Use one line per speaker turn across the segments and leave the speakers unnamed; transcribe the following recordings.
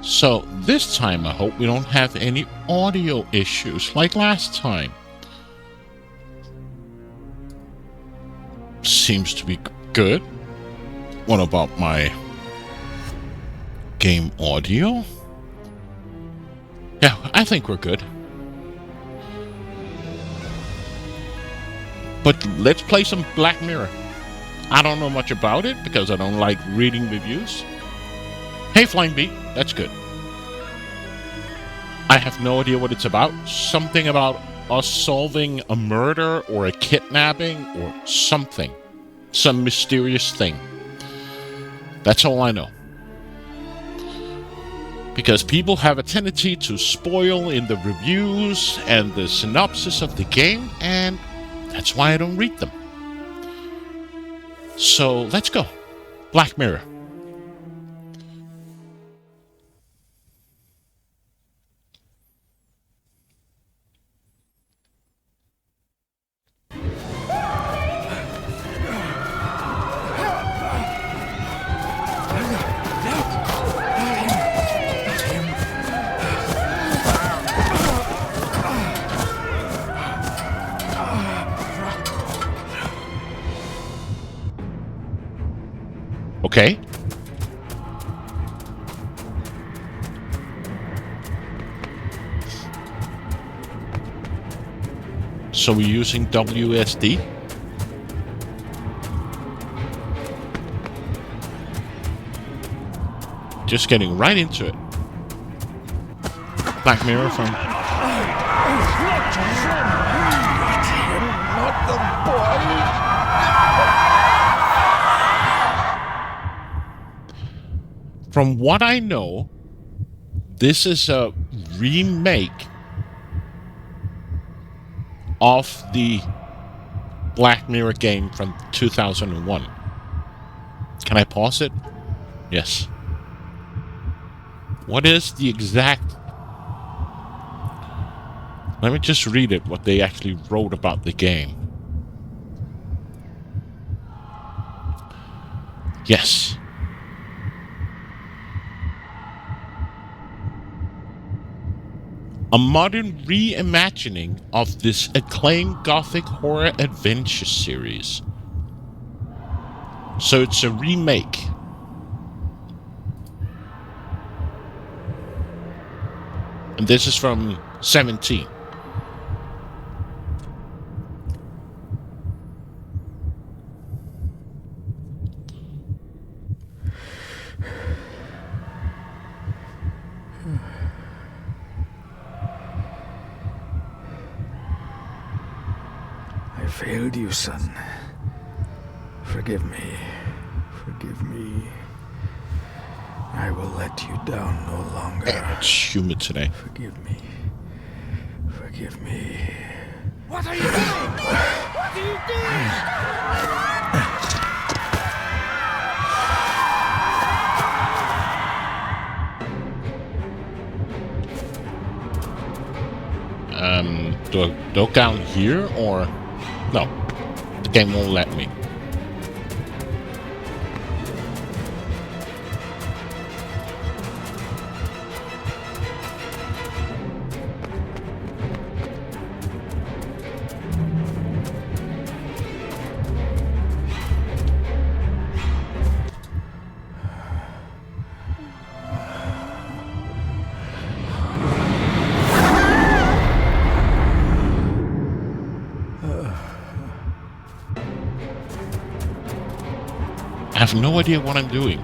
So this time I hope we don't have any audio issues like last time. Seems to be good. What about my game audio? Yeah, I think we're good. But let's play some Black Mirror. I don't know much about it because I don't like reading reviews. Hey, Flying Bee, that's good. I have no idea what it's about. Something about us solving a murder or a kidnapping or something. Some mysterious thing. That's all I know. Because people have a tendency to spoil in the reviews and the synopsis of the game, and that's why I don't read them. So let's go. Black Mirror. Okay. So we're using WSD. Just getting right into it. Black Mirror from...
Not the boy!
From what I know, this is a remake of the Black Mirror game from 2001. Can I pause it? Yes. What is the exact... Let me just read it, what they actually wrote about the game. Yes. A modern reimagining of this acclaimed gothic horror adventure series. So it's a remake. And this is from 17.
I failed you, son. Forgive me. Forgive me. I will let you down no longer.
It's humid today.
Forgive me. Forgive me.
What are you doing? What are you doing?
Do I go down here or... No, the game won't let me. I have no idea what I'm doing.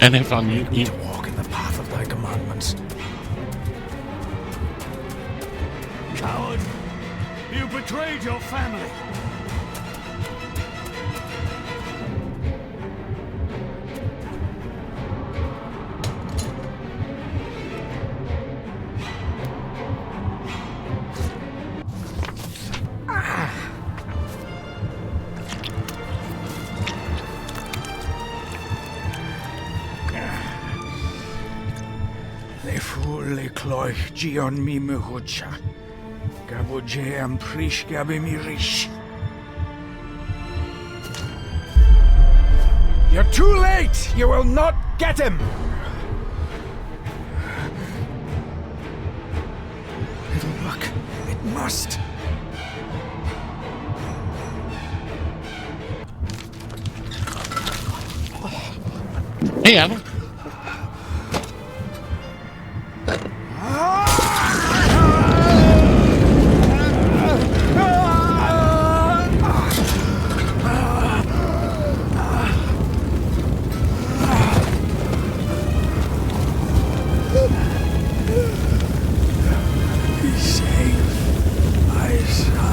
And if I'm...
You need to walk in the path of thy commandments.
Coward! You betrayed your family!
Le cloich gion mi muhucha. Gaboje am prish gabe mi rish. You're too late! You will not get him! Fuck. It must.
Hey, Adam.
Be safe, my son.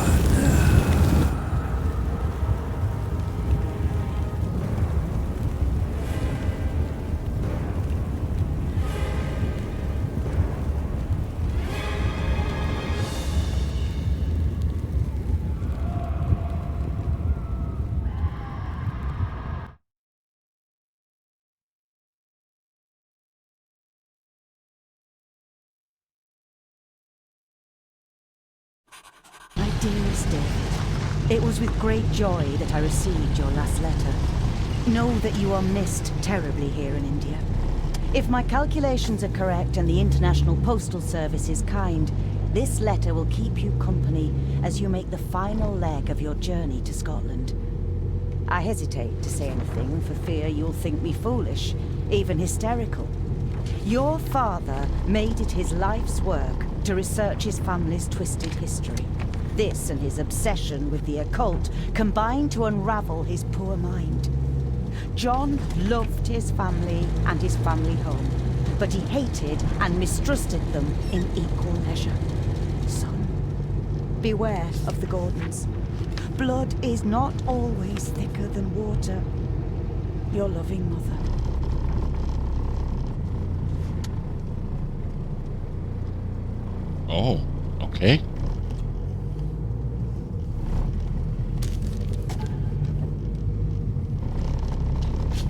My dearest David, it was with great joy that I received your last letter. Know that you are missed terribly here in India. If my calculations are correct and the International Postal Service is kind, this letter will keep you company as you make the final leg of your journey to Scotland. I hesitate to say anything for fear you'll think me foolish, even hysterical. Your father made it his life's work to research his family's twisted history. This and his obsession with the occult combined to unravel his poor mind. John loved his family and his family home, but he hated and mistrusted them in equal measure. Son, beware of the Gordons. Blood is not always thicker than water. Your loving mother.
Oh, okay.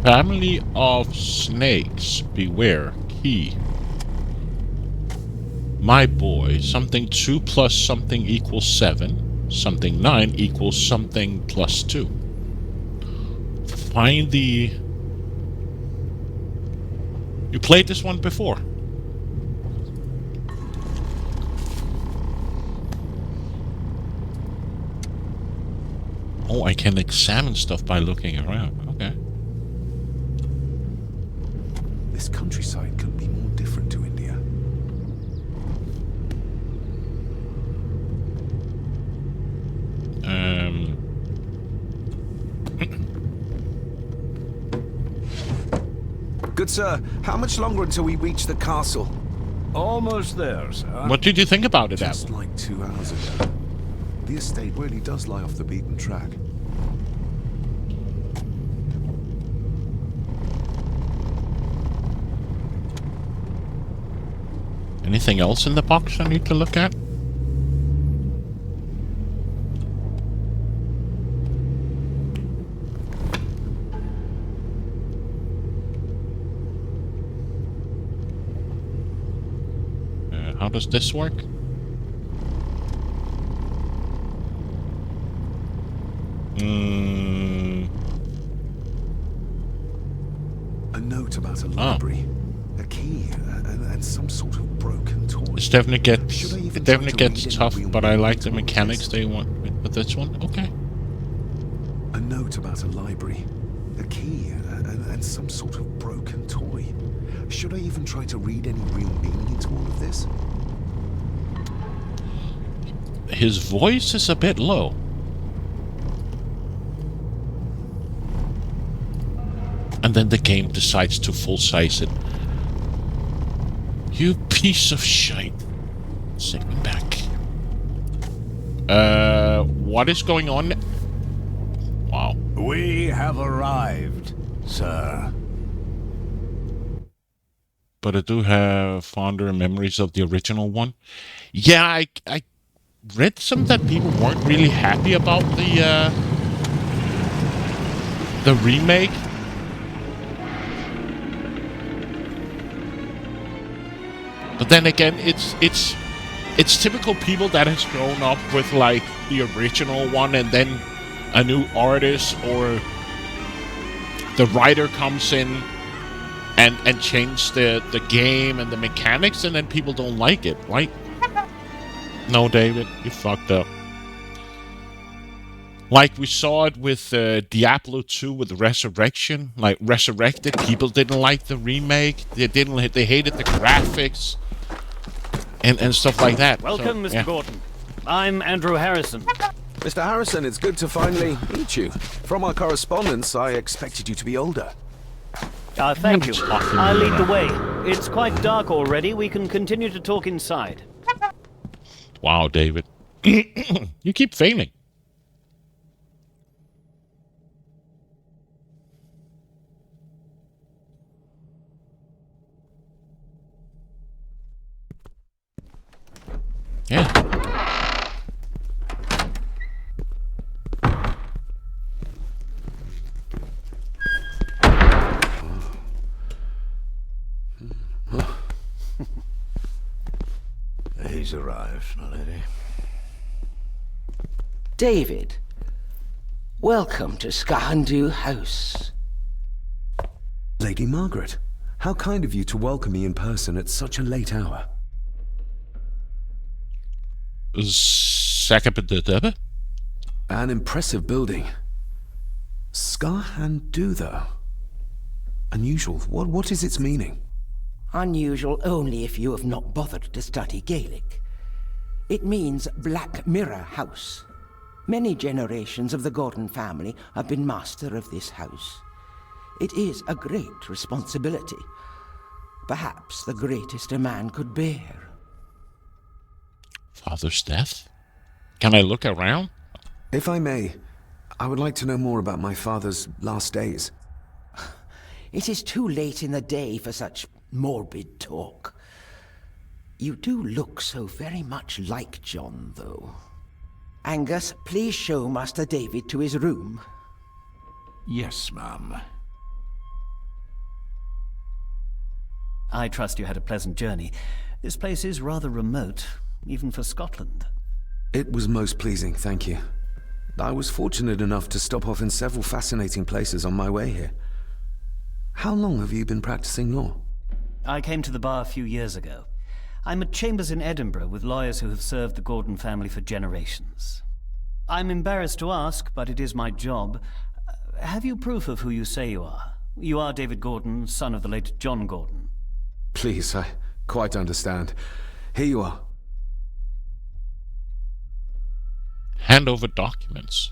Family of snakes, beware. Key. My boy, something 2 plus something equals 7. Something 9 equals something plus 2. Find the... You played this one before. Oh, I can examine stuff by looking around. Okay.
This countryside couldn't be more different to India.
Good sir, how much longer until we reach the castle?
Almost there, sir.
What did you think about it,
Just
Adam?
like 2 hours ago. The estate really does lie off the beaten track.
Anything else in the box I need to look at? How does this work?
A note about a library, a key, and some sort of broken toy.
It definitely gets
Should I even
it definitely
try to
gets
read any
tough,
real
but I like the
meaning to all
mechanics
this?
they want with this one. Okay.
A note about a library, a key, and some sort of broken toy. Should I even try to read any real meaning into all of this?
His voice is a bit low. And then the game decides to full-size it. You piece of shite. Sit me back. What is going on? Wow.
We have arrived, sir.
But I do have fonder memories of the original one. Yeah, I read some that people weren't really happy about the remake. But then again, it's typical people that has grown up with like the original one, and then a new artist or the writer comes in and change the game and the mechanics, and then people don't like it. Like, No, David, you fucked up. Like we saw it with Diablo 2 with Resurrection. Like Resurrected, people didn't like the remake. They hated the graphics and stuff like that.
Welcome,
So,
Mr.
yeah.
Gordon. I'm Andrew Harrison.
Mr. Harrison, it's good to finally meet you. From our correspondence, I expected you to be older.
Thank you.
Talking
I'll lead the
about-
way. It's quite dark already. We can continue to talk inside.
Wow, David. You keep failing. Yeah.
He's arrived, my lady.
David, welcome to Skahandu House.
Lady Margaret, how kind of you to welcome me in person at such a late hour.
Sakapidaba?
An impressive building. Skahandu, though. Unusual. What is its meaning?
Unusual only if you have not bothered to study Gaelic. It means Black Mirror House. Many generations of the Gordon family have been master of this house. It is a great responsibility. Perhaps the greatest a man could bear.
Father's death? Can I look around?
If I may, I would like to know more about my father's last days.
It is too late in the day for such morbid talk. You do look so very much like John, though. Angus, please show Master David to his room.
Yes, ma'am.
I trust you had a pleasant journey. This place is rather remote, even for Scotland.
It was most pleasing, thank you. I was fortunate enough to stop off in several fascinating places on my way here. How long have you been practicing law?
I came to the bar a few years ago. I'm at Chambers in Edinburgh with lawyers who have served the Gordon family for generations. I'm embarrassed to ask, but it is my job. Have you proof of who you say you are? You are David Gordon, son of the late John Gordon.
Please, I quite understand. Here you are.
Hand over documents.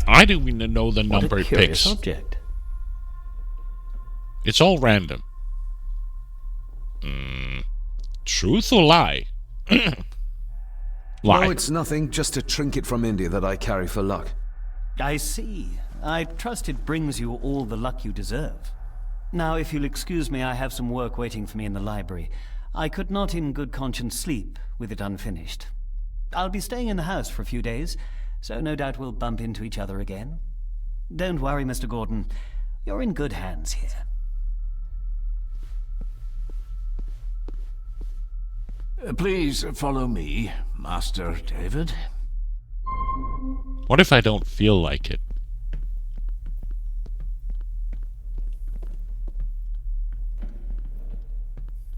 I don't even know the
What
number
a
it
curious
picks.
object.
It's all random. Truth or lie? Lie.
No, it's nothing, just a trinket from India that I carry for luck.
I see. I trust it brings you all the luck you deserve. Now, if you'll excuse me, I have some work waiting for me in the library. I could not in good conscience sleep with it unfinished. I'll be staying in the house for a few days, so no doubt we'll bump into each other again. Don't worry, Mr. Gordon. You're in good hands here.
Please follow me, Master David.
What if I don't feel like it?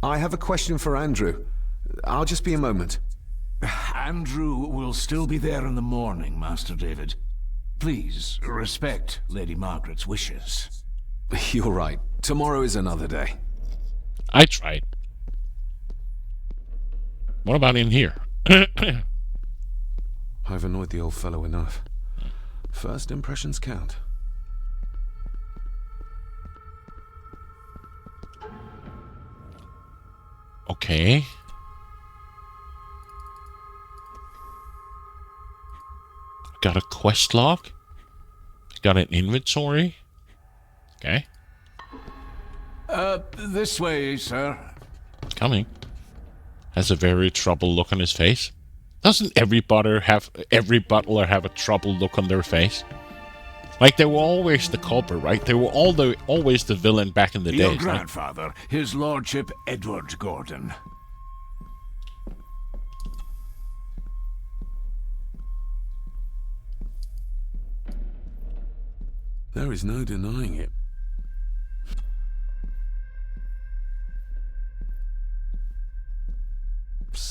I have a question for Andrew. I'll just be a moment.
Andrew will still be there in the morning, Master David. Please respect Lady Margaret's wishes.
You're right. Tomorrow is another day.
I tried. What about in here?
I've annoyed the old fellow enough. First impressions count.
Okay. Got a quest log. Got an inventory. Okay.
This way, sir.
Coming. Has a very troubled look on his face. Doesn't every butler have a troubled look on their face? Like they were always the culprit, right? They were always the villain back in the
Your
day. Right?
grandfather, His Lordship Edward Gordon.
There is no denying it.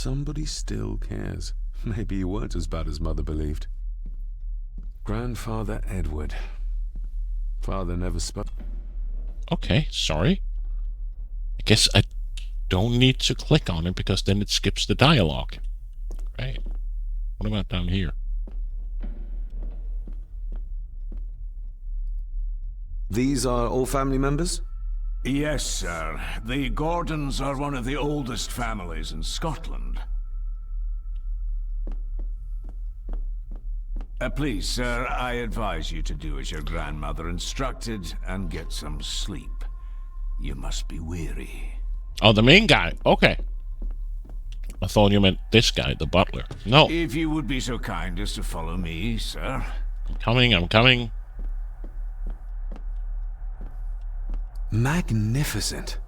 somebody still cares. Maybe you weren't as bad as Mother believed. Grandfather Edward. Father never spoke.
Okay, sorry. I guess I don't need to click on it because then it skips the dialogue. Right. What about down here?
These are all family members?
Yes, sir. The Gordons are one of the oldest families in Scotland. Please, sir, I advise you to do as your grandmother instructed and get some sleep. You must be weary.
Oh, the main guy. Okay. I thought you meant this guy, the butler. No.
If you would be so kind as to follow me, sir.
I'm coming.
Magnificent.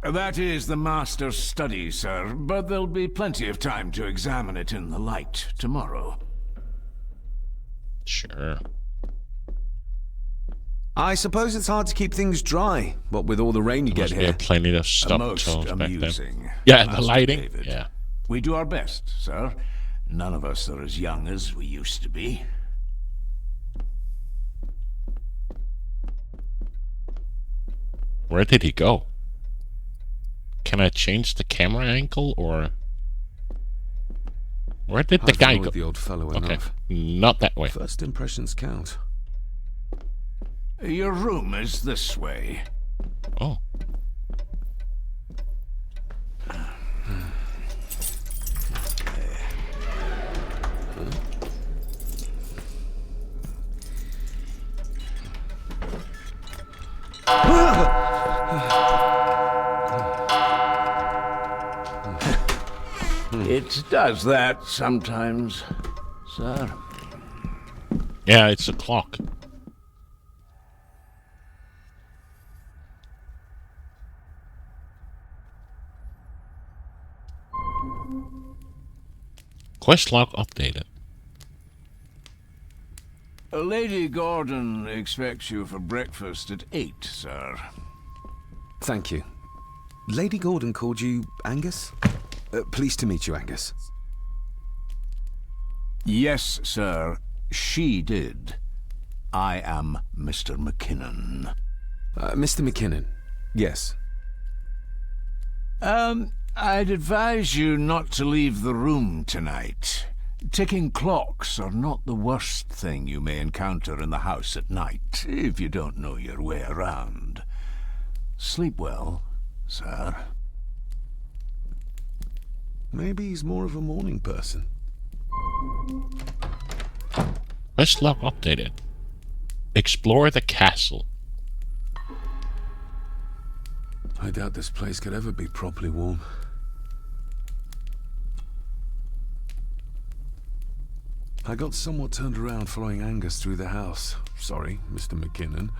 That is the master's study, sir, but there'll be plenty of time to examine it in the light tomorrow.
Sure.
I suppose it's hard to keep things dry, what with all the rain you get
Must
here.
be plenty of stuff
Most
back then.
amusing.
Yeah, the
Master
lighting.
David.
Yeah.
We do our best, sir. None of us are as young as we used to be.
Where did he go? Can I change the camera angle or... Where did the
I've
guy
annoyed
go?
the old fellow
Okay,
enough.
not that way.
First impressions count.
Your room is this way.
Oh.
It does that sometimes, sir.
Yeah, it's a clock. Quest log updated.
Lady Gordon expects you for breakfast at 8, sir.
Thank you. Lady Gordon called you Angus? Pleased to meet you, Angus.
Yes, sir. She did. I am Mr. McKinnon.
Mr. McKinnon. Yes.
I'd advise you not to leave the room tonight. Ticking clocks are not the worst thing you may encounter in the house at night, if you don't know your way around. Sleep well, sir.
Maybe he's more of a morning person.
Quest log updated. Explore the castle.
I doubt this place could ever be properly warm. I got somewhat turned around following Angus through the house. Sorry, Mr. McKinnon,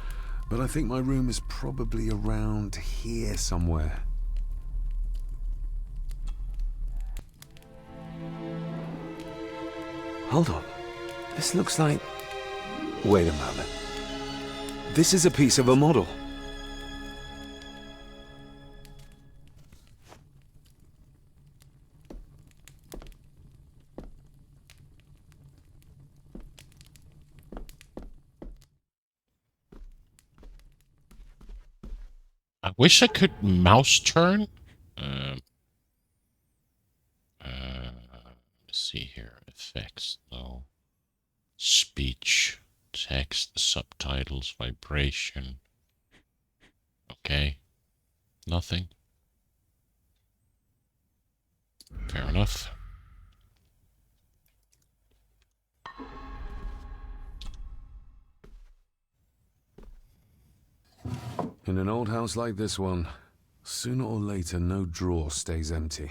but I think my room is probably around here somewhere. Hold on. This looks like... Wait a moment. This is a piece of a model.
I wish I could mouse turn. Let's see here. Effects, no. Speech, text, subtitles, vibration. Okay. Nothing. Fair enough.
In an old house like this one, sooner or later no drawer stays empty.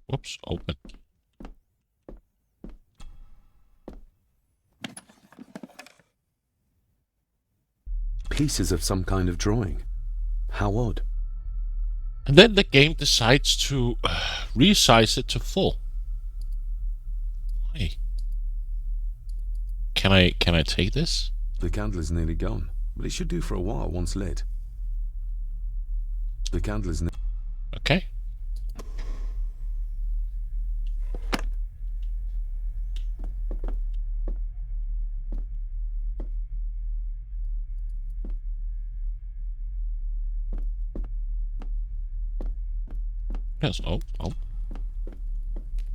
Whoops, open.
Pieces of some kind of drawing. How odd.
And then the game decides to resize it to full. Why? Can I take this?
The candle is nearly gone, but it should do for a while once lit.
The candle is...
Okay. Yes, oh.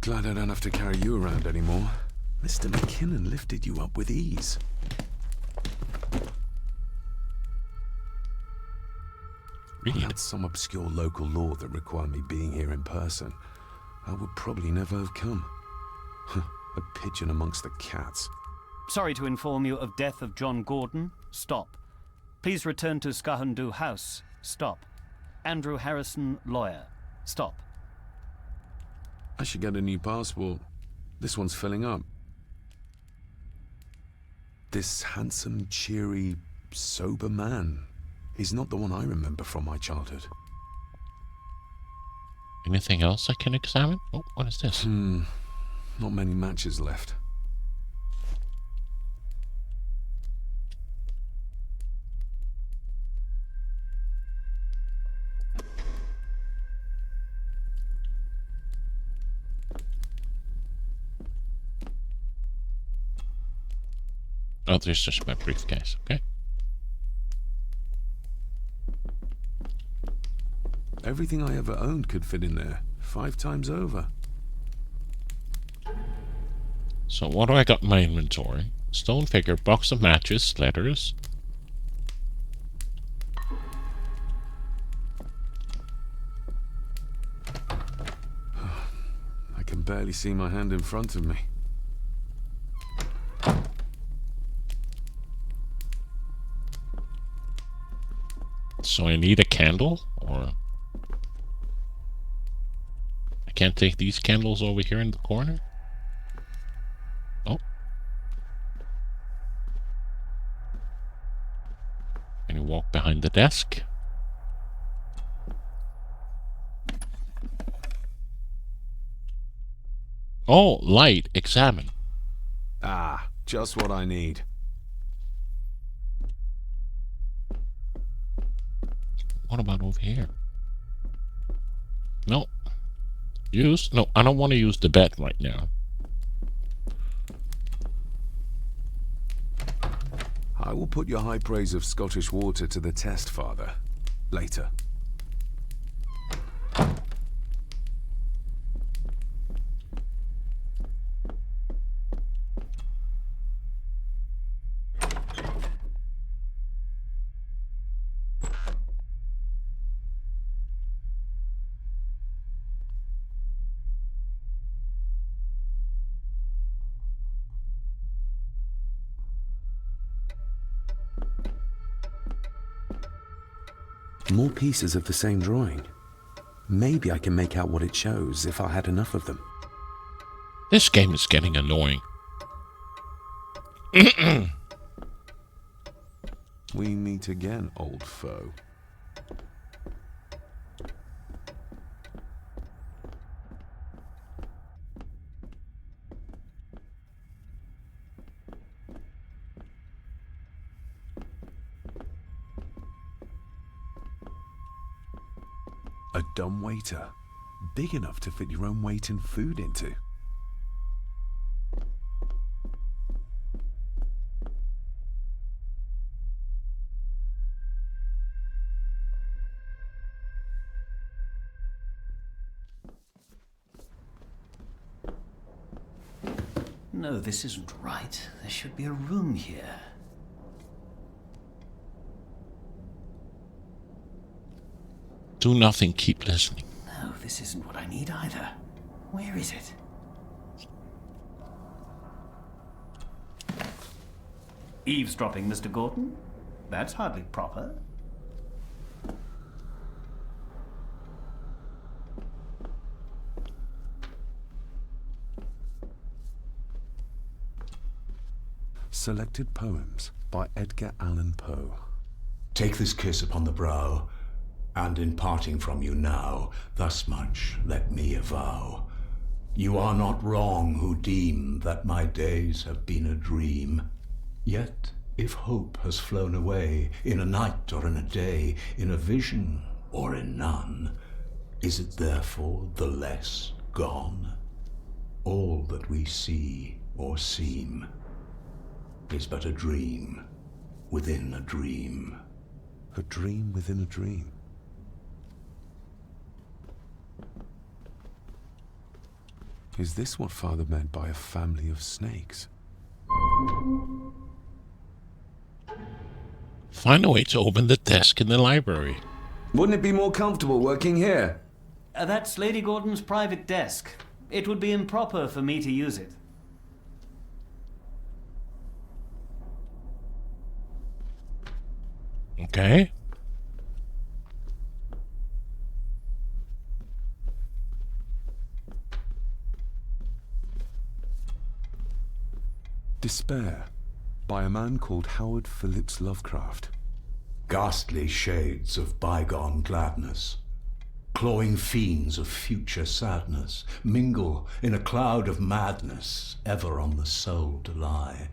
Glad I don't have to carry you around anymore. Mr. McKinnon lifted you up with ease. If I had some obscure local law that required me being here in person, I would probably never have come. A pigeon amongst the cats.
Sorry to inform you of death of John Gordon. Stop. Please return to Skahandu House. Stop. Andrew Harrison, lawyer. Stop.
I should get a new passport. This one's filling up. This handsome, cheery, sober man is not the one I remember from my childhood.
Anything else I can examine? Oh, what is this?
Not many matches left.
Oh, there's just my briefcase, okay.
Everything I ever owned could fit in there, 5 times over.
So what do I got in my inventory? Stone figure, box of matches, letters.
I can barely see my hand in front of me.
So I need a candle, or... I can't take these candles over here in the corner? Oh. Can you walk behind the desk? Oh, light. Examine.
Ah, just what I need.
What about over here? No. Use? No, I don't want to use the bed right now.
I will put your high praise of Scottish water to the test, Father. Later. More pieces of the same drawing. Maybe I can make out what it shows if I had enough of them.
This game is getting annoying.
We meet again, old foe. A dumbwaiter, big enough to fit your own weight and food into.
No, this isn't right. There should be a room here.
Do nothing, keep listening.
No, this isn't what I need either. Where is it? Eavesdropping, Mr. Gordon? That's hardly proper.
Selected Poems by Edgar Allan Poe.
Take this kiss upon the brow, and in parting from you now, thus much let me avow. You are not wrong who deem that my days have been a dream. Yet, if hope has flown away, in a night or in a day, in a vision
or in none, is it therefore the less gone? All that we see or seem is but a dream within a dream.
A dream within a dream. Is this what Father meant by a family of snakes?
Find a way to open the desk in the library.
Wouldn't it be more comfortable working here?
That's Lady Gordon's private desk. It would be improper for me to use it.
Okay.
Despair, by a man called Howard Phillips Lovecraft.
Ghastly shades of bygone gladness, clawing fiends of future sadness, mingle in a cloud of madness, ever on the soul to lie.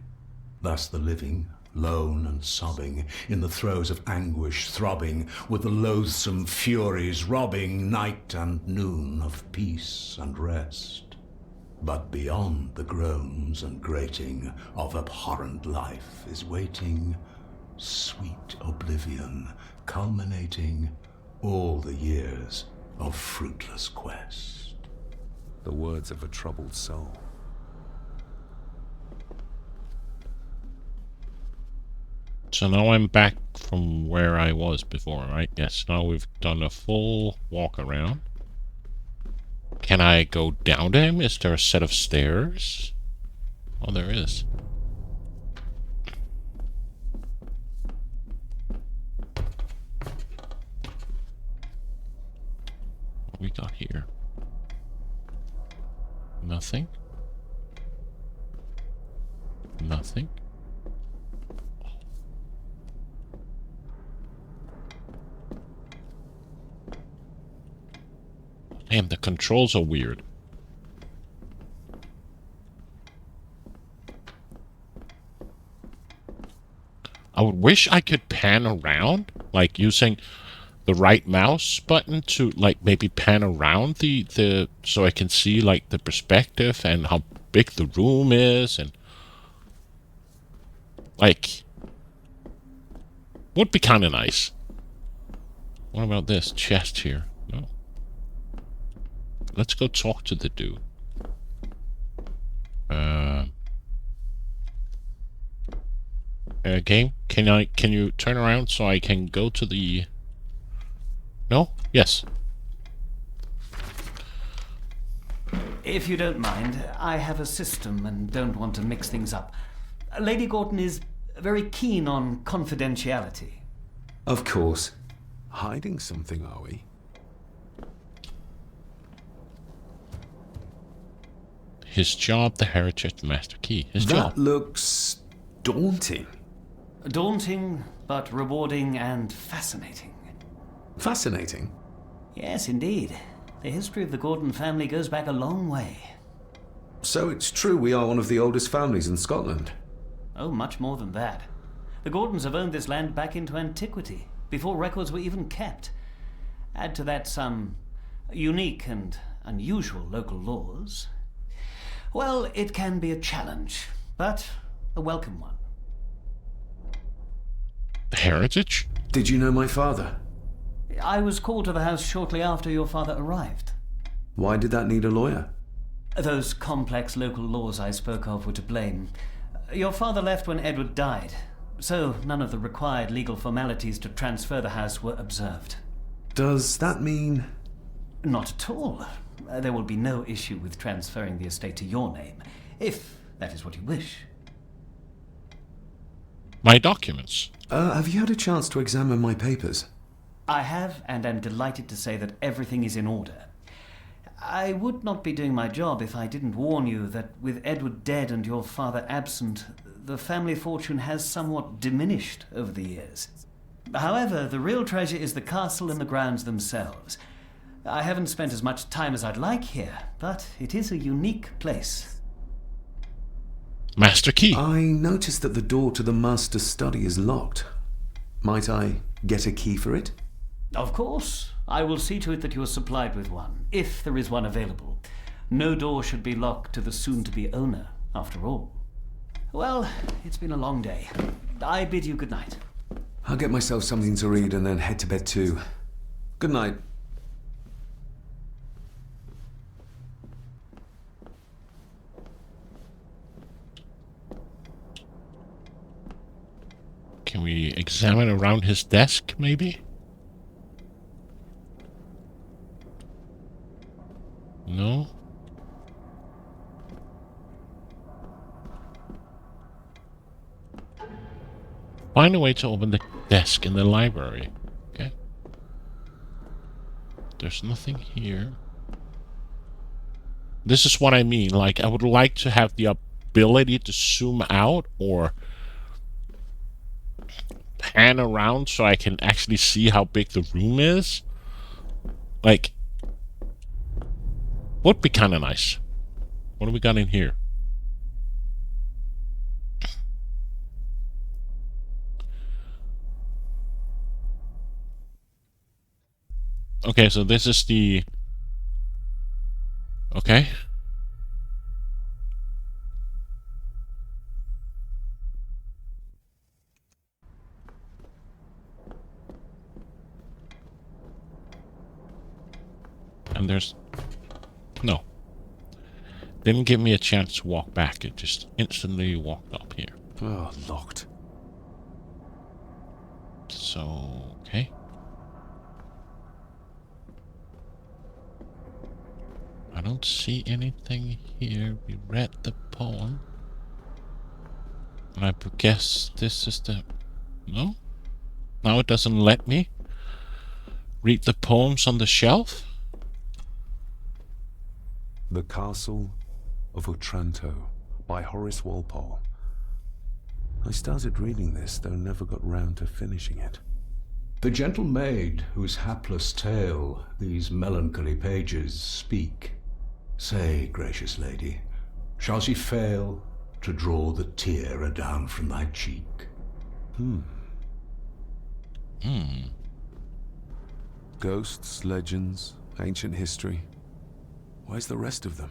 Thus the living, lone and sobbing, in the throes of anguish throbbing, with the loathsome furies robbing night and noon of peace and rest. But beyond the groans and grating of abhorrent life is waiting sweet oblivion, culminating all the years of fruitless quest.
The words of a troubled soul.
So now I'm back from where I was before, right? Yes, now we've done a full walk around. Can I go down to him? Is there a set of stairs? Oh, there is. What we got here? Nothing. Nothing. Damn, the controls are weird. I would wish I could pan around, like using the right mouse button to like maybe pan around the so I can see like the perspective and how big the room is, and like would be kind of nice. What about this chest here? No. Let's go talk to the dude. Game, can you turn around so I can go to the... No? Yes.
If you don't mind, I have a system and don't want to mix things up. Lady Gordon is very keen on confidentiality.
Of course.
Hiding something, are we?
His job, the Heritage Master Key. His job.
That looks daunting.
Daunting, but rewarding and fascinating.
Fascinating?
Yes, indeed. The history of the Gordon family goes back a long way.
So it's true we are one of the oldest families in Scotland?
Oh, much more than that. The Gordons have owned this land back into antiquity, before records were even kept. Add to that some unique and unusual local laws. Well, it can be a challenge, but a welcome one.
Heritage?
Did you know my father?
I was called to the house shortly after your father arrived.
Why did that need a lawyer?
Those complex local laws I spoke of were to blame. Your father left when Edward died, so none of the required legal formalities to transfer the house were observed.
Does that mean...
Not at all. There will be no issue with transferring the estate to your name, if that is what you wish.
My documents.
Have you had a chance to examine my papers?
I have, and am delighted to say that everything is in order. I would not be doing my job if I didn't warn you that with Edward dead and your father absent, the family fortune has somewhat diminished over the years. However, the real treasure is the castle and the grounds themselves. I haven't spent as much time as I'd like here, but it is a unique place.
Master Key.
I noticed that the door to the master's study is locked. Might I get a key for it?
Of course. I will see to it that you are supplied with one, if there is one available. No door should be locked to the soon-to-be owner, after all. Well, it's been a long day. I bid you good night.
I'll get myself something to read and then head to bed too. Good night.
Can we examine around his desk, maybe? No? Find a way to open the desk in the library. Okay. There's nothing here. This is what I mean. Like, I would like to have the ability to zoom out or pan around so I can actually see how big the room is. Like, would be kind of nice. What do we got in here? Okay, so this is the... Okay. And there's... No. Didn't give me a chance to walk back. It just instantly walked up here.
Oh, locked.
So, okay. I don't see anything here. We read the poem. And I guess this is the... No? Now it doesn't let me read the poems on the shelf?
The Castle of Otranto by Horace Walpole. I started reading this, though never got round to finishing it.
The gentle maid whose hapless tale these melancholy pages speak, say, gracious lady, shall she fail to draw the tear adown from thy cheek?
Ghosts, legends, ancient history. Where's the rest of them?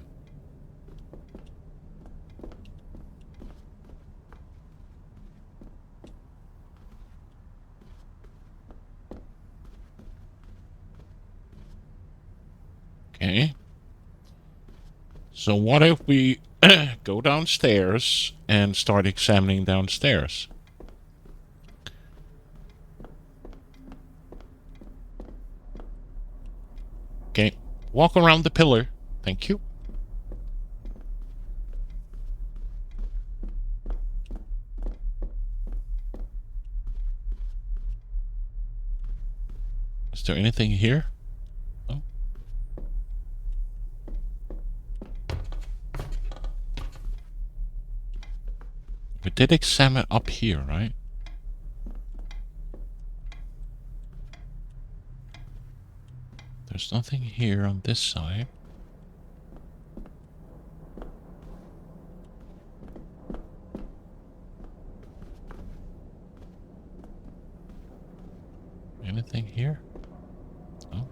Okay. So what if we go downstairs and start examining downstairs? Okay. Walk around the pillar. Thank you. Is there anything here? No. We did examine up here, right? There's nothing here on this side. Anything here? No.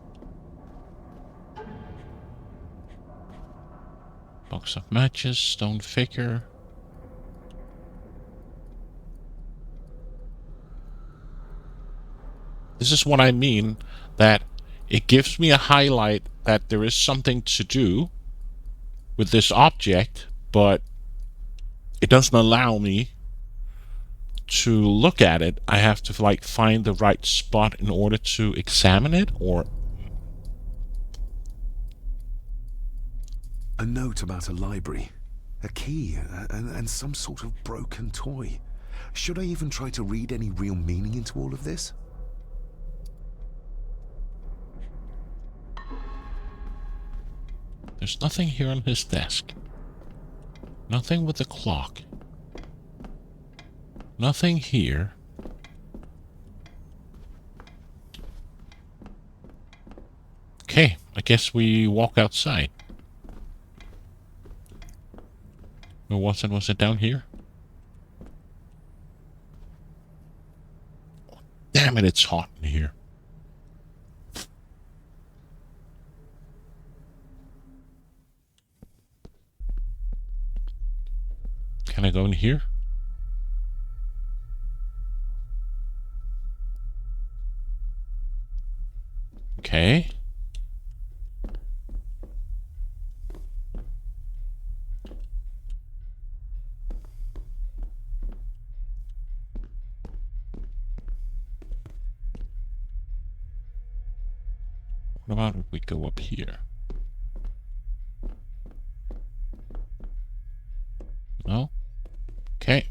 Box of matches, stone figure. This is what I mean, that it gives me a highlight that there is something to do with this object, but it doesn't allow me to look at it. I have to like find the right spot in order to examine it, or...
A note about a library, a key, and some sort of broken toy. Should I even try to read any real meaning into all of this?
There's nothing here on his desk. Nothing with the clock. Nothing here. Okay, I guess we walk outside. Where was it? Was it down here? Damn it, it's hot in here. Can I go in here? Okay. What about if we go up here? No? Okay.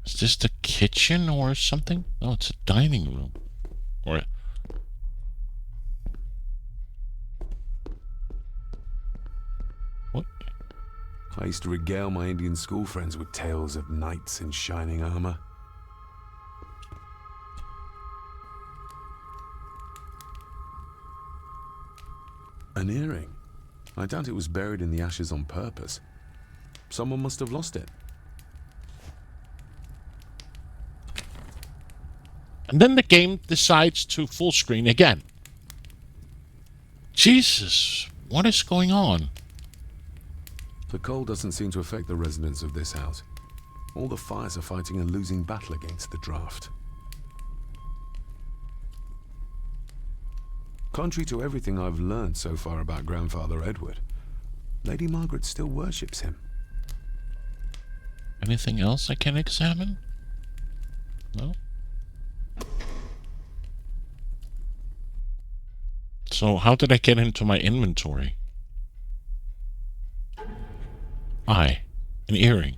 Is this the kitchen or something? No, it's a dining room. Or... what?
I used to regale my Indian school friends with tales of knights in shining armor. An earring. I doubt it was buried in the ashes on purpose. Someone must have lost it.
And then the game decides to full screen again. Jesus, what is going on?
The cold doesn't seem to affect the residents of this house. All the fires are fighting a losing battle against the draft. Contrary to everything I've learned so far about Grandfather Edward, Lady Margaret still worships him.
Anything else I can examine? No? So how did I get into my inventory? An earring.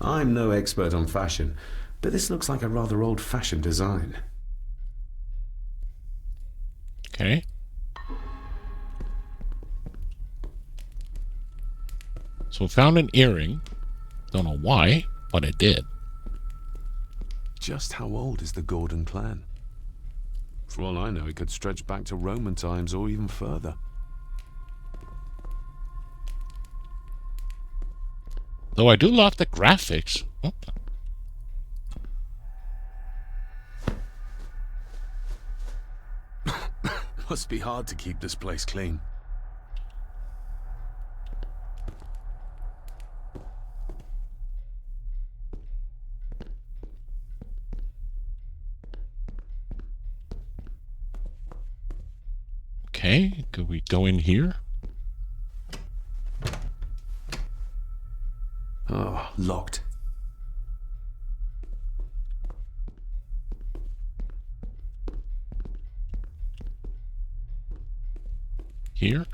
I'm no expert on fashion, but this looks like a rather old-fashioned design.
Okay. So found an earring. Don't know why, but I did.
Just how old is the Gordon clan? For all I know, it could stretch back to Roman times or even further.
Though I do love the graphics. Oh.
Must be hard to keep this place clean.
Okay, could we go in here?
Oh, locked.
Here?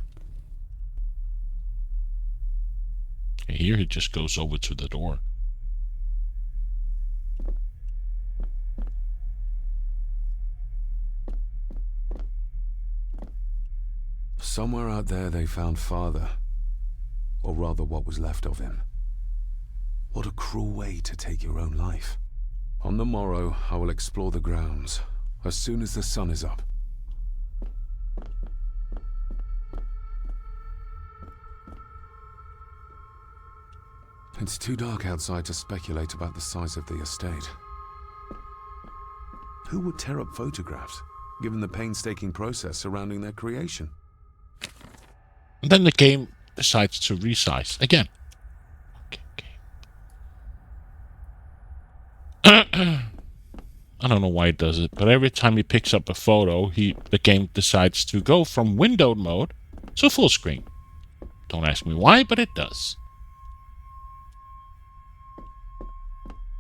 Okay, here it just goes over to the door.
Somewhere out there they found Father. Or rather what was left of him. What a cruel way to take your own life. On the morrow, I will explore the grounds, as soon as the sun is up. It's too dark outside to speculate about the size of the estate. Who would tear up photographs, given the painstaking process surrounding their creation?
And then the game decides to resize again. Okay. I don't know why it does it, but every time he picks up a photo, the game decides to go from windowed mode to full screen. Don't ask me why, but it does.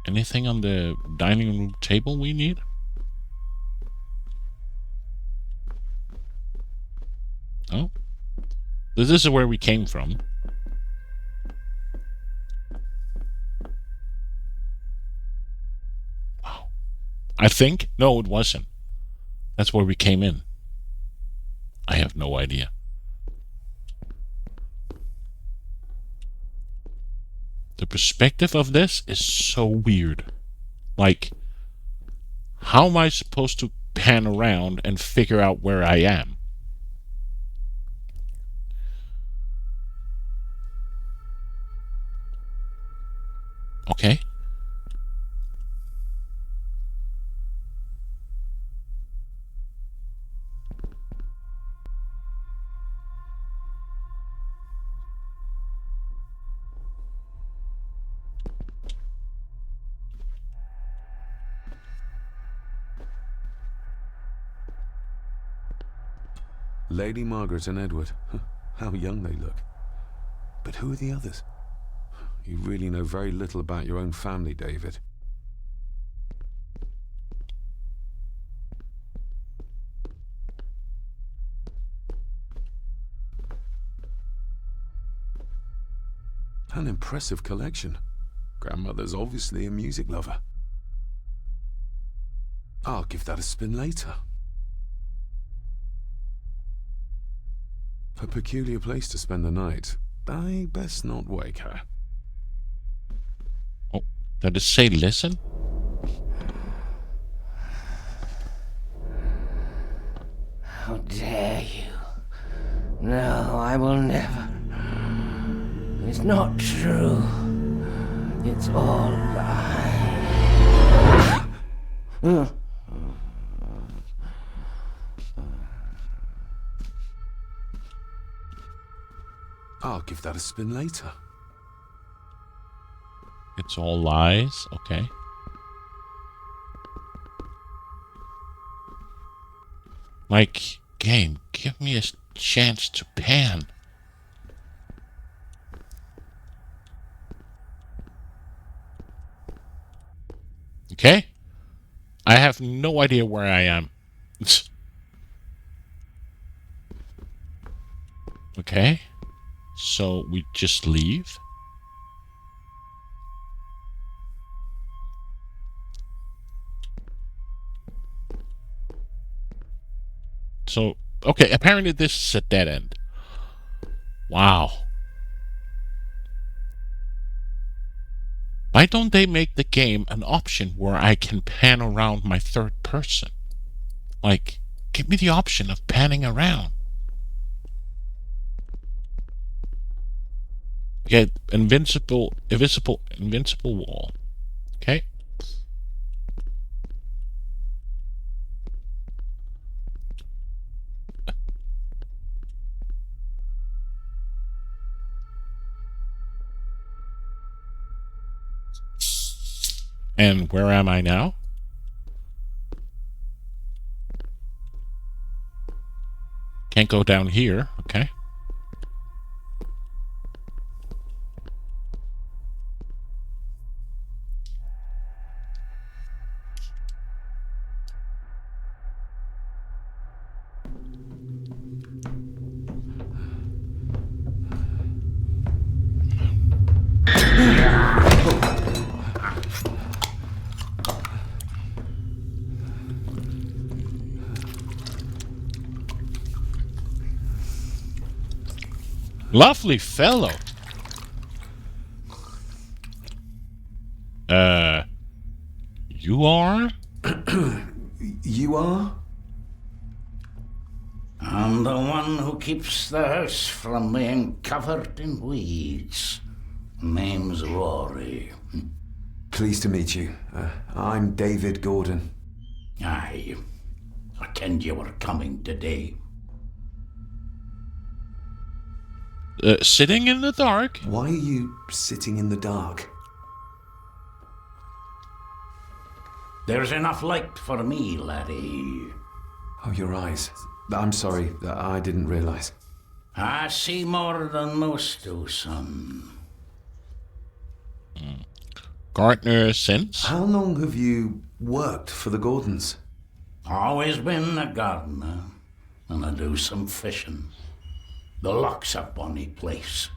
Anything on the dining room table we need? No? This is where we came from. Wow. I think? No, it wasn't. That's where we came in. I have no idea. The perspective of this is so weird. Like, how am I supposed to pan around and figure out where I am? Okay.
Lady Margaret and Edward. How young they look. But who are the others? You really know very little about your own family, David. An impressive collection. Grandmother's obviously a music lover. I'll give that a spin later. A peculiar place to spend the night. I best not wake her.
Oh, did it say listen?
How dare you? No, I will never. It's not true. It's all lies.
I'll give that a spin later.
It's all lies. Okay. Like, game, give me a chance to pan. Okay? I have no idea where I am. Okay. So we just leave. So, okay, apparently this is a dead end. Wow. Why don't they make the game an option where I can pan around my third person? Like, give me the option of panning around. Get invincible wall. Okay. And where am I now? Can't go down here. Okay. Lovely fellow. You are?
You are?
I'm the one who keeps the house from being covered in weeds. Name's Rory.
Pleased to meet you. I'm David Gordon.
Aye. I kenned you were coming today.
Sitting in the dark?
Why are you sitting in the dark?
There's enough light for me, laddie.
Oh, your eyes. I'm sorry, I didn't realize.
I see more than most do, son.
Gardener since?
How long have you worked for the Gordons?
Always been a gardener, and I do some fishing. The loch's a bonny place.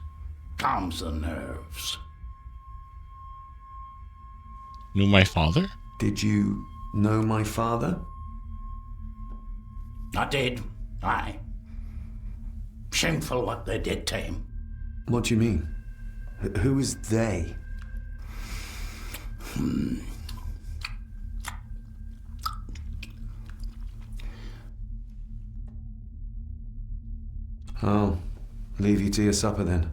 Calms the nerves.
Knew my father?
Did you know my father?
I did, aye. Shameful what they did to him.
What do you mean? Who is they? I'll leave you to your supper then.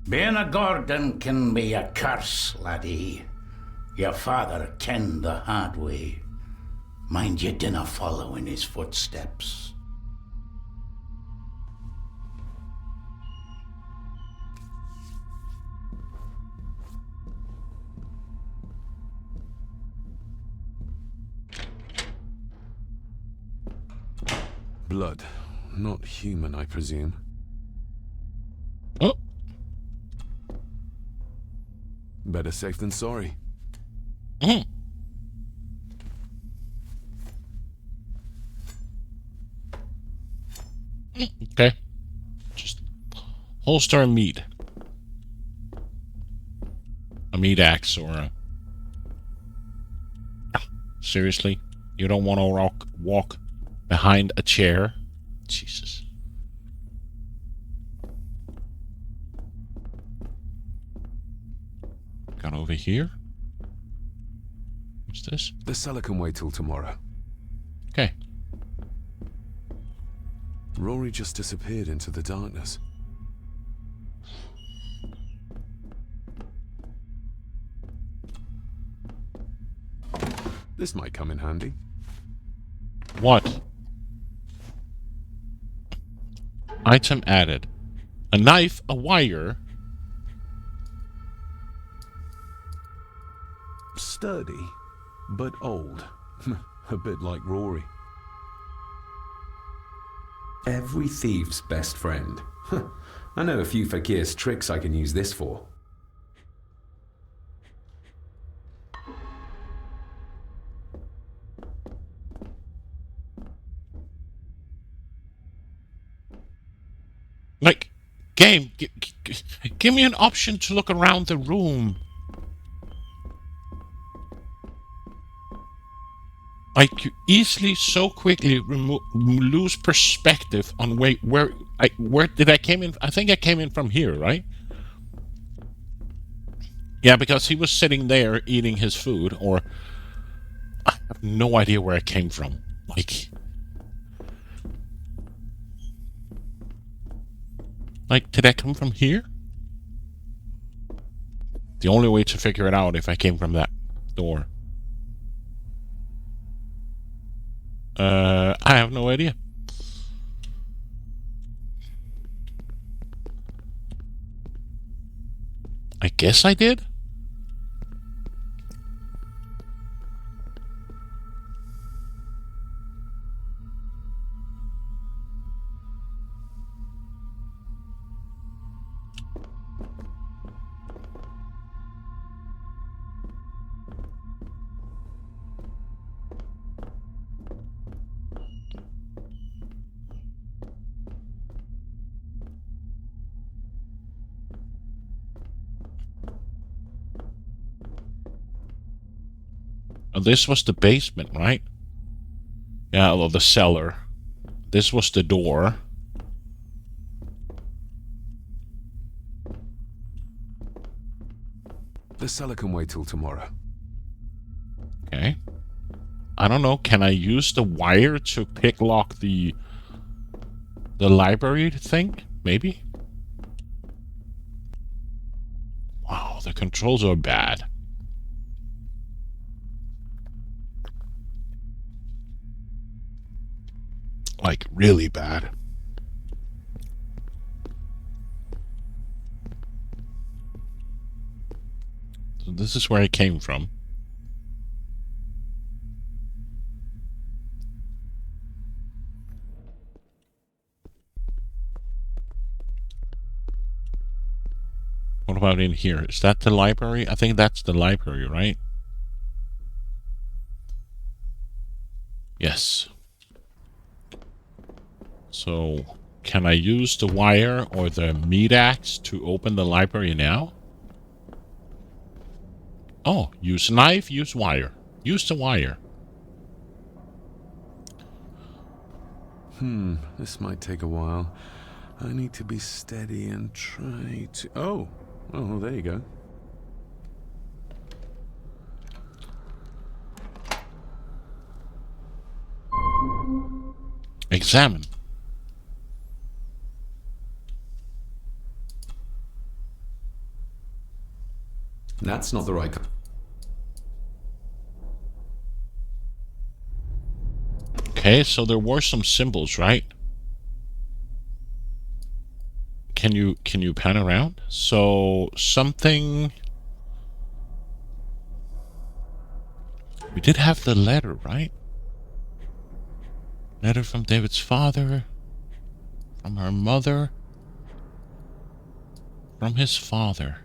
Being a Gordon can be a curse, laddie. Your father kenned the hard way. Mind you dinna follow in his footsteps.
blood. Not human, I presume.
Oh.
Better safe than sorry.
Mm. Okay. Just holster a meat. A meat axe or a... Seriously? You don't want to walk behind a chair? Jesus. Got over here? What's this?
The cellar can wait till tomorrow.
Okay.
Rory just disappeared into the darkness. This might come in handy.
What? Item added. A knife, a wire.
Sturdy, but old. A bit like Rory. Every thief's best friend. I know a few fakir's tricks I can use this for.
Like, game, give me an option to look around the room. Like, you easily, so quickly lose perspective on where did I came in? I think I came in from here, right? Yeah, because he was sitting there eating his food, or I have no idea where I came from. Like, did I come from here? The only way to figure it out if I came from that door. I have no idea. I guess I did. This was the basement, right? Yeah, well, the cellar. This was the door.
The cellar can wait till tomorrow.
Okay. I don't know. Can I use the wire to picklock the library thing? Maybe? Wow, the controls are bad. Like, really bad. So this is where I came from. What about in here? Is that the library? I think that's the library, right? Yes. So, can I use the wire or the meat axe to open the library now? Oh, use knife, use wire. Use the wire.
This might take a while. I need to be steady and try to... Oh, there you go.
Examine.
That's not the right...
Okay, so there were some symbols, right? Can you pan around? So something... We did have the letter, right? Letter from David's father. From her mother. From his father.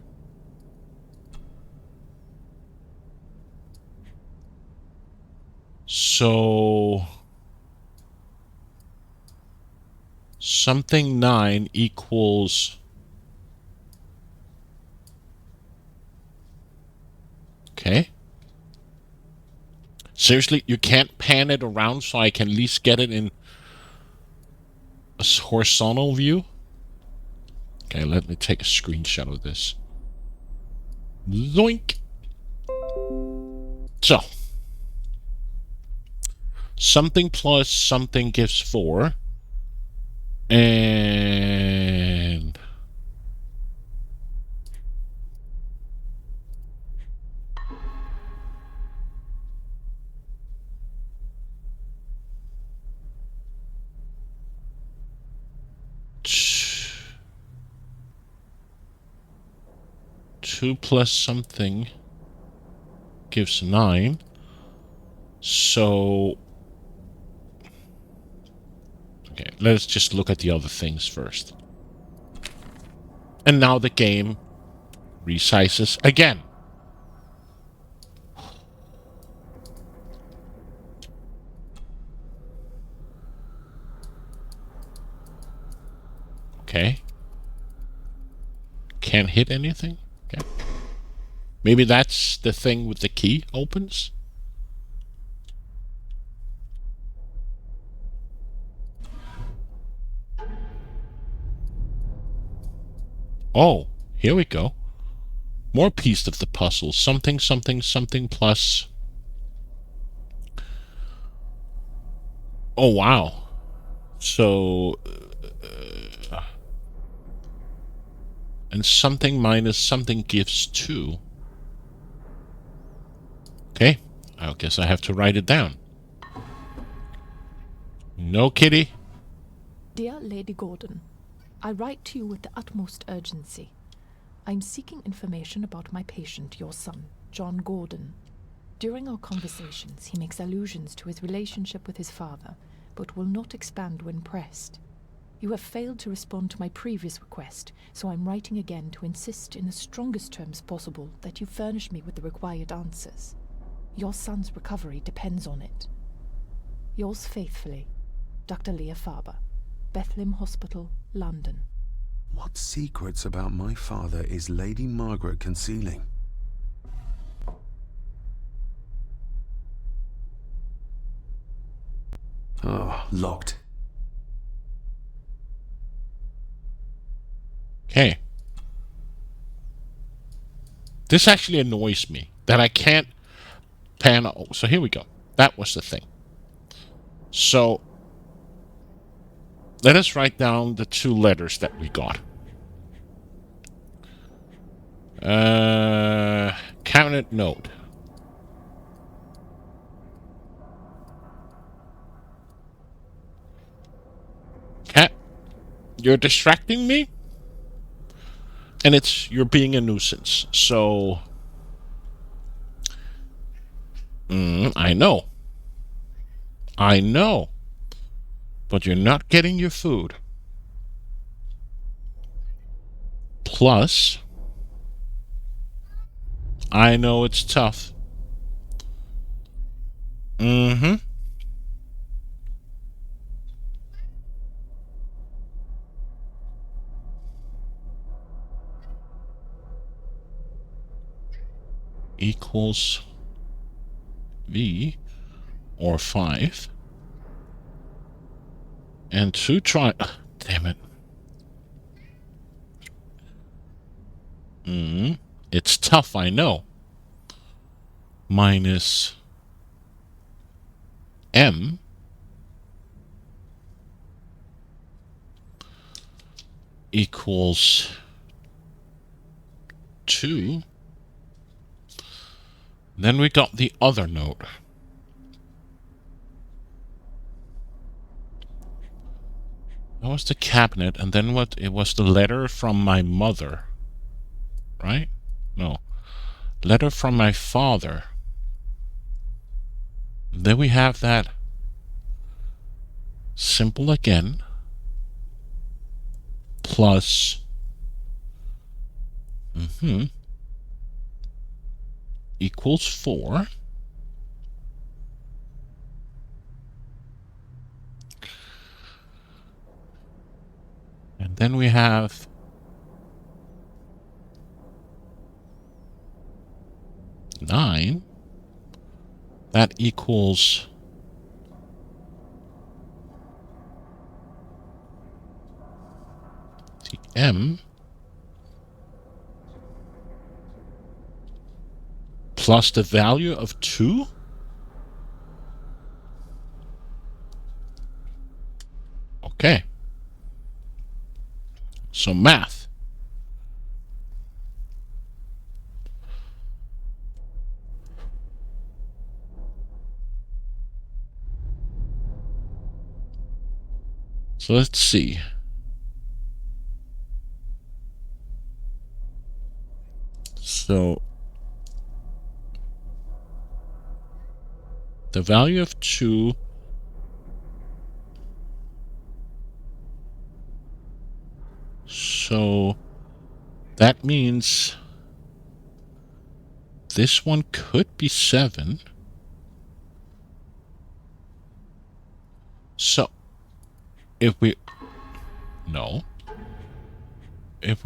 So... something 9 equals... Okay. Seriously, you can't pan it around so I can at least get it in a horizontal view? Okay, let me take a screenshot of this. Zoink! So. Something plus something gives 4. And... two plus something gives 9. So... okay, let's just look at the other things first. And now the game resizes again. Okay. Can't hit anything? Okay. Maybe that's the thing with the key opens? Oh, here we go. More piece of the puzzle. Something, something, something plus... oh, wow. So... and something minus something gives 2. Okay. I guess I have to write it down. No, Kitty.
Dear Lady Gordon, I write to you with the utmost urgency. I'm seeking information about my patient, your son, John Gordon. During our conversations, he makes allusions to his relationship with his father, but will not expand when pressed. You have failed to respond to my previous request, so I'm writing again to insist in the strongest terms possible that you furnish me with the required answers. Your son's recovery depends on it. Yours faithfully, Dr. Leah Faber, Bethlehem Hospital, London.
What secrets about my father is Lady Margaret concealing? Oh, locked.
Okay. This actually annoys me that I can't pan. Oh, so here we go. That was the thing. So let us write down the 2 letters that we got. Cabinet note. Cat, you're distracting me? And you're being a nuisance, so... I know. I know. But you're not getting your food. Plus... I know it's tough. Equals V or 5 and 2 try. Damn it. It's tough, I know. Minus M equals 2. Then we got the other note. That was the cabinet, and then what? It was the letter from my mother. Right? No. Letter from my father. Then we have that simple again, plus equals 4. And then we have nine. That equals m plus the value of 2. Okay. So math. So let's see. So the value of 2 so that means this one could be 7. So if we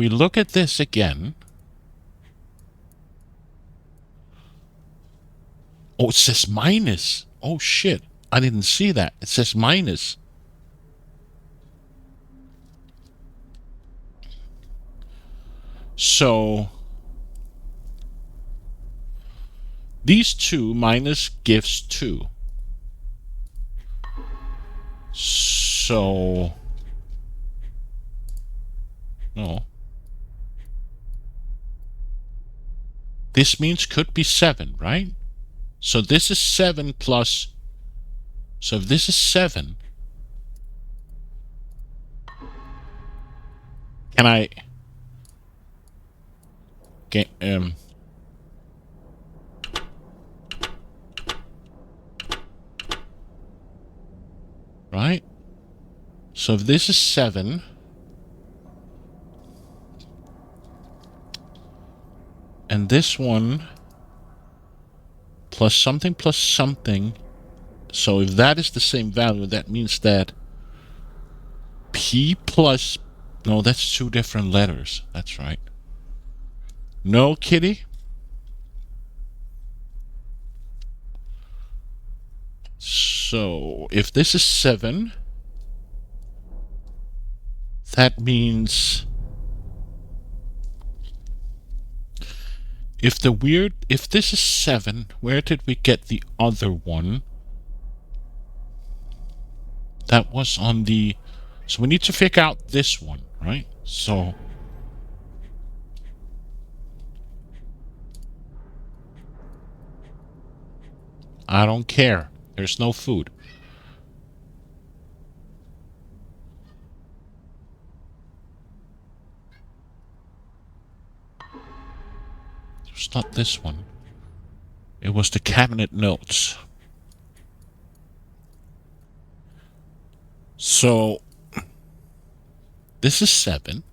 look at this again, oh, it says minus. Oh shit, I didn't see that. It says minus. So these 2 minus gives 2. So no. This means could be 7, right? So this is 7 plus. So if this is 7, can I get right? So if this is 7, and this one plus something, so if that is the same value, that means that P plus, no, that's 2 different letters. That's right. No, kitty? So if this is 7, that means if this is 7, where did we get the other one? That was on the, so we need to figure out this one, right? So I don't care. There's no food. It's not this one. It was the cabinet notes. So this is 7.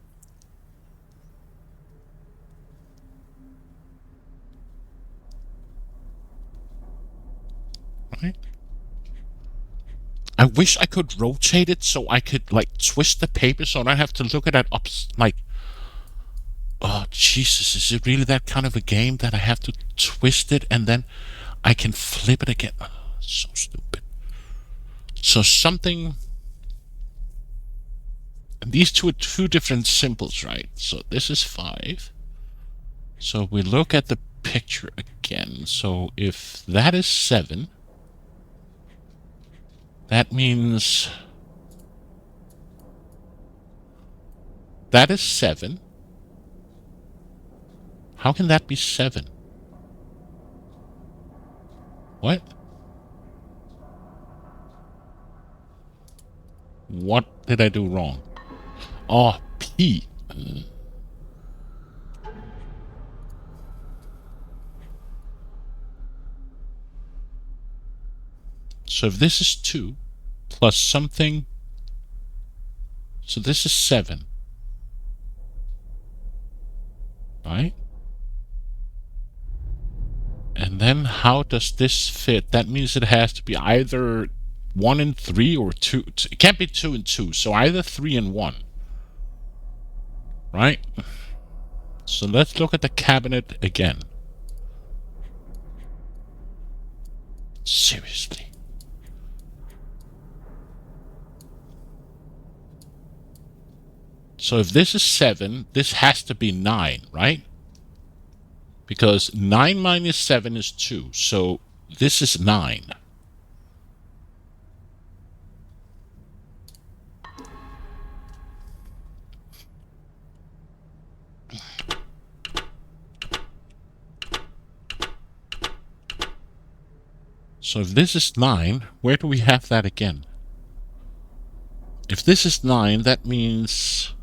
Right? I wish I could rotate it so I could like twist the paper so I don't have to look at it up like, oh Jesus, is it really that kind of a game that I have to twist it and then I can flip it again? Oh, so stupid. So something, and these two are 2 different symbols, right? So this is 5. So we look at the picture again. So if that is 7, that means that is 7. How can that be 7? What? What did I do wrong? Oh, P. So if this is 2 plus something. So this is 7. Right? And then how does this fit? That means it has to be either 1 and 3 or 2. It can't be 2 and 2. So either 3 and 1. Right? So let's look at the cabinet again. Seriously. So if this is 7, this has to be 9, right? Because 9 minus 7 is 2. So this is 9. So if this is 9, where do we have that again? If this is 9, that means...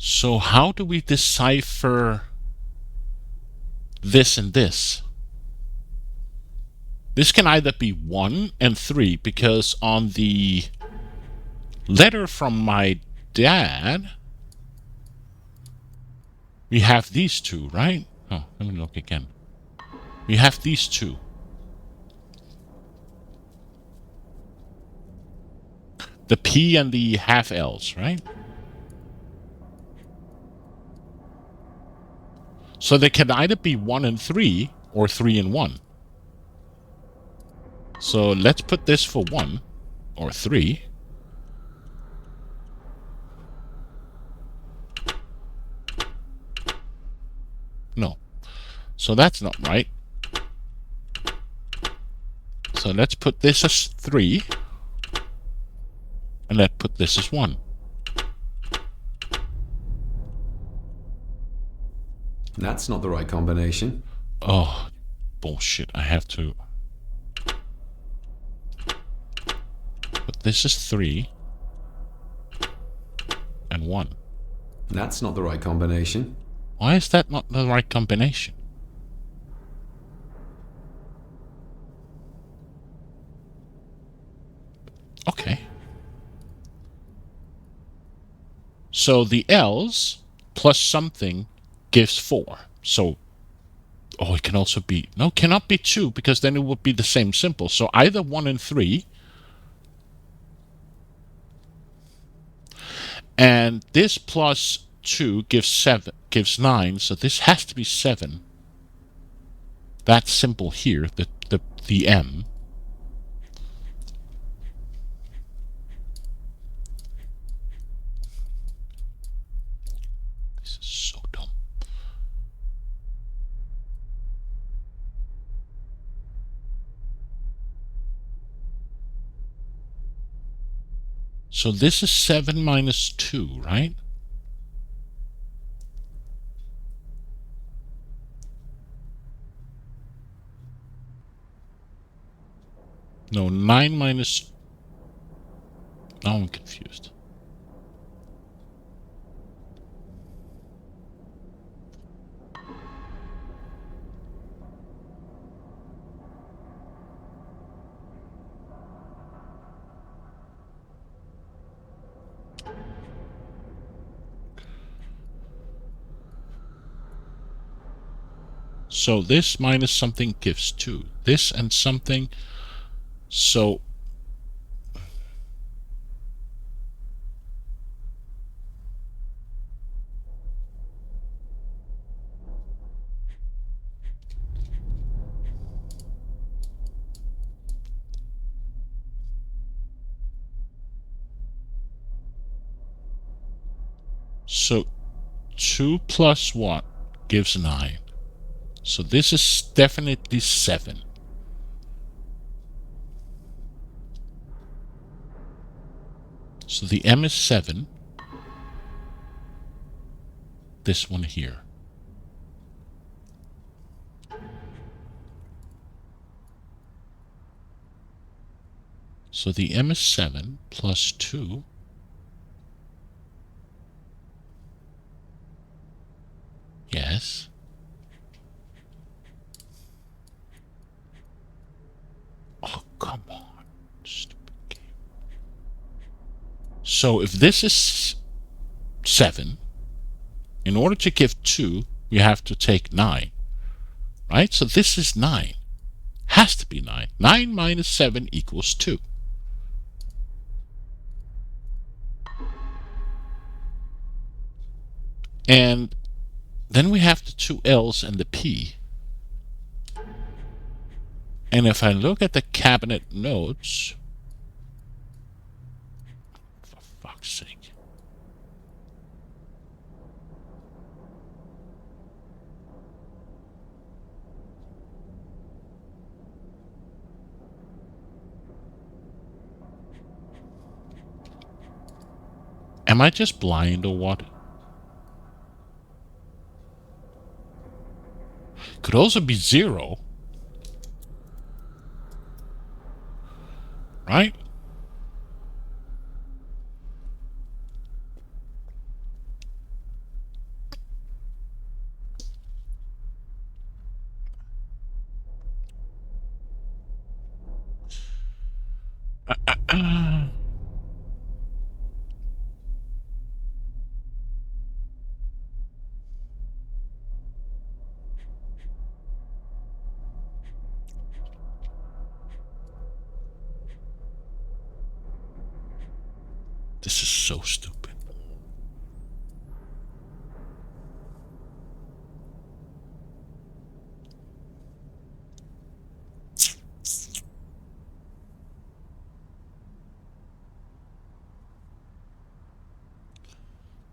So how do we decipher this and this? This can either be 1 and 3, because on the letter from my dad, we have these two, right? Oh, let me look again. We have these two. The P and the half L's, right? So they can either be 1 and 3 or 3 and 1. So let's put this for 1 or 3. No. So that's not right. So let's put this as 3. And let's put this as 1.
That's not the right combination.
Oh, bullshit. I have to... But this is 3. And 1.
That's not the right combination.
Why is that not the right combination? Okay. So the L's plus something gives 4. So, oh, it can also be... No, cannot be 2, because then it would be the same symbol. So either 1 and 3. And this plus 2 gives 9, so this has to be 7. That symbol here, the M. This is so dumb. So this is 7 minus 2, right? No, 9 minus... Now I'm confused. So this minus something gives 2. This and something... So... So 2 plus 1 gives 9. So this is definitely 7. So the M is 7. This one here. So the M is 7 plus 2. this. Oh, come on. Stupid game. So if this is 7, in order to give 2, you have to take 9. Right? So this is 9. Has to be 9. 9 minus 7 equals 2. And then we have the 2 L's and the P. And if I look at the cabinet notes, for fuck's sake. Am I just blind or what? Could also be 0. Right? This is so stupid.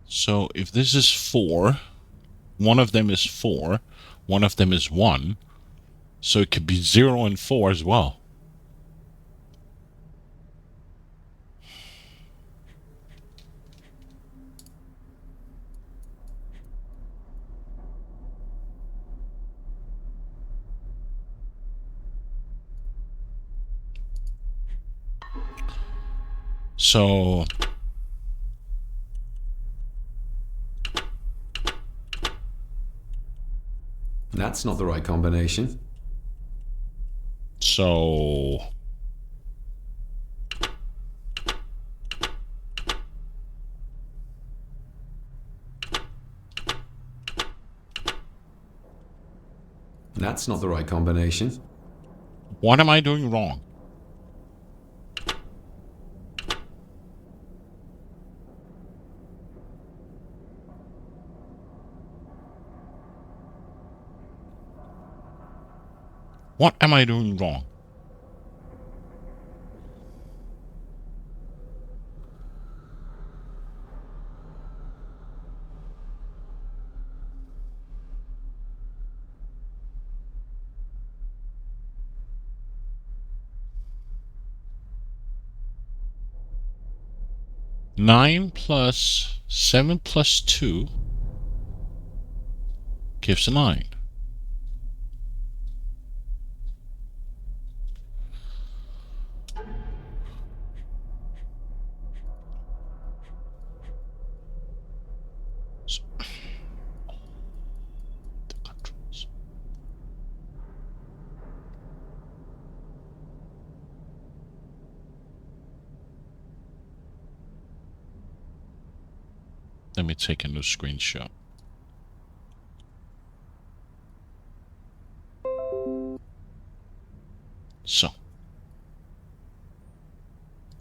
So if this is 4, one of them is 4, one of them is 1, so it could be 0 and 4 as well. So
that's not the right combination.
So
that's not the right combination.
What am I doing wrong? What am I doing wrong? Nine plus 7 plus 2 gives 9. Let me take a new screenshot. So,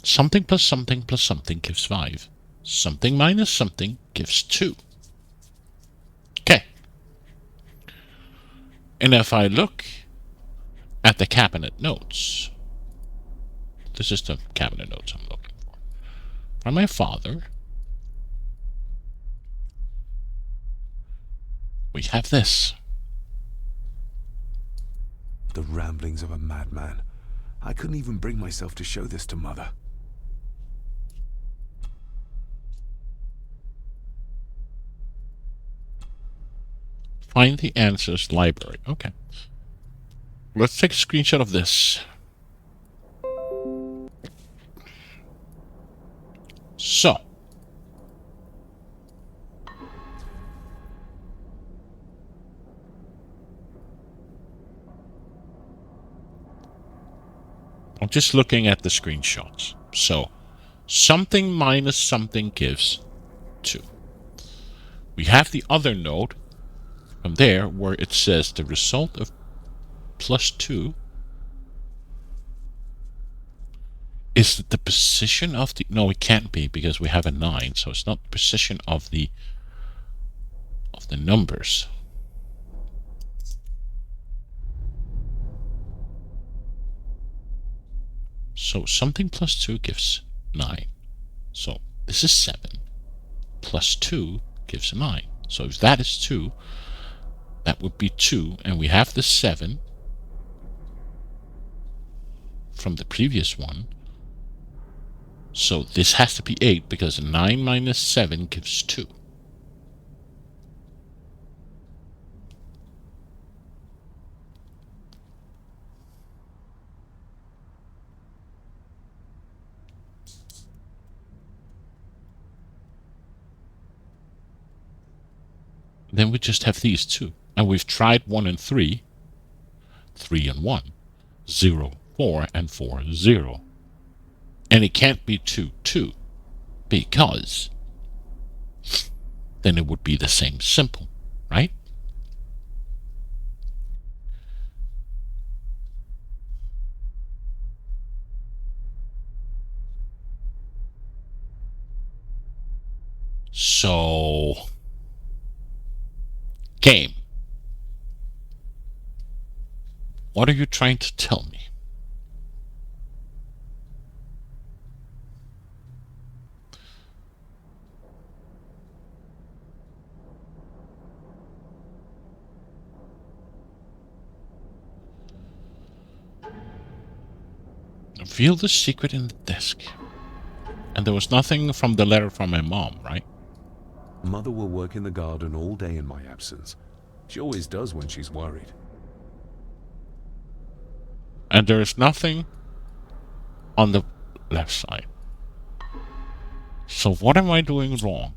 something plus something plus something gives 5. Something minus something gives 2. Okay. And if I look at the cabinet notes, this is the cabinet notes I'm looking for. From my father, we have this.
The ramblings of a madman. I couldn't even bring myself to show this to Mother.
Find the answers library. Okay. Let's take a screenshot of this. So. I'm just looking at the screenshots. So, something minus something gives 2. We have the other note from there where it says the result of plus 2 is the position of the... No, it can't be because we have a 9, so it's not the position of the numbers. So something plus 2 gives 9. So this is 7. Plus 2 gives 9. So if that is 2, that would be 2, and we have the 7 from the previous one. So this has to be 8 because 9 minus 7 gives 2. Then we just have these 2. And we've tried 1 and 3. 3 and 1. 0, 4, and 4, 0. And it can't be 2, 2. Because then it would be the same symbol, right? So... game. What are you trying to tell me? Reveal the secret in the desk. And there was nothing from the letter from my mom, right?
Mother will work in the garden all day in my absence. She always does when she's worried.
And there is nothing on the left side. So what am I doing wrong?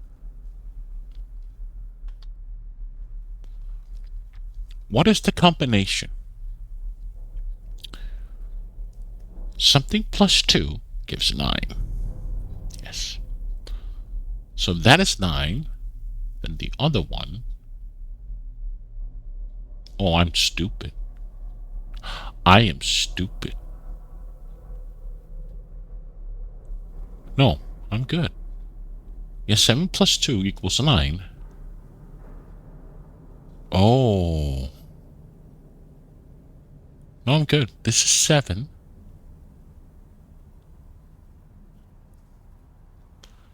What is the combination? Something plus 2 gives 9. Yes. So that is 9. And the other one... Oh, I'm stupid. I am stupid. No, I'm good. Yes, 7 plus 2 equals 9. Oh. No, I'm good. This is 7.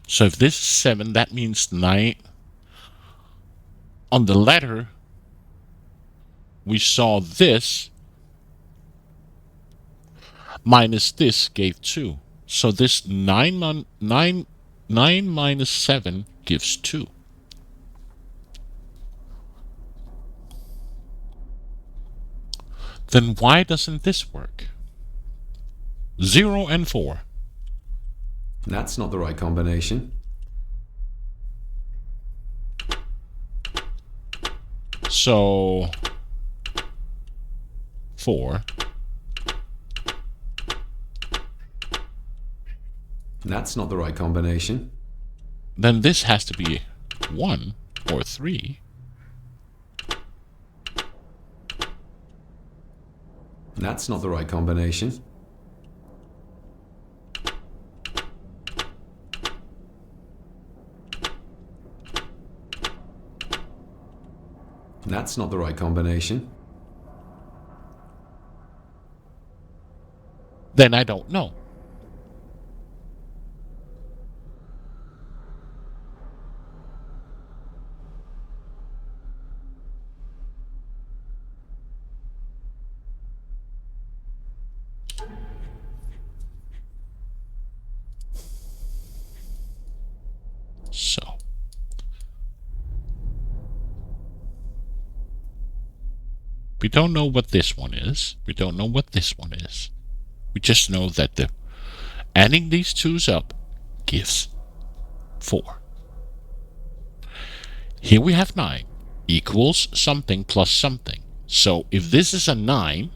So if this is 7, that means 9. On the letter, we saw this minus this gave 2. So this 9 minus 7 gives 2. Then why doesn't this work? 0 and 4.
That's not the right combination.
So 4.
That's not the right combination.
Then this has to be 1 or 3.
That's not the right combination. That's not the right combination.
Then I don't know. So we don't know what this one is. We don't know what this one is. We just know that the adding these 2's up gives 4. Here we have 9 equals something plus something. So if this is a 9,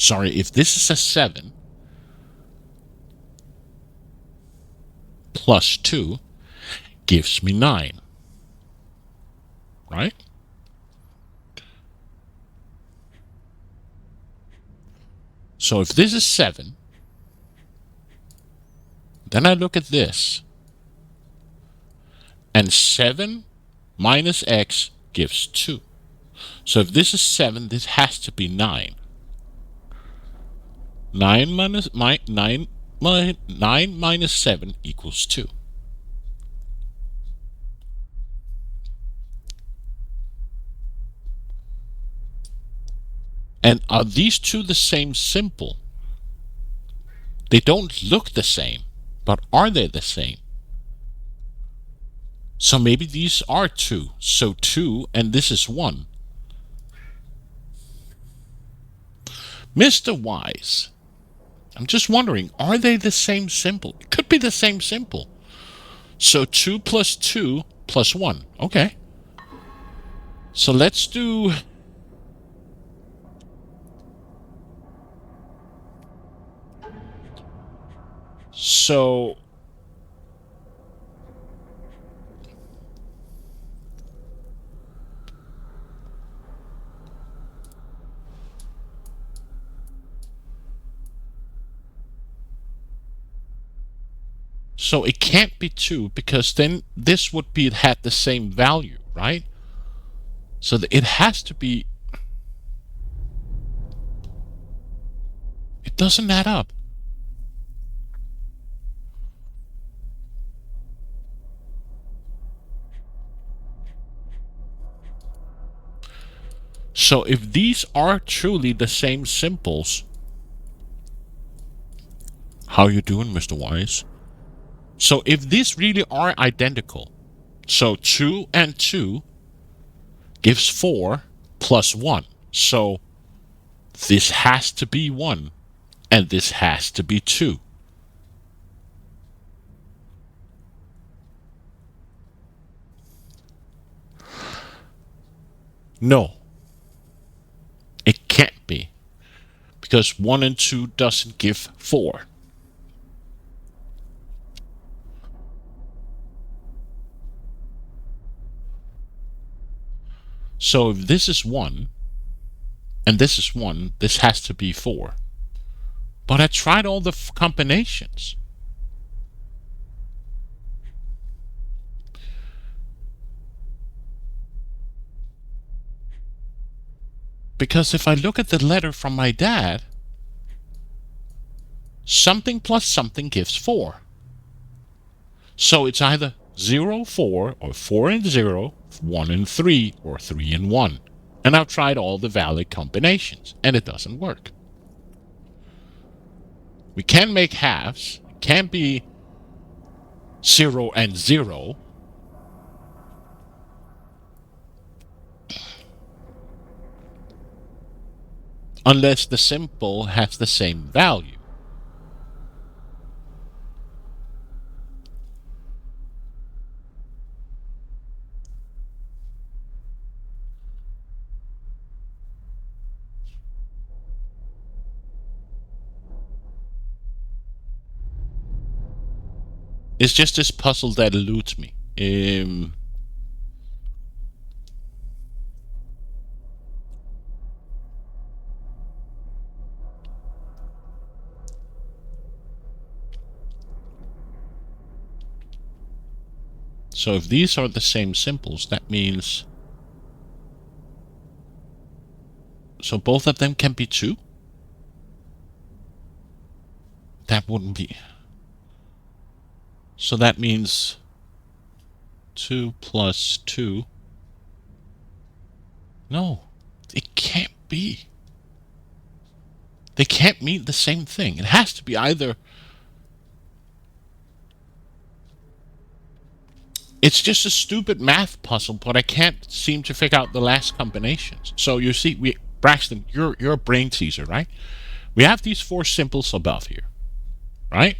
Sorry, if this is a 7 plus 2 gives me 9. Right? So if this is 7, then I look at this. And 7 minus x gives 2. So if this is 7, this has to be 9. 9 minus 7 equals 2. And are these two the same symbol? They don't look the same, but are they the same? So maybe these are 2. So 2 and this is 1. Mr. Wise, I'm just wondering, are they the same symbol? It could be the same symbol. So 2 plus 2 plus 1. Okay. So let's do... So... So it can't be 2 because then this would be had the same value, right? So it has to be... It doesn't add up. So if these are truly the same symbols... How you doing, Mr. Wise? So if these really are identical, so 2 and 2 gives 4 plus 1. So this has to be 1 and this has to be 2. No, it can't be, because 1 and 2 doesn't give 4. So if this is 1, and this is 1, this has to be 4. But I tried all the combinations. Because if I look at the letter from my dad, something plus something gives 4. So it's either 0, 4, or 4 and 0, 1 and 3, or 3 and 1. And I've tried all the valid combinations, and it doesn't work. We can make halves. It can't be 0 and 0. Unless the symbol has the same value. It's just this puzzle that eludes me. So if these are the same symbols, that means... So both of them can be 2? That wouldn't be... So that means 2 plus 2. No, it can't be. They can't mean the same thing. It has to be either... It's just a stupid math puzzle, but I can't seem to figure out the last combinations. So you see, Braxton, you're a brain teaser, right? We have these 4 symbols above here, right?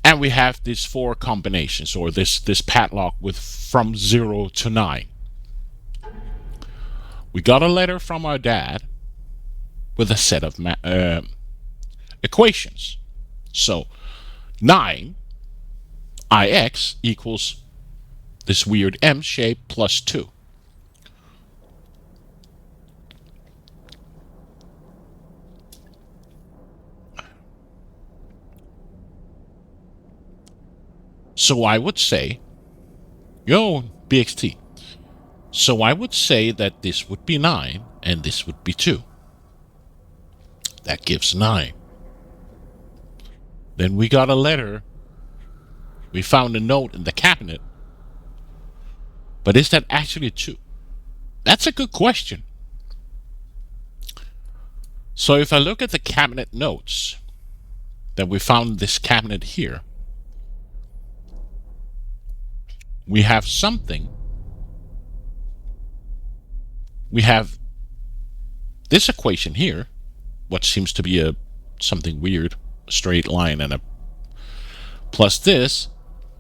And we have these 4 combinations, or this padlock with from 0 to 9. We got a letter from our dad. with a set of equations. So 9 ix equals this weird M shape plus 2. So I would say, BXT. So I would say that this would be 9 and this would be 2. That gives 9. Then we got a letter. We found a note in the cabinet. But is that actually 2? That's a good question. So if I look at the cabinet notes, that we found this cabinet here, we have something. We have this equation here, what seems to be something weird, a straight line and a plus this.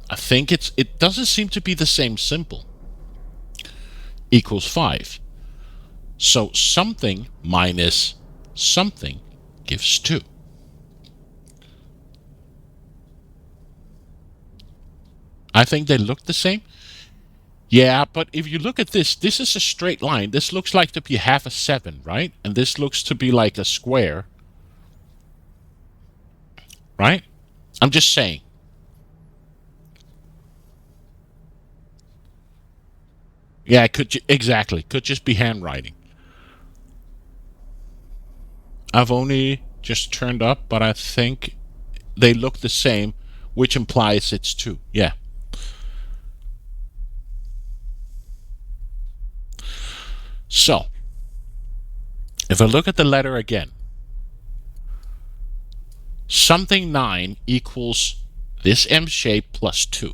I think it doesn't seem to be the same symbol. Equals 5. So something minus something gives 2. I think they look the same. Yeah, but if you look at this is a straight line. This looks like to be half a 7, right? And this looks to be like a square. Right? I'm just saying. Yeah, exactly. Could just be handwriting. I've only just turned up, but I think they look the same, which implies it's 2. Yeah. So, if I look at the letter again, something 9 equals this M shape plus 2.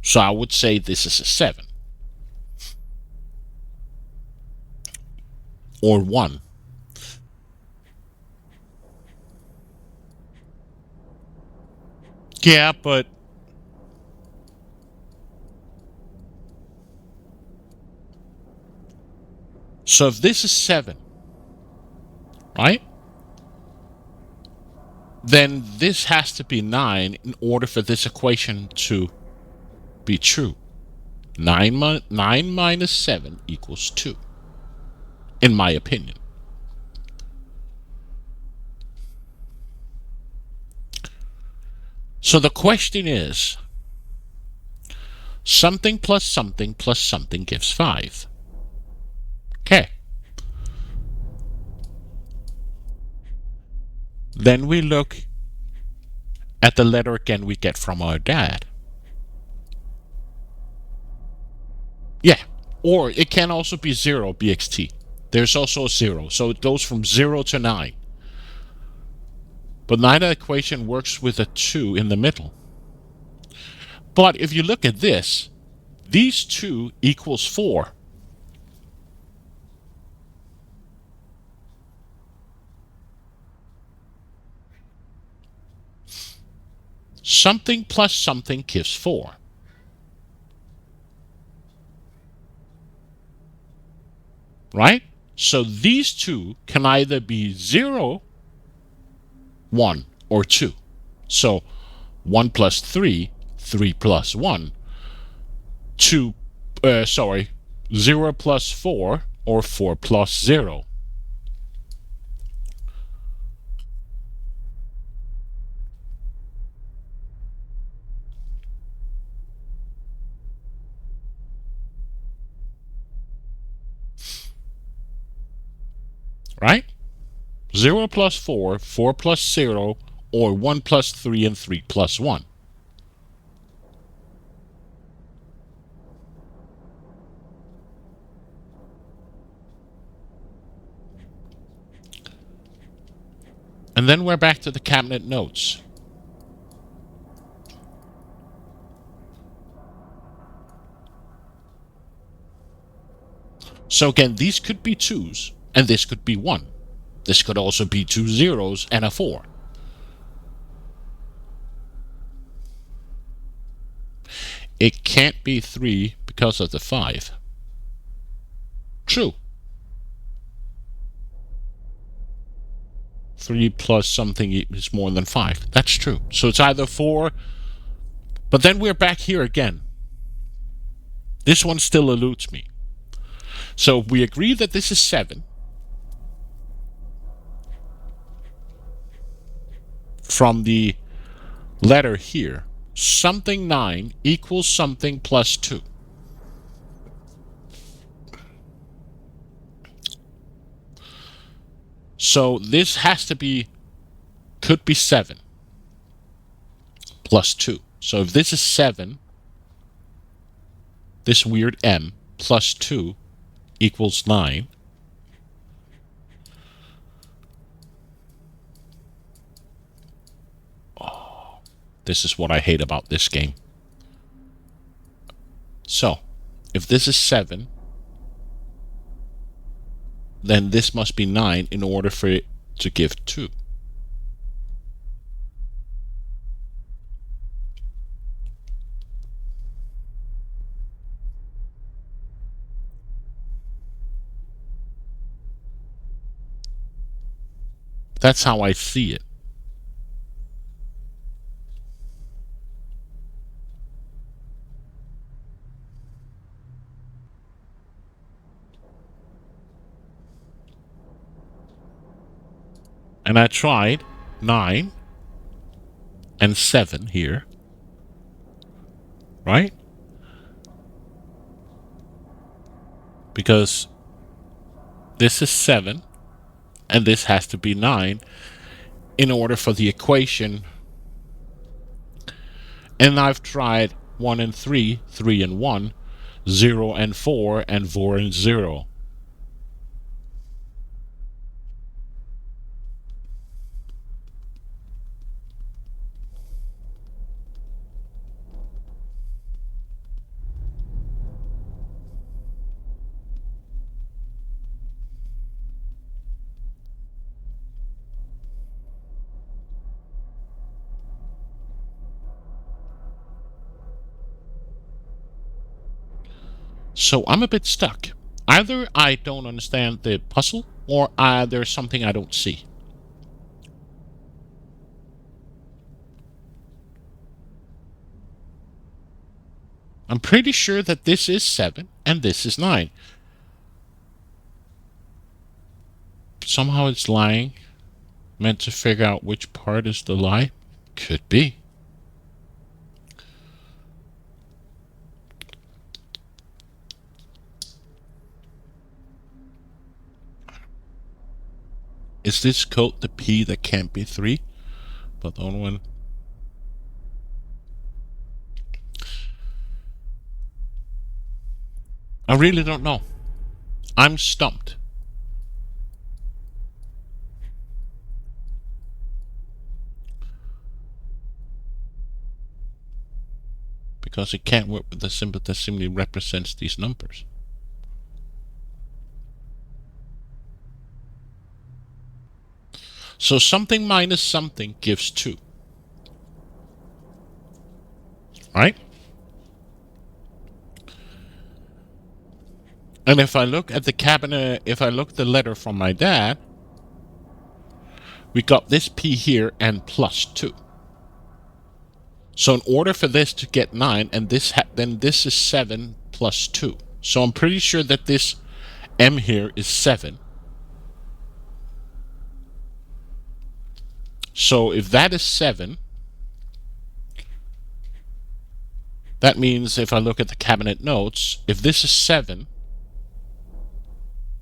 So I would say this is a 7. Or 1. Yeah, but so if this is 7, right? Then this has to be 9 in order for this equation to be true. 9 minus 7 equals 2, in my opinion. So the question is, something plus something gives 5. Okay. Then we look at the letter again we get from our dad. Yeah. Or it can also be 0, BXT. There's also a 0. So it goes from 0 to 9. But neither equation works with a 2 in the middle. But if you look at this, these 2 equals 4. Something plus something gives 4. Right? So these 2 can either be 0, 1, or 2. So 1 plus 3, 3 plus 1, 0 plus 4, or 4 plus 0. Right? 0 plus 4, 4 plus 0, or 1 plus 3, and 3 plus 1. And then we're back to the cabinet notes. So again, these could be 2s, and this could be 1. This could also be 2 zeros and a 4. It can't be 3 because of the 5. True. 3 plus something is more than 5. That's true. So it's either 4, but then we're back here again. This one still eludes me. So we agree that this is 7. From the letter here, something 9 equals something plus 2. So this has to be, could be 7 plus 2. So if this is 7, this weird M plus 2 equals 9. Oh, this is what I hate about this game. So, if this is 7, then this must be 9 in order for it to give 2. That's how I see it. And I tried 9 and 7 here. Right? Because this is 7 and this has to be 9 in order for the equation. And I've tried 1 and 3, 3 and 1, 0 and 4, and 4 and 0. So I'm a bit stuck. Either I don't understand the puzzle, or there's something I don't see. I'm pretty sure that this is 7 and this is 9. Somehow it's lying. Meant to figure out which part is the lie? Could be. Is this code the P that can't be 3? But the only one. I really don't know. I'm stumped. Because it can't work with the symbol that simply represents these numbers. So something minus something gives 2. Right? And if I look at the cabinet, if I look at the letter from my dad, we got this P here and plus 2. So in order for this to get 9, and this then this is 7 plus 2. So I'm pretty sure that this M here is 7. So if that is 7, that means if I look at the cabinet notes, if this is 7,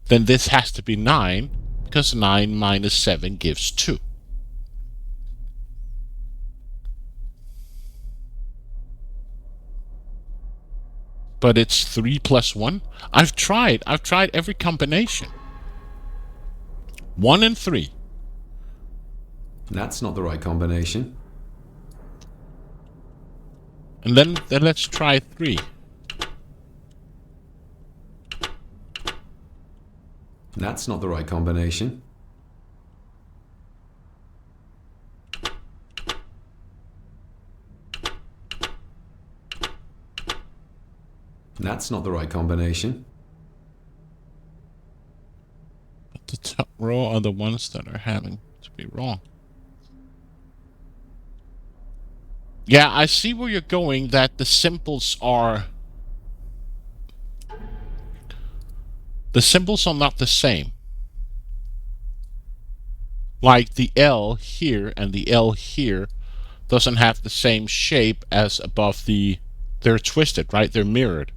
then this has to be 9, because 9 minus 7 gives 2. But it's 3 plus 1. I've tried every combination. 1 and 3.
That's not the right combination.
And then let's try 3.
That's not the right combination. That's not the right combination.
But the top row are the ones that are having to be wrong. Yeah, I see where you're going, that the symbols are... The symbols are not the same. Like the L here and the L here doesn't have the same shape as above the... They're twisted, right? They're mirrored.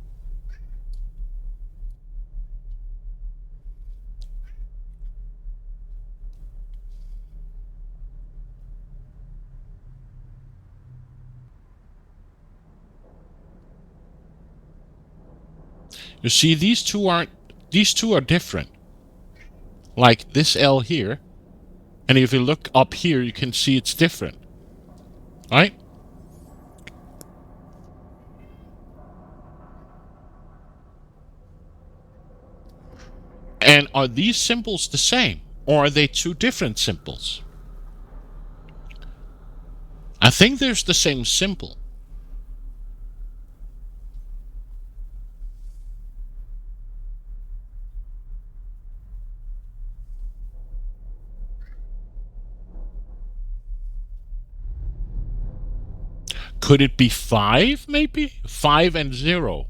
You see, these two are different. Like this L here, and if you look up here, you can see it's different. Right? And are these symbols the same? Or are they two different symbols? I think there's the same symbol. Could it be 5, maybe? 5 and 0.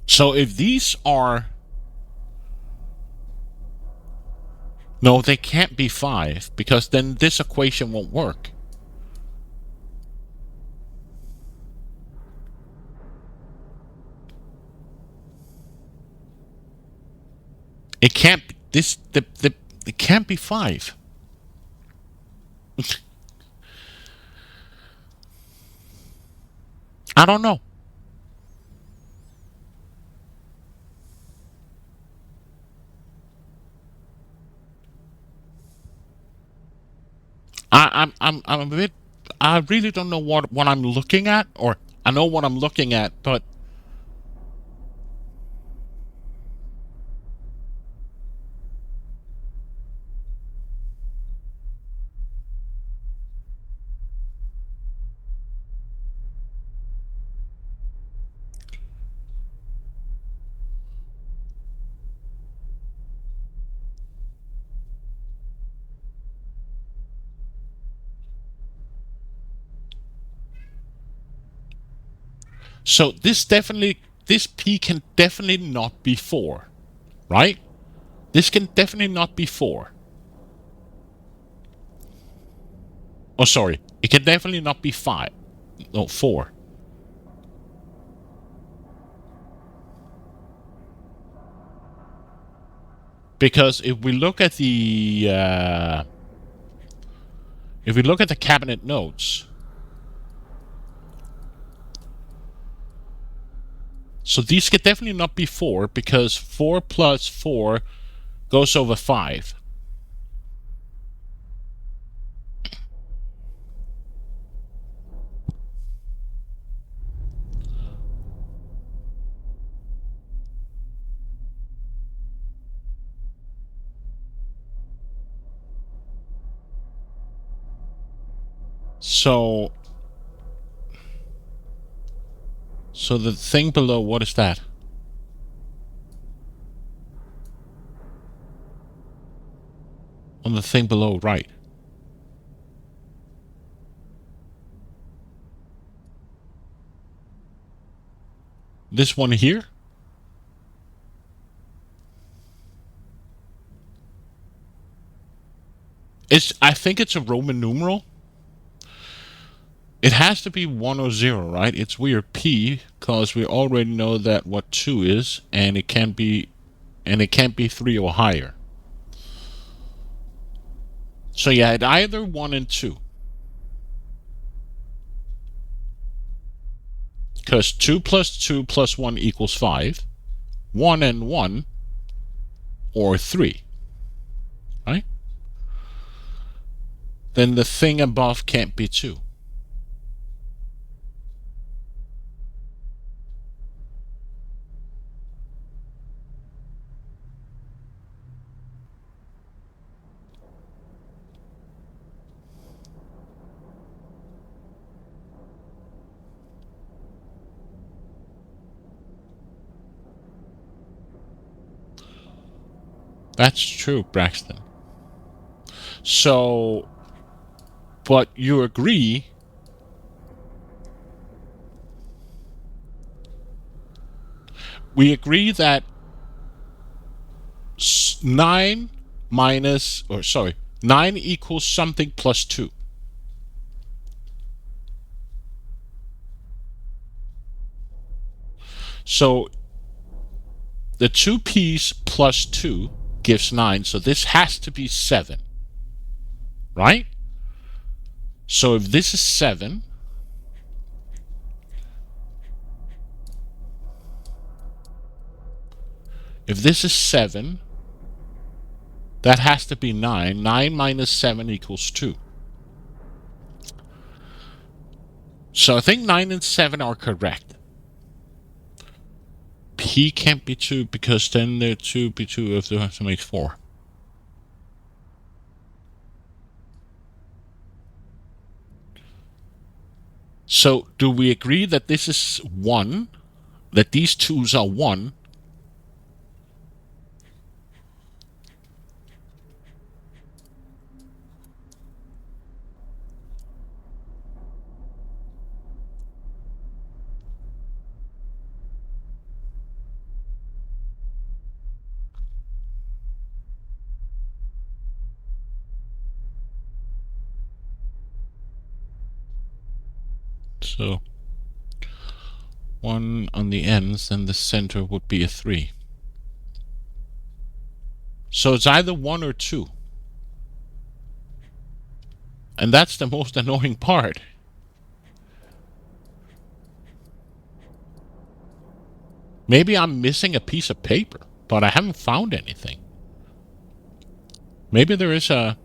So if these are... No, they can't be 5, because then this equation won't work. It can't... It can't be 5. I don't know. I'm a bit... I really don't know what I'm looking at, or I know what I'm looking at, but... So this P can definitely not be 4, right? This can definitely not be 4. Oh, sorry. It can definitely not be 5. No, 4. Because if we look at the cabinet notes, so these could definitely not be 4, because 4 plus 4 goes over 5. So the thing below, what is that? On the thing below, right. This one here? I think it's a Roman numeral. It has to be 1 or 0, right? It's weird P, because we already know that what 2 is, and it can't be 3 or higher. So yeah, it's either 1 and 2. Because 2 plus 2 plus 1 equals 5. 1 and 1, or 3. Right? Then the thing above can't be 2. That's true, Braxton. So, but you agree we agree that 9 equals something plus 2. So the 2p's plus 2 gives 9, so this has to be 7. Right? So if this is 7, that has to be 9. 9 minus 7 equals 2. So I think 9 and 7 are correct. P can't be 2 because then the 2 be 2 if they have to make 4. So do we agree that this is 1? That these 2's are 1? So 1 on the ends, and the center would be a 3. So it's either 1 or 2. And that's the most annoying part. Maybe I'm missing a piece of paper, but I haven't found anything. Maybe there is a...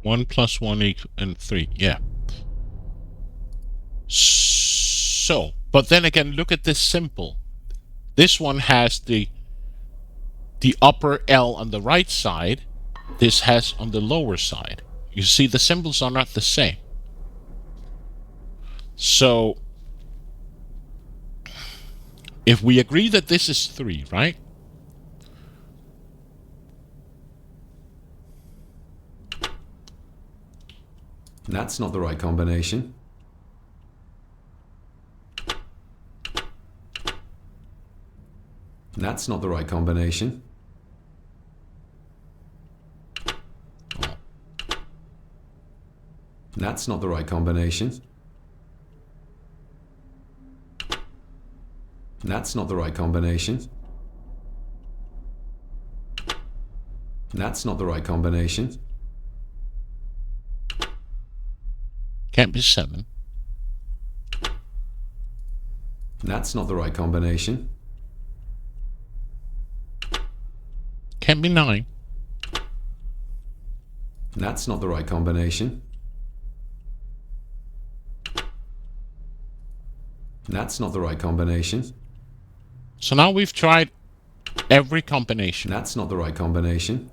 One plus 1 and 3, yeah. So, but then again, look at this symbol. This one has the upper L on the right side. This has on the lower side. You see, the symbols are not the same. So, if we agree that this is 3, right?
That's not the right combination. That's not the right combination. That's not the right combination. That's not the right combination. That's not the right combination.
Can't be 7.
That's not the right combination.
Can't be 9.
That's not the right combination. That's not the right combination.
So now we've tried every combination.
That's not the right combination.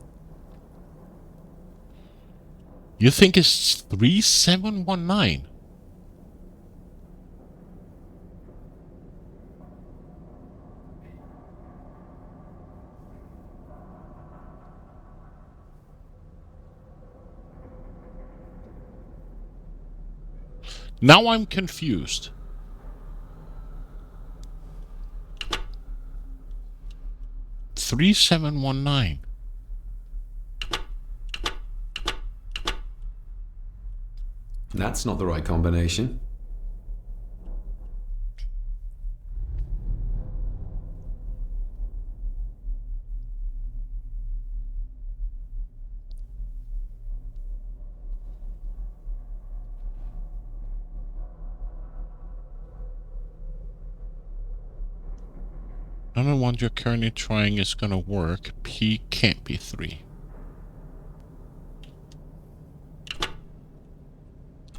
You think it's 3719? Now I'm confused. Three, 719.
That's not the right combination.
I don't know what you're currently trying is gonna work. P can't be 3.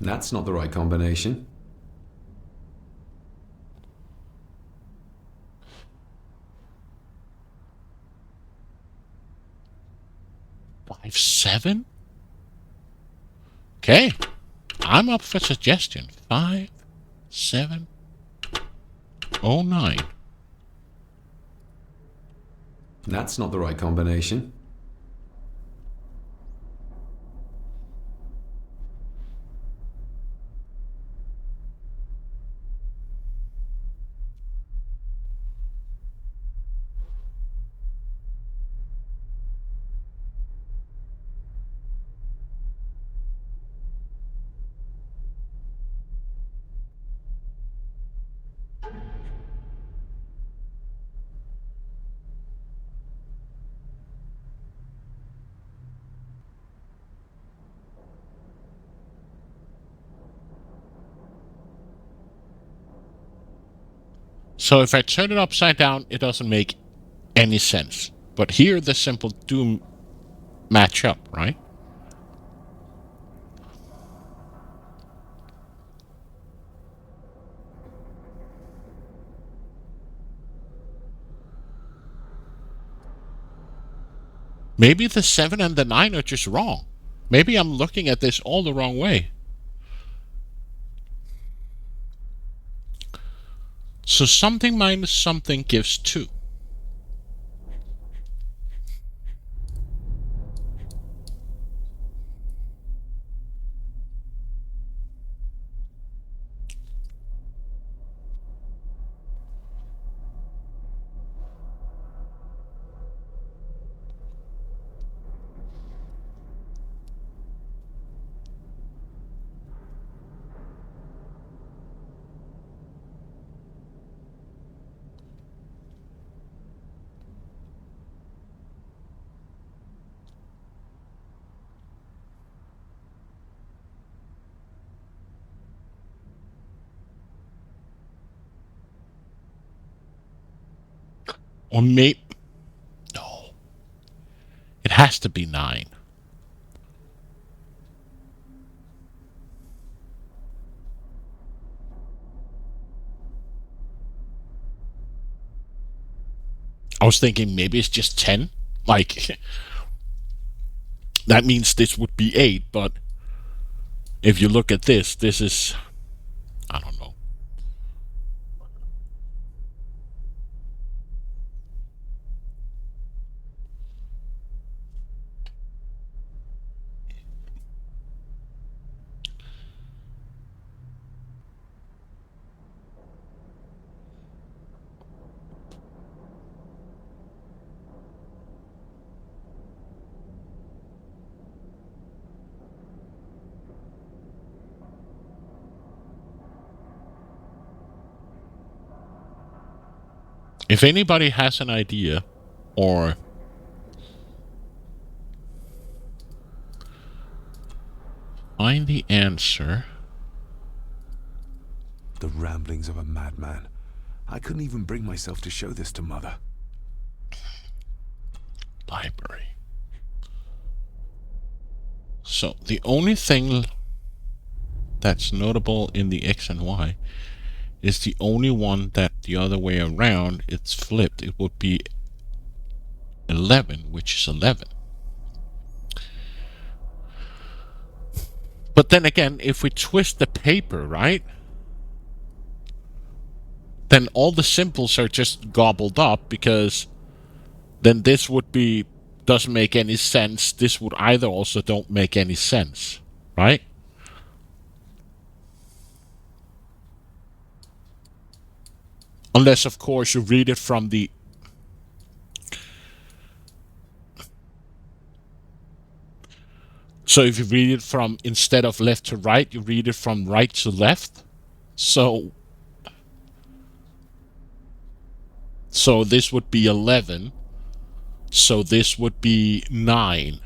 That's not the right combination.
Five, 7? Okay. I'm up for suggestion. 5, 7, 09.
That's not the right combination.
So if I turn it upside down, it doesn't make any sense. But here the simple do match up, right? Maybe the 7 and the 9 are just wrong. Maybe I'm looking at this all the wrong way. So something minus something gives 2. Or maybe... No. It has to be 9. I was thinking maybe it's just 10. Like, that means this would be 8, but if you look at this, this is... I don't know. If anybody has an idea or find the answer.
The ramblings of a madman. I couldn't even bring myself to show this to Mother.
Library. So the only thing that's notable in the X and Y is the only one that the other way around it's flipped. It would be 11, which is 11. But then again, if we twist the paper, right, then all the symbols are just gobbled up, because then this would be doesn't make any sense. This would either also don't make any sense, right? Unless, of course, you read it from the... So if you read it from, instead of left to right, you read it from right to left. So this would be 11. So this would be 9.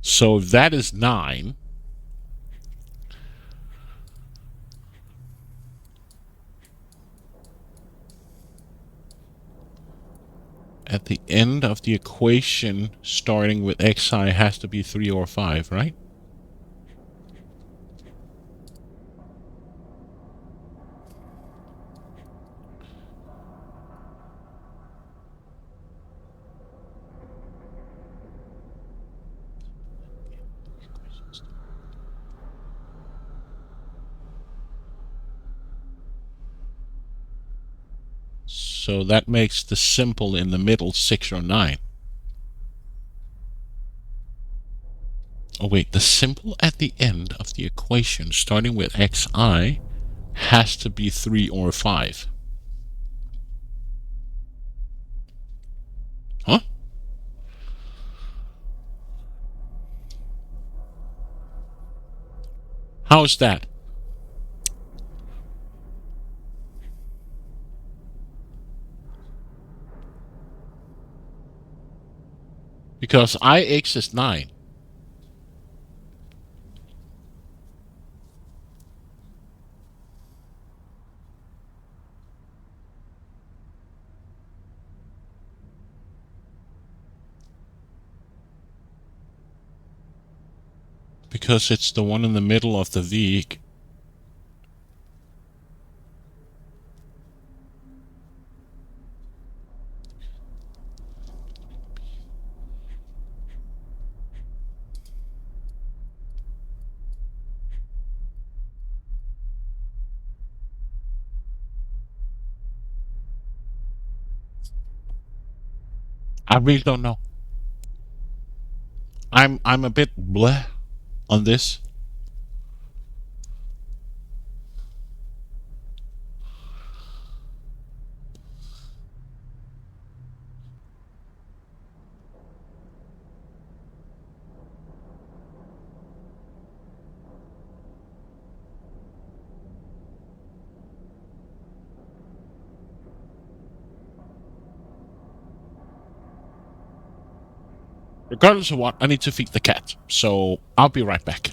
So that is 9. At the end of the equation, starting with xi has to be 3 or 5, right? So that makes the simple in the middle 6 or 9. Oh wait, the simple at the end of the equation, starting with xi, has to be 3 or 5. Huh? How is that? Because ix is 9. Because it's the one in the middle of the Weg. I really don't know. I'm a bit bleh on this. Regardless of what, I need to feed the cat. So I'll be right back.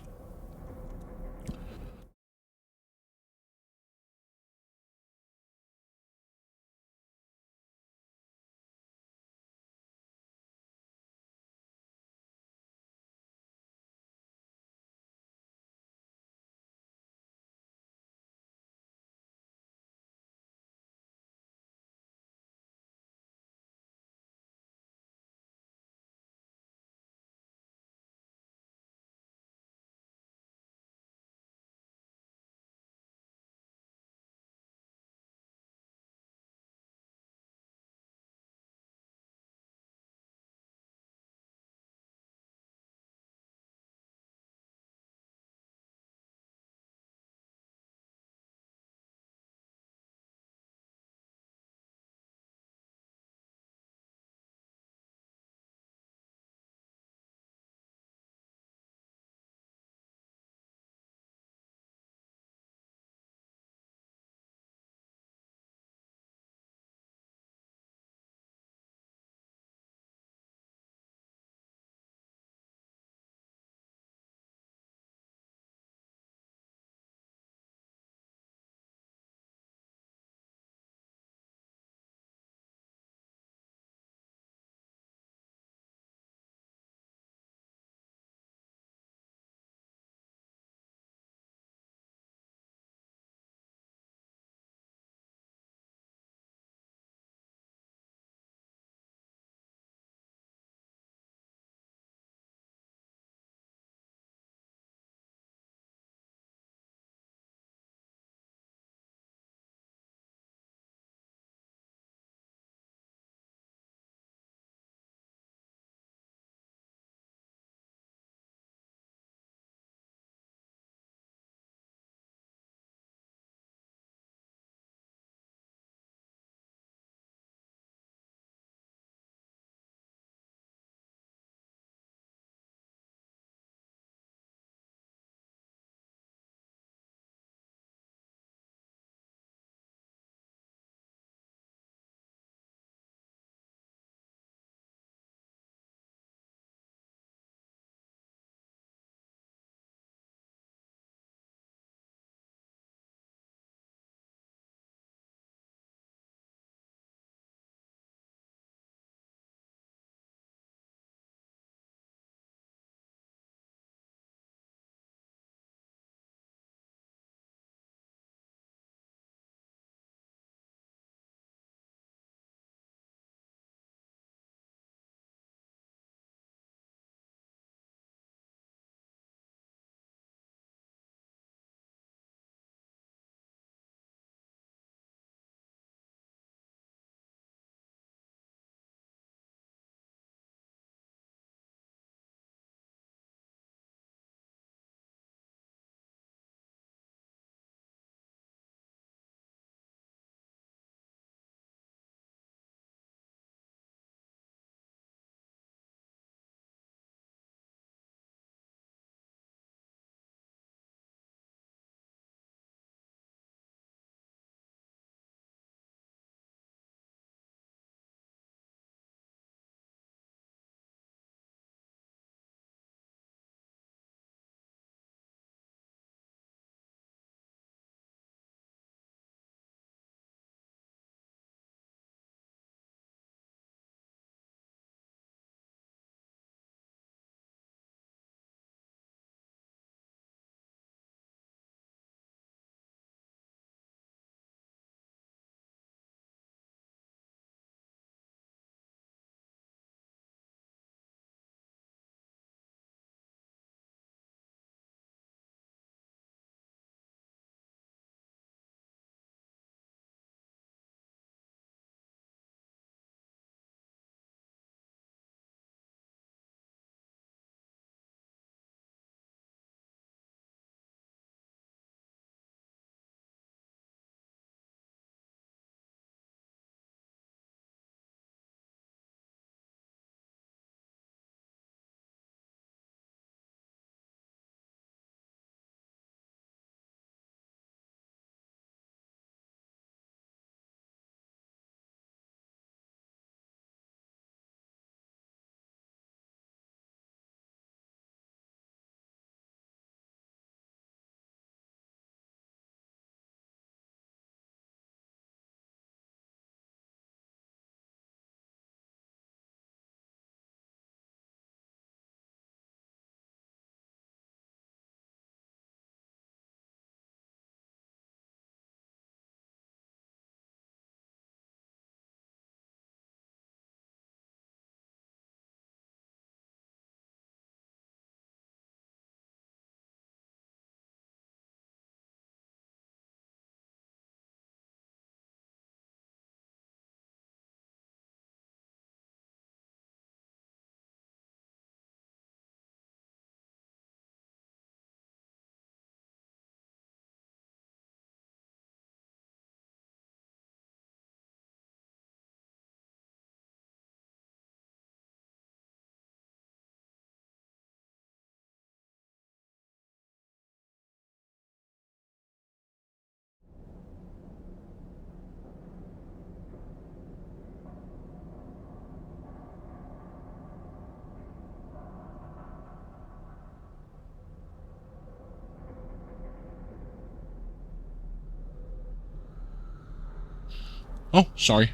Oh, sorry.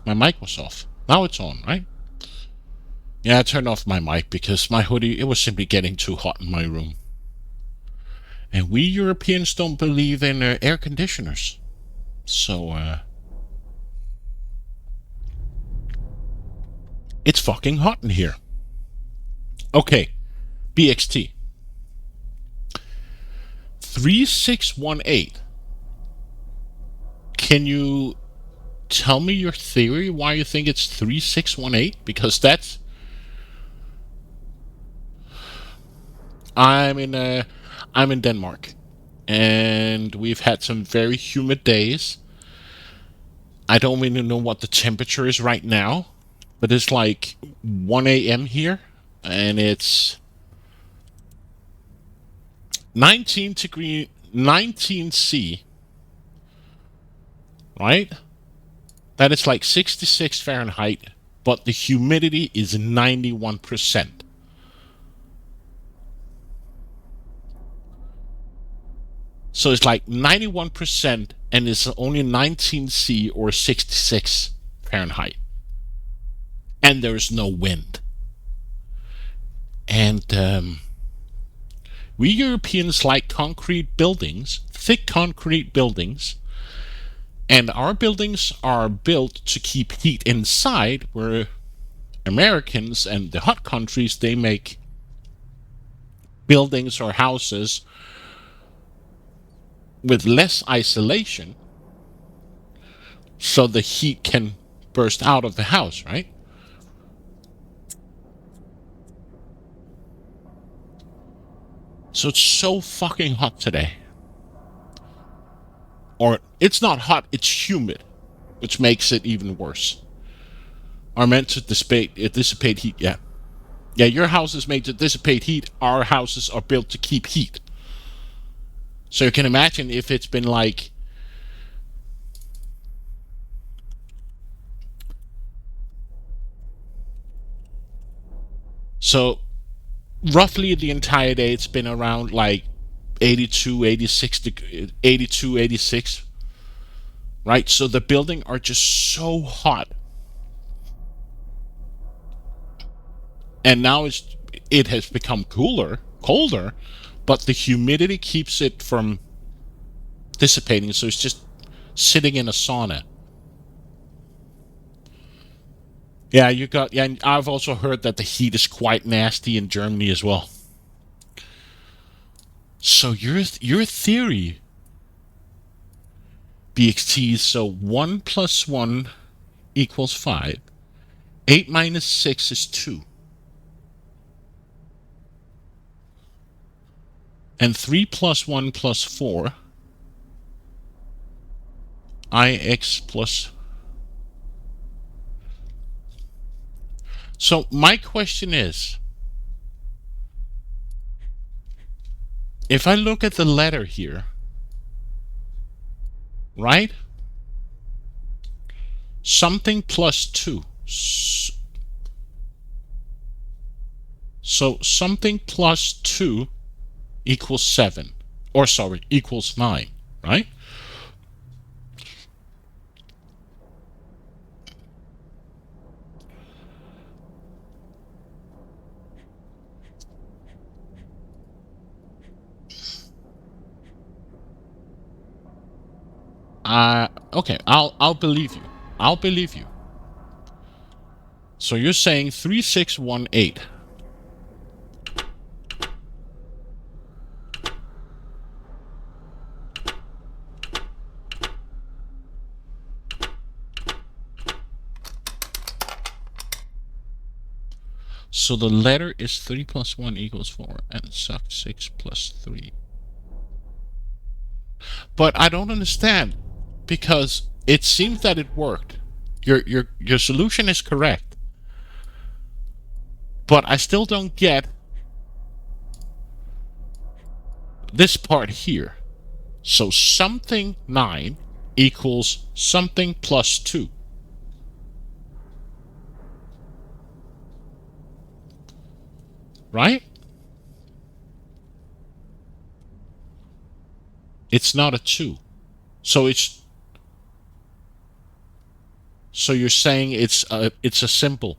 My mic was off. Now it's on, right? Yeah, I turned off my mic because my hoodie, it was simply getting too hot in my room. And we Europeans don't believe in air conditioners. So, it's fucking hot in here. Okay, BXT. 3618. Can you tell me your theory why you think it's 3618? Because that's... I'm in Denmark, and we've had some very humid days. I don't really know what the temperature is right now, but it's like 1 a.m. here, and it's 19 C, right? That is like 66 Fahrenheit, but the humidity is 91%. So it's like 91% and it's only 19 C or 66 Fahrenheit. And there's no wind. And we Europeans like concrete buildings, thick concrete buildings. And our buildings are built to keep heat inside, where Americans and the hot countries, they make buildings or houses with less isolation so the heat can burst out of the house, right? So it's so fucking hot today. Or it's not hot, it's humid, which makes it even worse. Are meant to dissipate heat, yeah. Yeah, your house is made to dissipate heat. Our houses are built to keep heat. So you can imagine if it's been like... So, roughly the entire day it's been around like 82, 86, right? So the building are just so hot. And now it has become colder, but the humidity keeps it from dissipating, so it's just sitting in a sauna. Yeah, and I've also heard that the heat is quite nasty in Germany as well. So your theory, BXT, so 1 plus 1 equals 5. 8 minus 6 is 2. And 3 plus 1 plus 4, IX plus... So my question is, if I look at the letter here, right? Something plus 2. So something plus 2 equals 7. Or sorry, equals 9, right? Okay, I'll believe you. I'll believe you. So you're saying 3618. So the letter is 3 plus 1 equals 4, and suck 6 plus 3. But I don't understand, because it seems that it worked. Your solution is correct. But I still don't get this part here. So something 9 equals something plus 2. Right? It's not a 2. So it's... So you're saying it's a simple.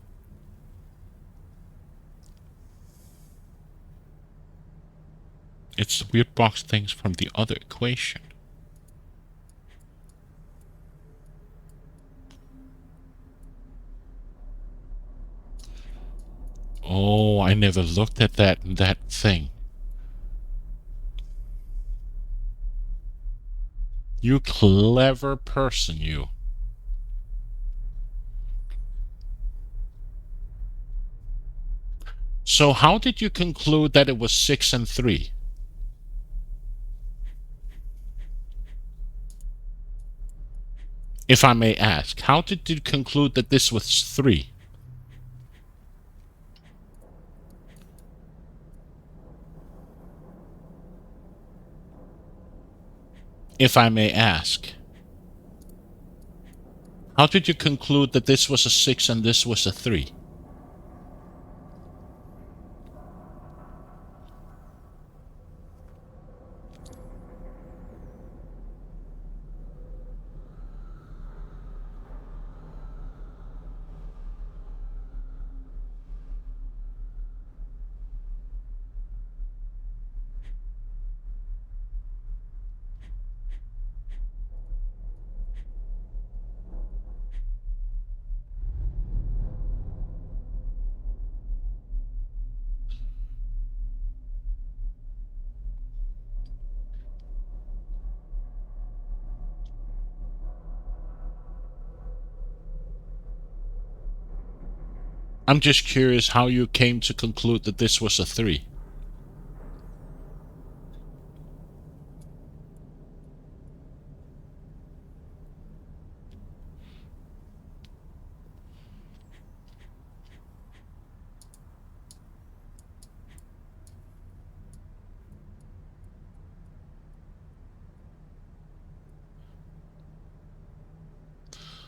It's the weird box things from the other equation. Oh, I never looked at that thing. You clever person, you. So how did you conclude that it was 6 and 3? If I may ask, how did you conclude that this was 3? If I may ask, how did you conclude that this was a 6 and this was a 3? I'm just curious how you came to conclude that this was a 3.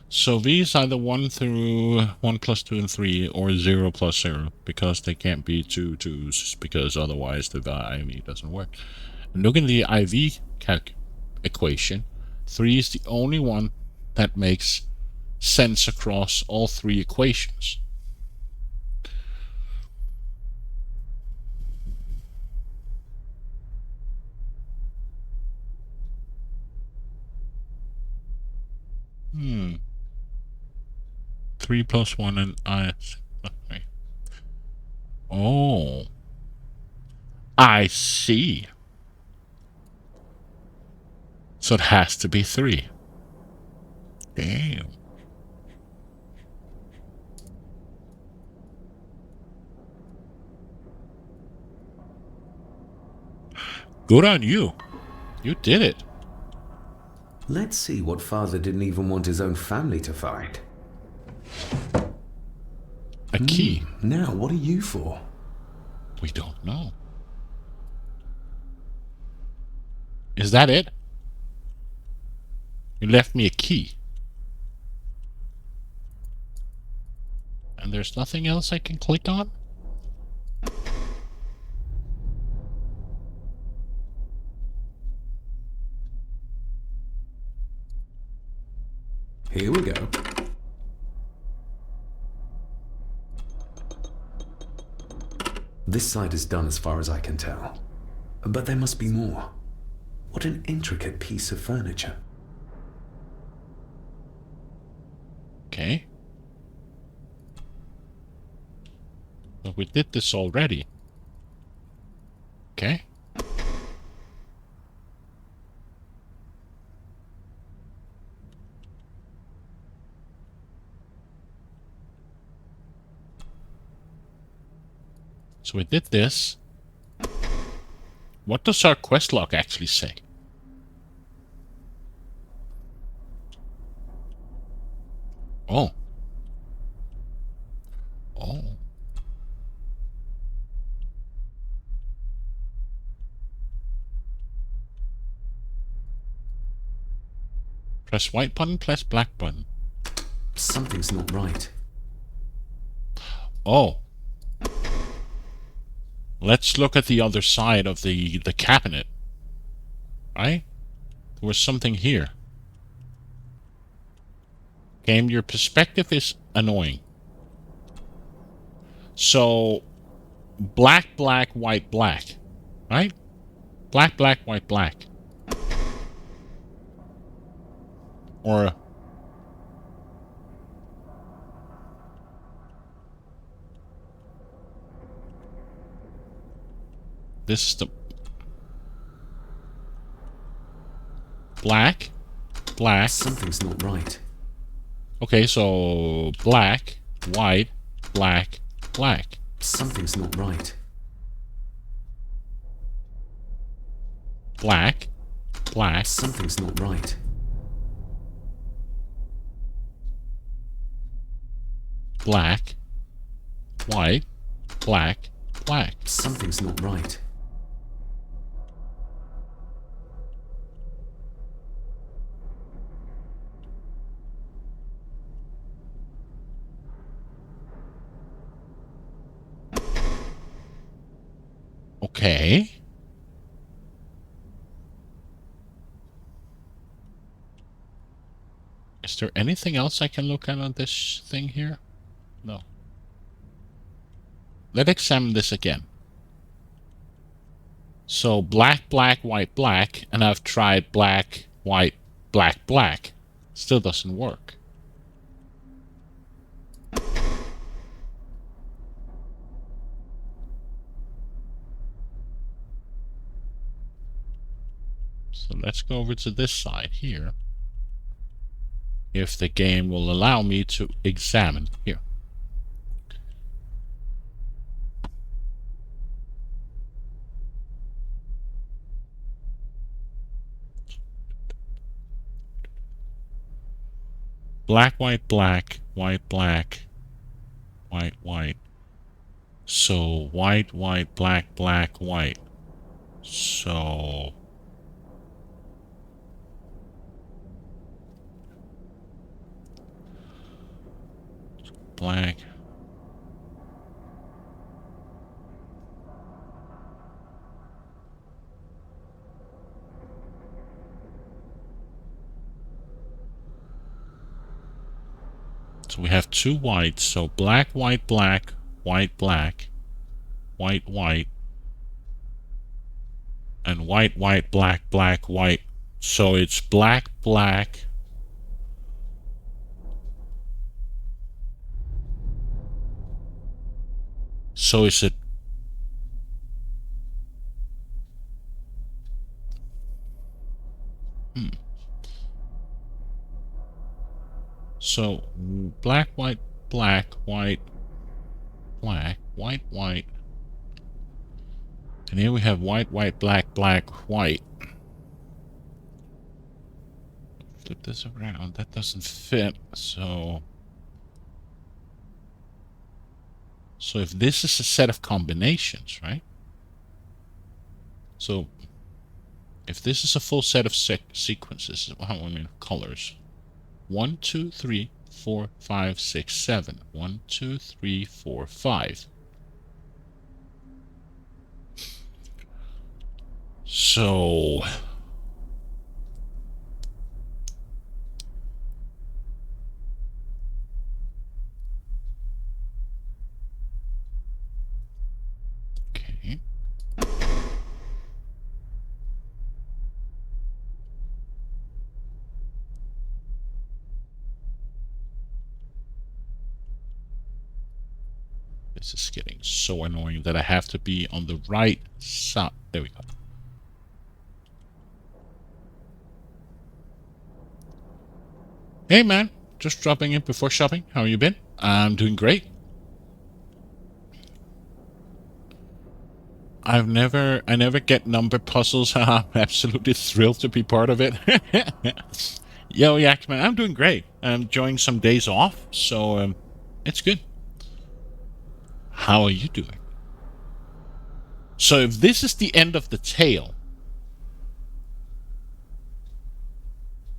So these are the 1 through 1 plus 2 and 3, or 0 plus 0, because they can't be 2 2s, because otherwise the IV doesn't work. And look in the IV equation, 3 is the only one that makes sense across all 3 equations. Hmm. 3 plus 1 and okay. Oh. I see. So it has to be 3. Damn. Good on you. You did it.
Let's see what father didn't even want his own family to find.
A key.
Now, what are you for?
We don't know. Is that it? You left me a key. And there's nothing else I can click on?
Here we go. This side is done as far as I can tell. But there must be more. What an intricate piece of furniture.
Okay. But we did this already. Okay. So we did this. What does our quest log actually say? Oh. Oh. Press white button, press black button.
Something's not right.
Oh. Let's look at the other side of the cabinet. Right? There was something here. Game, your perspective is annoying. So, black, black, white, black. Right? Black, black, white, black. Or... This is the... Black. Black.
Something's not right.
Okay, so... Black, white, black, black.
Something's not right.
Black, black.
Something's not right.
Black, white, black, black.
Something's not right.
Okay. Is there anything else I can look at on this thing here? No. Let's examine this again. So black, black, white, black, and I've tried black, white, black, black. Still doesn't work. So let's go over to this side here. If the game will allow me to examine here. Black, white, black, white, black, white, white. So white, white, black, black, white. So black. So we have two whites. So black, white, black, white, black, white, white, and white, white, black, black, white. So it's black, black. So is it So black, white, black, white, black, white, white. And here we have white, white, black, black, white. Flip this around. That doesn't fit. So if this is a set of combinations, right? So if this is a full set of sequences, I mean colors. 1, 2, 3, 4, 5, 6, 7. 1, 2, 3, 4, 5. So okay. This is getting so annoying that I have to be on the right side. There we go. Hey man, just dropping in before shopping. How you been? I'm doing great. I never get number puzzles. I'm absolutely thrilled to be part of it. Yo, Yaxman, I'm doing great. I'm enjoying some days off, so it's good. How are you doing? So if this is the end of the tale,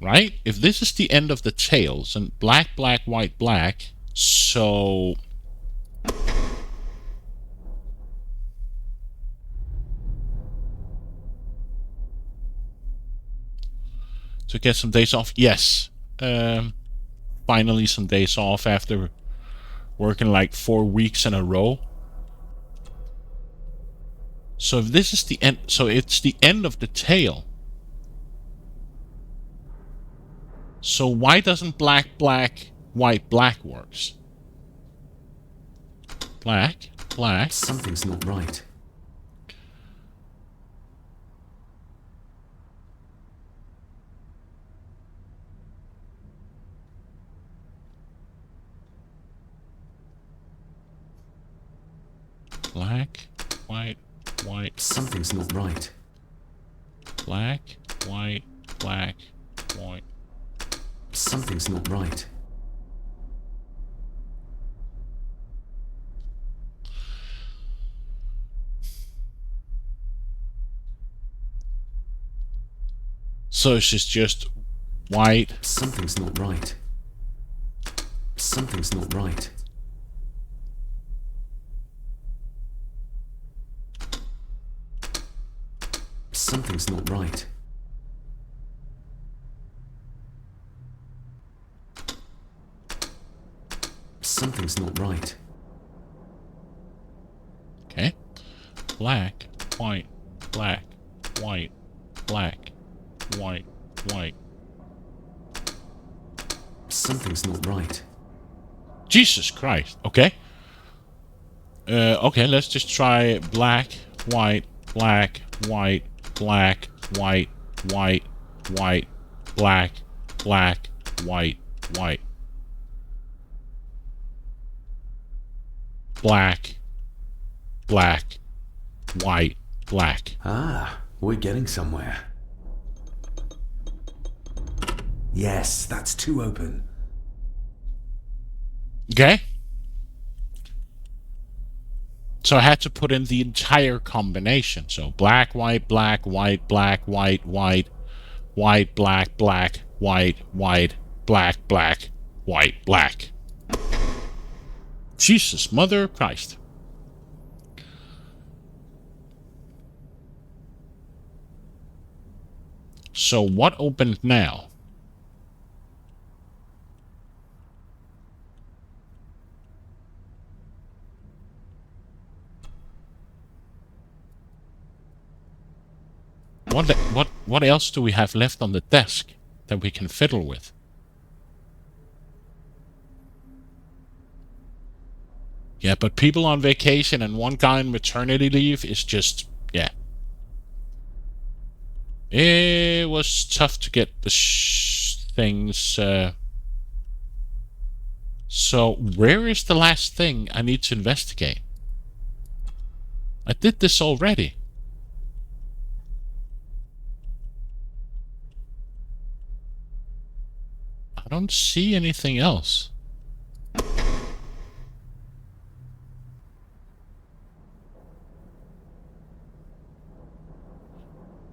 right? If this is the end of the tales and black, black, white, black, so to get some days off, yes. finally some days off after working like 4 weeks in a row. So if this is the end, so it's the end of the tale. So why doesn't black, black, white, black works? Black, black.
Something's not right.
Black, white, white.
Something's not right.
Black, white, black, white.
Something's not right.
So she's just white.
Something's not right. Something's not right. Something's not right. Something's not right.
Okay. Black, white, black, white, black, white, white.
Something's not right.
Jesus Christ. Okay. Okay, let's just try black, white, black, white, black, white, white, white, black, black, white, white. Black, black, white, black.
Ah, we're getting somewhere. Yes, that's two open.
Okay. So I had to put in the entire combination. So black, white, black, white, black, white, white, white, black, black, white, white, black, black, white, black. Jesus, Mother of Christ. So what opened now? What else do we have left on the desk that we can fiddle with? Yeah, but people on vacation and one guy on maternity leave is just, yeah. It was tough to get the things. So, where is the last thing I need to investigate? I did this already. I don't see anything else.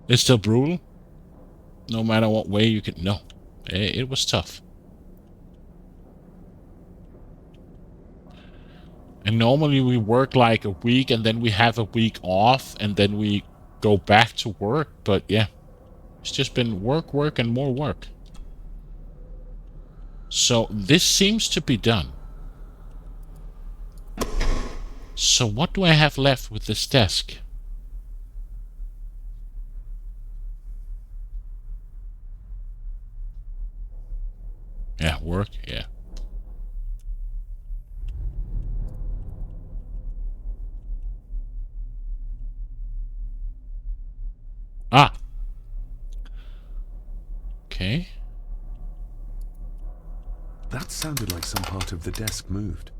It's still brutal. No matter what way you could. No. It was tough. And normally we work like a week and then we have a week off and then we go back to work. But yeah, it's just been work, work, and more work. So this seems to be done. So what do I have left with this desk? Yeah, work, yeah. Ah. Okay.
That sounded like some part of the desk moved.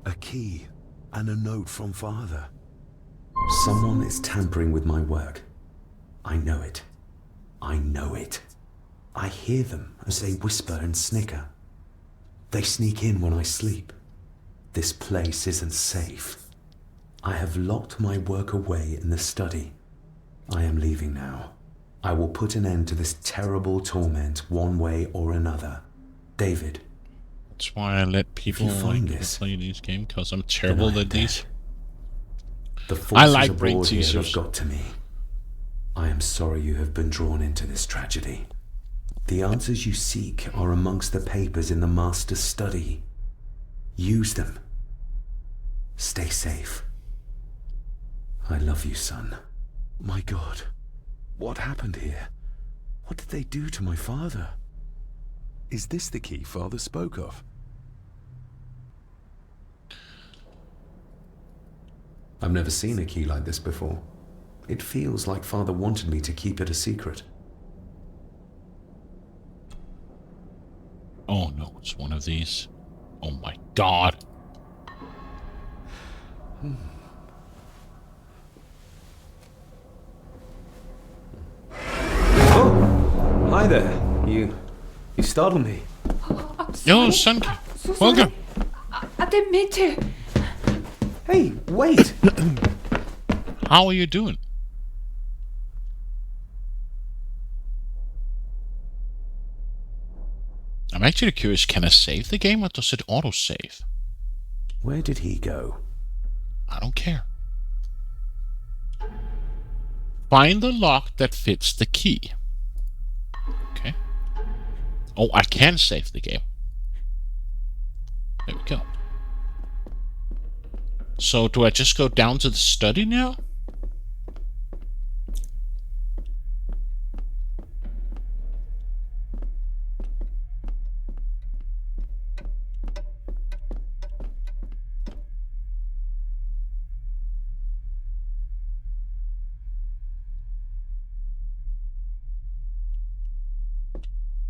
A key and a note from Father.
Someone is tampering with my work. I know it. I know it. I hear them as they whisper and snicker. They sneak in when I sleep. This place isn't safe. I have locked my work away in the study. I am leaving now. I will put an end to this terrible torment one way or another. David.
That's why I let people
find
like
this,
play these games, because I'm terrible at these.
The
I
forces
like brain
aboard here have
teasers.
got to me. I am sorry you have been drawn into this tragedy. The answers you seek are amongst the papers in the Master's study. Use them. Stay safe. I love you, son.
My God. What happened here? What did they do to my father? Is this the key Father spoke of?
I've never seen a key like this before. It feels like Father wanted me to keep it a secret.
Oh no, it's one of these. Oh my God.
Oh, hi there. You startled me.
Yo, son. Welcome.
I didn't mean to.
Hey, wait.
How are you doing? I'm actually curious, can I save the game or does it auto-save?
Where did he go?
I don't care. Find the lock that fits the key. Okay. Oh, I can save the game. There we go. So, do I just go down to the study now?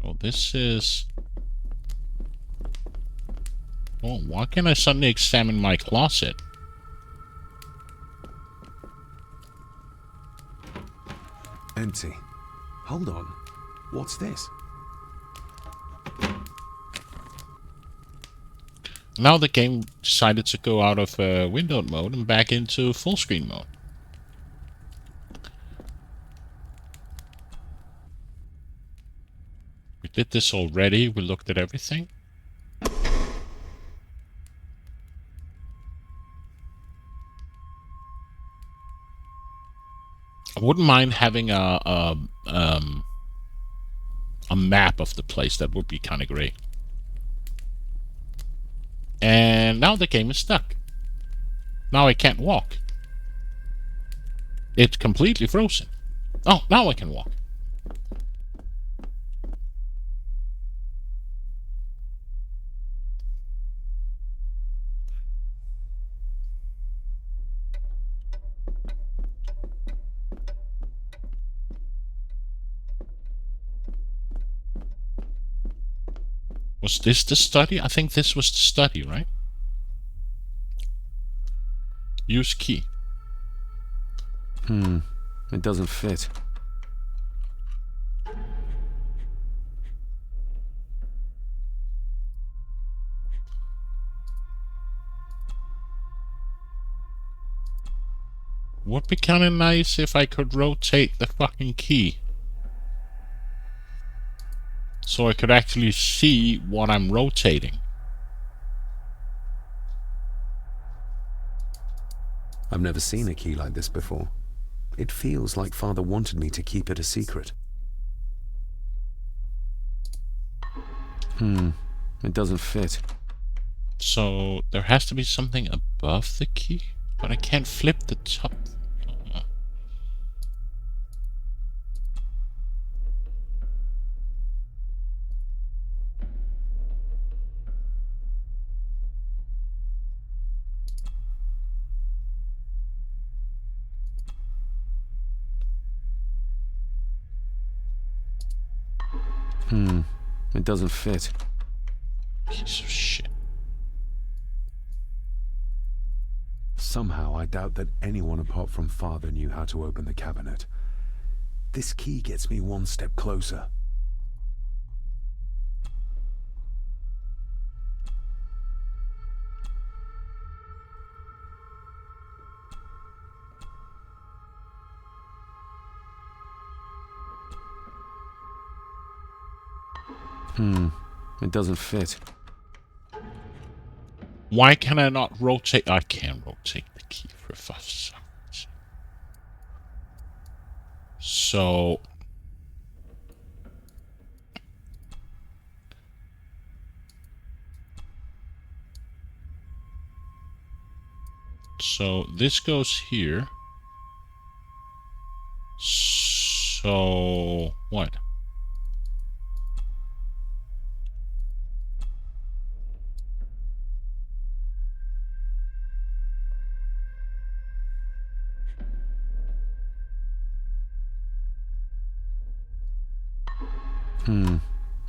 Oh, this is... Oh, why can't I suddenly examine my closet?
Empty. Hold on. What's this?
Now the game decided to go out of windowed mode and back into full screen mode. We did this already. We looked at everything. I wouldn't mind having a map of the place. That would be kind of great. And now the game is stuck. Now I can't walk. It's completely frozen. Oh, now I can walk. Was this the study? I think this was the study, right? Use key.
It doesn't fit.
Would be kind of nice if I could rotate the fucking key. So I could actually see what I'm rotating.
I've never seen a key like this before. It feels like Father wanted me to keep it a secret.
It doesn't fit.
So there has to be something above the key, but I can't flip the top.
It doesn't fit.
Piece of shit.
Somehow I doubt that anyone apart from Father knew how to open the cabinet. This key gets me one step closer. It doesn't fit.
Why can I not rotate? I can't rotate the key for fuck's sake. So this goes here. So what?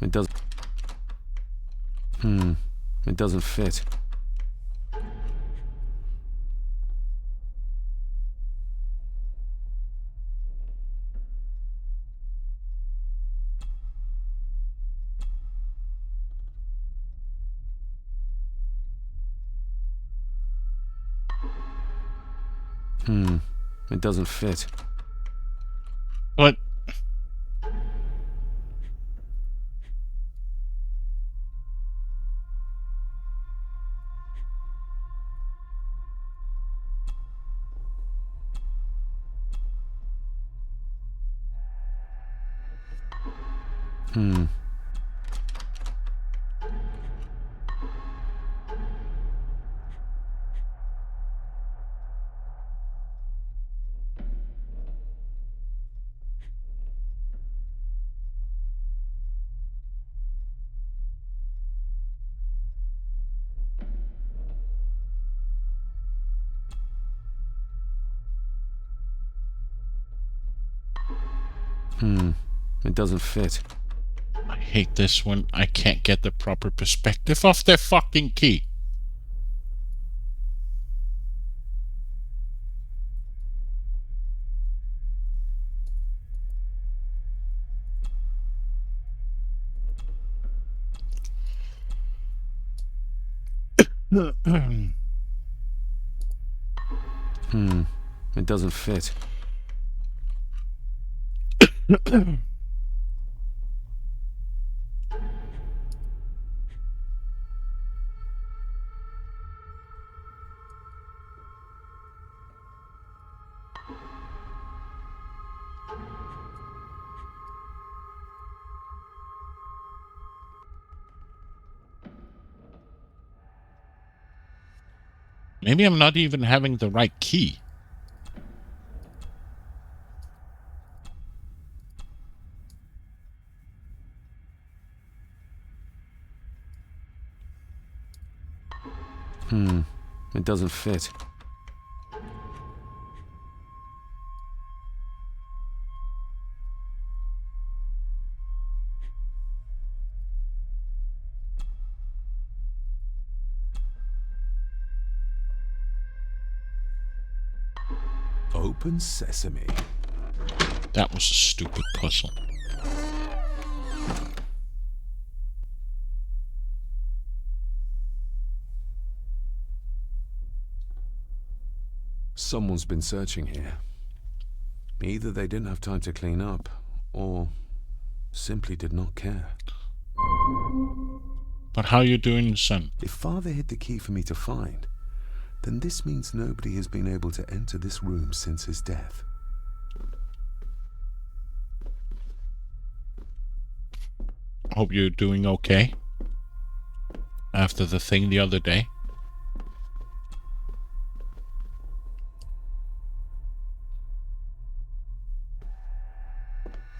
It doesn't. It doesn't fit. It doesn't fit.
What?
It doesn't fit.
I hate this when I can't get the proper perspective of the fucking key.
It doesn't fit.
Maybe I'm not even having the right key.
It doesn't fit.
Open sesame.
That was a stupid puzzle.
Someone's been searching here. Either they didn't have time to clean up, or simply did not care.
But how are you doing, son?
If Father hid the key for me to find, then this means nobody has been able to enter this room since his death.
Hope you're doing okay. After the thing the other day.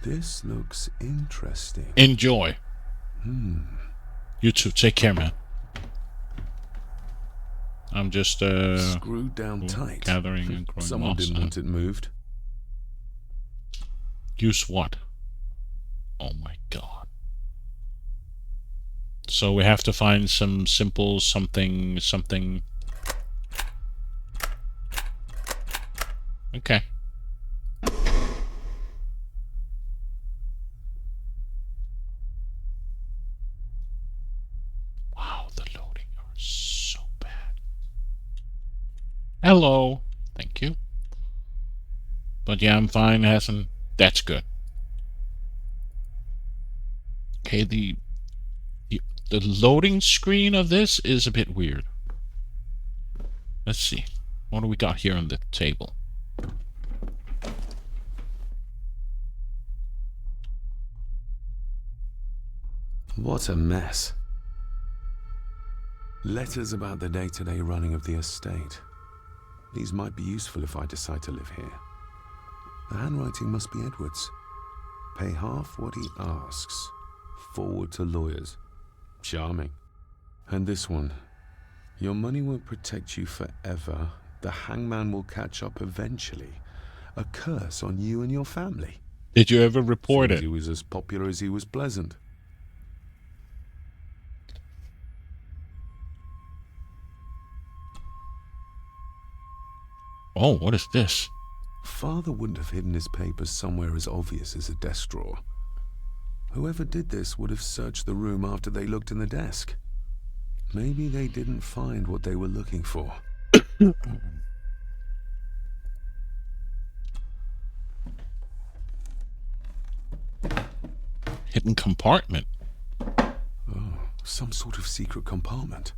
This looks interesting.
Enjoy. You too. Take care, man. I'm just
screwed down tight.
Gathering and growing
Someone
moss.
didn't want it moved.
Use what? Oh my god. So we have to find some simple something. Okay. Wow, the loading are so bad. Hello. Thank you. But yeah, I'm fine, hasn't. That's good. Okay, the loading screen of this is a bit weird. Let's see. What do we got here on the table?
What a mess. Letters about the day-to-day running of the estate. These might be useful if I decide to live here. The handwriting must be Edward's. Pay half what he asks. Forward to lawyers. Charming. And this one. Your money won't protect you forever. The hangman will catch up eventually. A curse on you and your family.
Did you ever report
Seems
it?
He was as popular as he was pleasant.
Oh, what is this?
Father wouldn't have hidden his papers somewhere as obvious as a desk drawer. Whoever did this would have searched the room after they looked in the desk. Maybe they didn't find what they were looking for.
Hidden compartment.
Oh, some sort of secret compartment.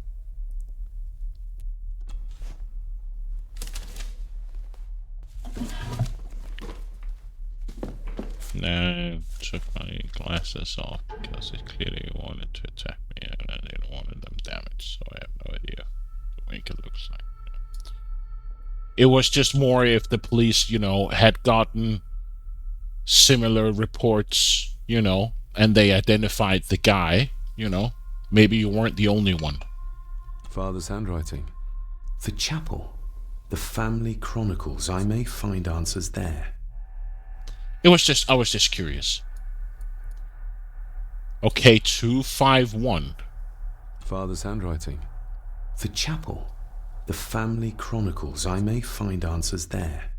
No, took my glasses off because it clearly wanted to attack me and I didn't want them damaged, so I have no idea what it looks like. It was just more if the police, you know, had gotten similar reports, you know, and they identified the guy, you know. Maybe you weren't the only one.
Father's handwriting.
The chapel. The family chronicles. I may find answers there.
I was just curious. Okay, 251.
Father's handwriting.
The chapel. The family chronicles. I may find answers there.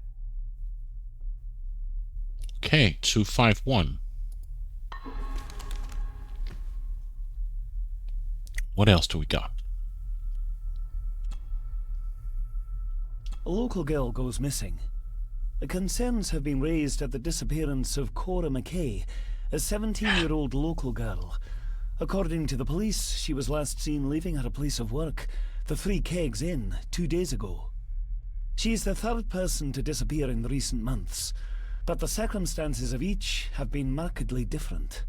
Okay, 251. What else do we got?
A local girl goes missing. Concerns have been raised at the disappearance of Cora McKay, a 17-year-old local girl. According to the police, she was last seen leaving her place of work, the Three Kegs Inn, 2 days ago. She's the third person to disappear in recent months, but the circumstances of each have been markedly different.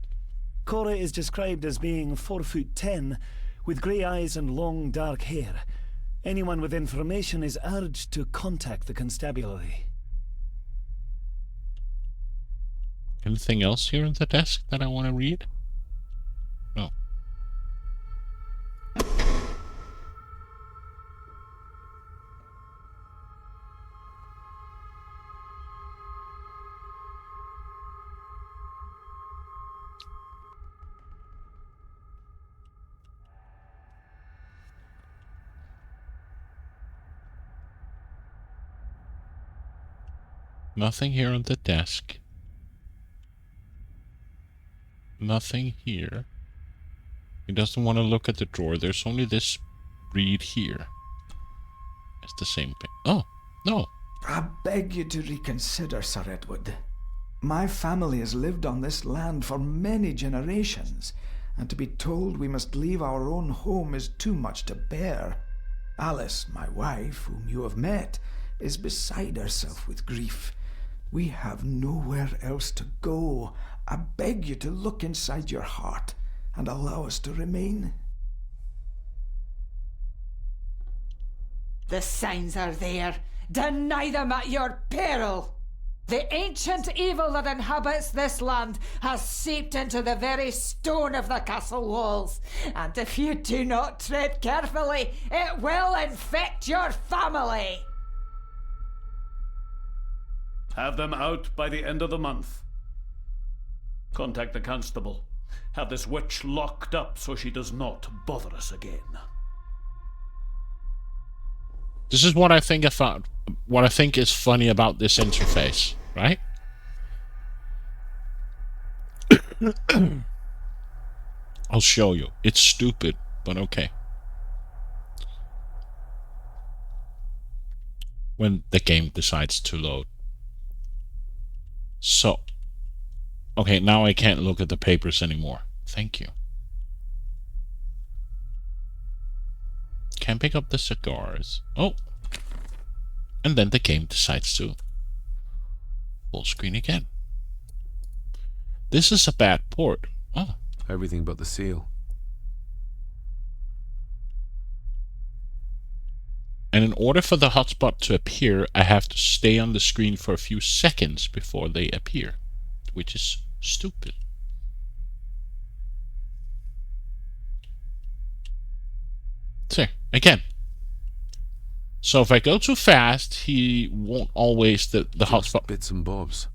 Cora is described as being 4'10", with grey eyes and long dark hair. Anyone with information is urged to contact the constabulary.
Anything else here on the desk that I want to read? No. Nothing here on the desk. Nothing here. He doesn't want to look at the drawer. There's only this read here. It's the same thing. Oh, no.
I beg you to reconsider, Sir Edward. My family has lived on this land for many generations, and to be told we must leave our own home is too much to bear. Alice, my wife, whom you have met, is beside herself with grief. We have nowhere else to go. I beg you to look inside your heart and allow us to remain.
The signs are there. Deny them at your peril. The ancient evil that inhabits this land has seeped into the very stone of the castle walls, and if you do not tread carefully, it will infect your family.
Have them out by the end of the month. Contact the constable. Have this witch locked up so she does not bother us again.
This is what I think what I think is funny about this interface, right? I'll show you. It's stupid, but okay. When the game decides to load. So, okay, now I can't look at the papers anymore. Thank you. Can't pick up the cigars. Oh. And then the game decides to full screen again. This is a bad port. Oh,
Everything but the seal.
And in order for the hotspot to appear, I have to stay on the screen for a few seconds before they appear, which is stupid. So, again. So if I go too fast, he won't always the hotspot.
Bits and bobs.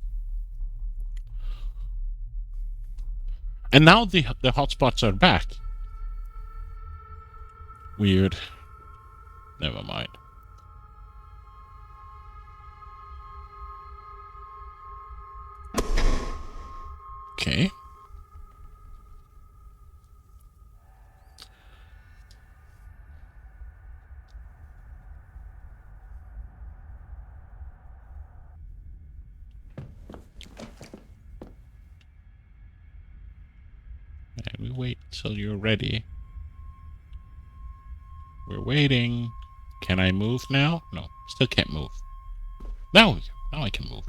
And now the hotspots are back. Weird. Never mind. Okay. And we wait till you're ready. We're waiting. Can I move now? No, still can't move. Now I can move.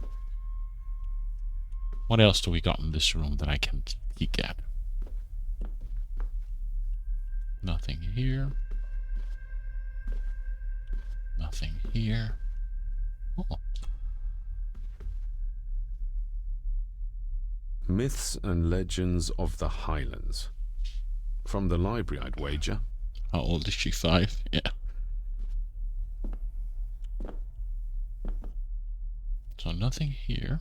What else do we got in this room that I can peek at? Nothing here. Nothing here. Oh.
Myths and Legends of the Highlands. From the library, I'd wager.
How old is she? 5? Yeah. So nothing here.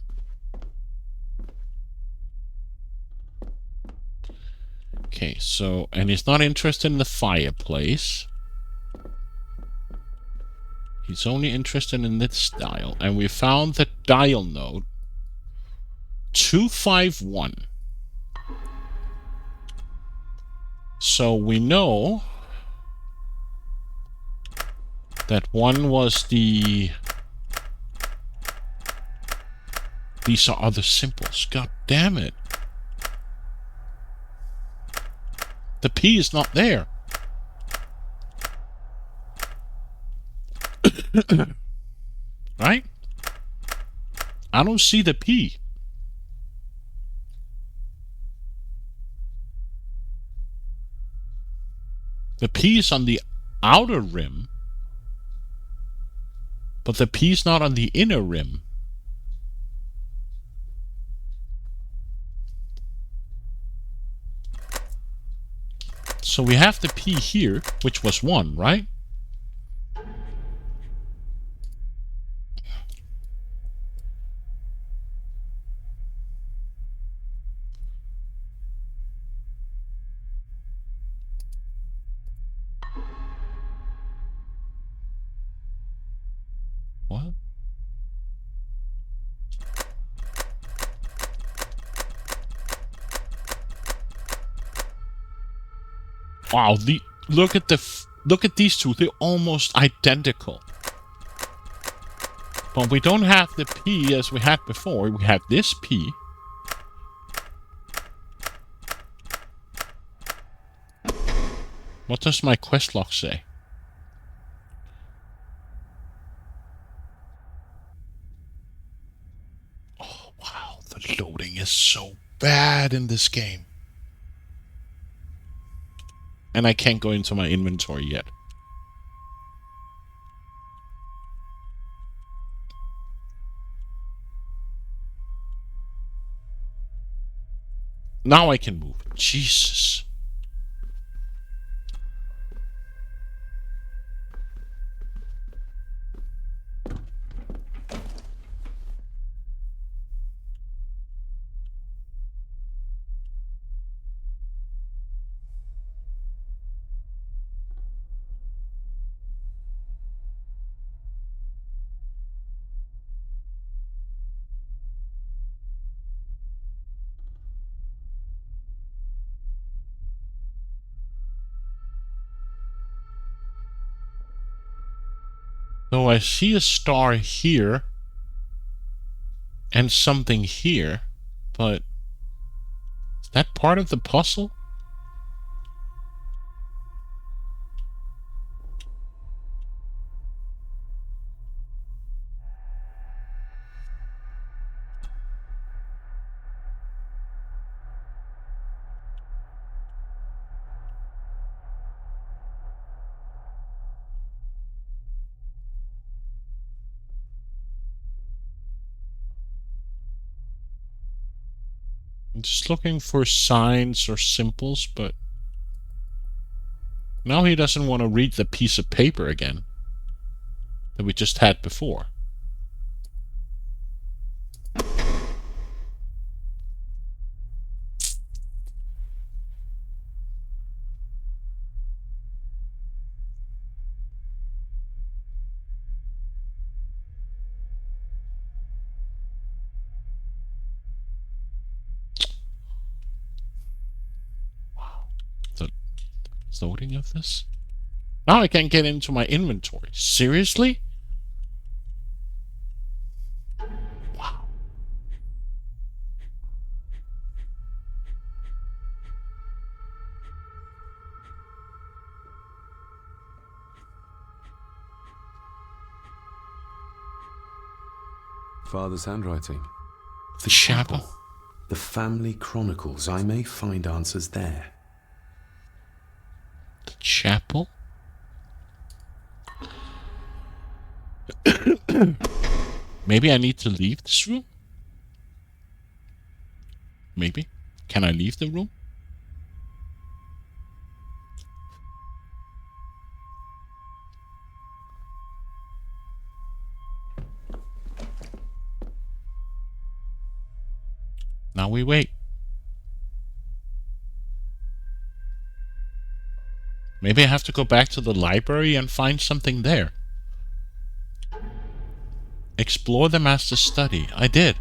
Okay, so, and he's not interested in the fireplace. He's only interested in this dial. And we found the dial note 251. So we know that one was the... These are other symbols. God damn it. The P is not there. Right? I don't see the P. The P is on the outer rim, but the P is not on the inner rim. So we have the P here, which was 1, right? What? Wow, look at these two. They're almost identical. But we don't have the P as we had before. We have this P. What does my quest log say? Oh, wow. The loading is so bad in this game. And I can't go into my inventory yet. Now I can move. Jesus. So I see a star here and something here, but is that part of the puzzle? I'm just looking for signs or symbols, but now he doesn't want to read the piece of paper again that we just had before. Loading of this. Now I can't get into my inventory. Seriously? Wow.
Father's handwriting.
The chapel.
The family chronicles. I may find answers there.
The chapel? Maybe I need to leave this room? Maybe. Can I leave the room? Now we wait. Maybe I have to go back to the library and find something there. Explore the master's study. I did.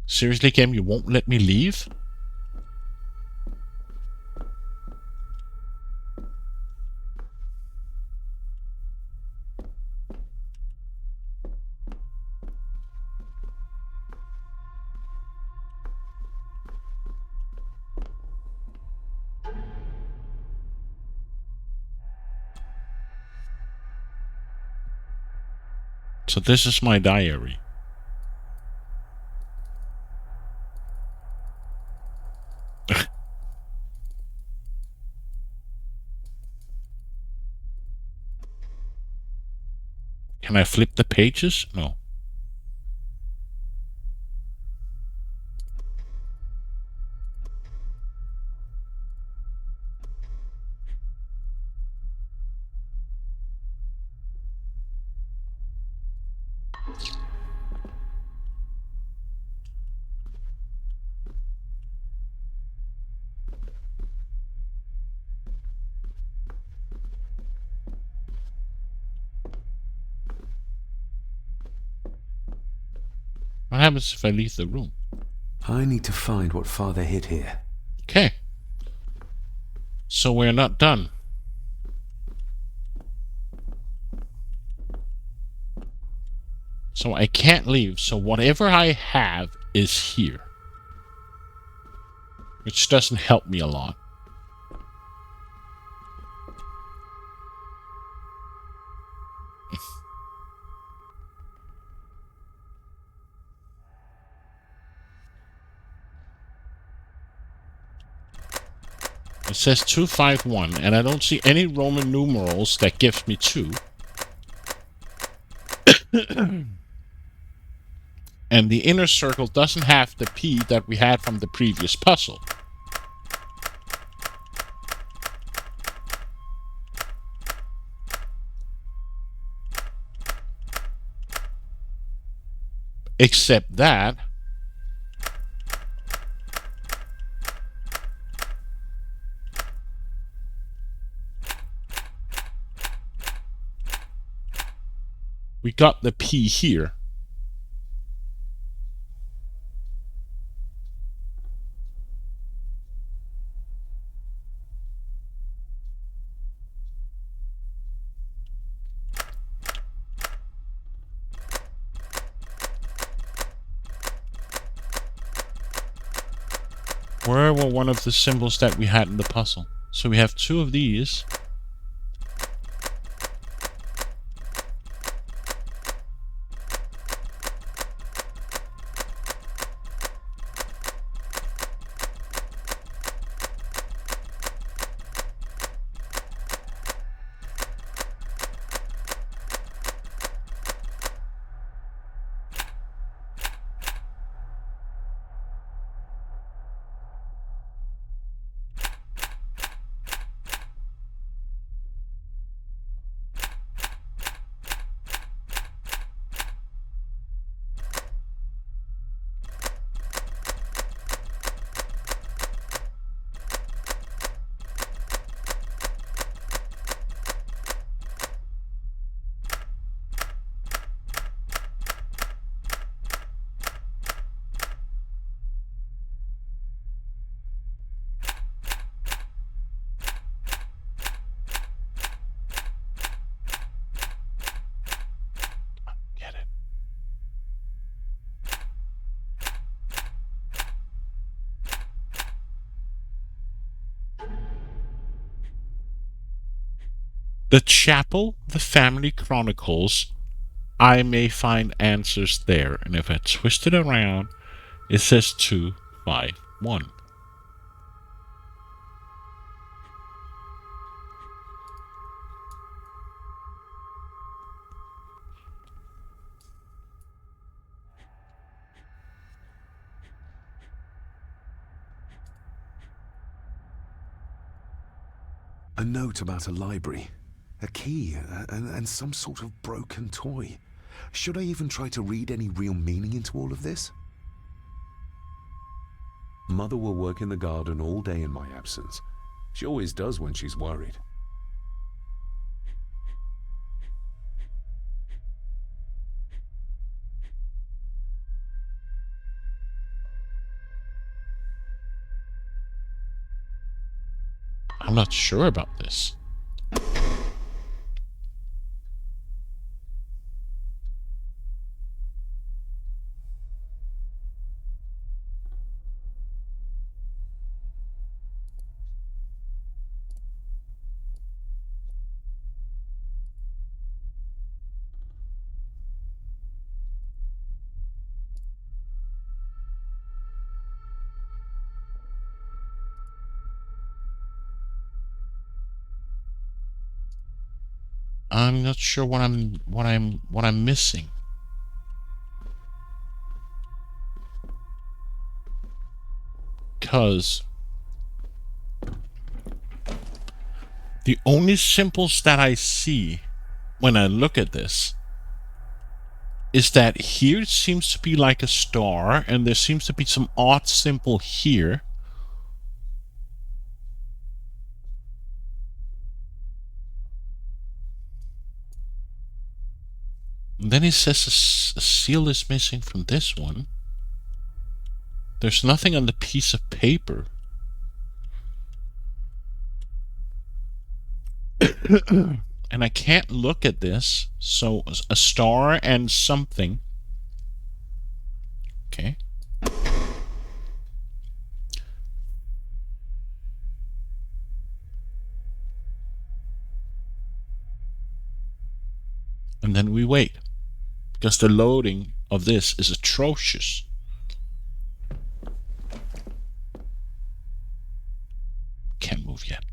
Seriously, game, you won't let me leave? So this is my diary. Can I flip the pages? No. What happens if I leave the room?
I need to find what Father hid here.
Okay. So we're not done. So I can't leave, so whatever I have is here. Which doesn't help me a lot. It says 251, and I don't see any Roman numerals that gives me 2. And the inner circle doesn't have the P that we had from the previous puzzle. Except that we got the P here. Where were one of the symbols that we had in the puzzle? So we have 2 of these. The chapel, the family chronicles, I may find answers there. And if I twist it around, it says 251.
A note about a library, a key, and some sort of broken toy. Should I even try to read any real meaning into all of this?
Mother will work in the garden all day in my absence. She always does when she's worried.
I'm not sure about this. I'm not sure what I'm missing. Because the only symbols that I see when I look at this is that here it seems to be like a star, and there seems to be some odd symbol here. And then it says a seal is missing from this one. There's nothing on the piece of paper. And I can't look at this. So a star and something. Okay. And then we wait. Because the loading of this is atrocious. Can't move yet.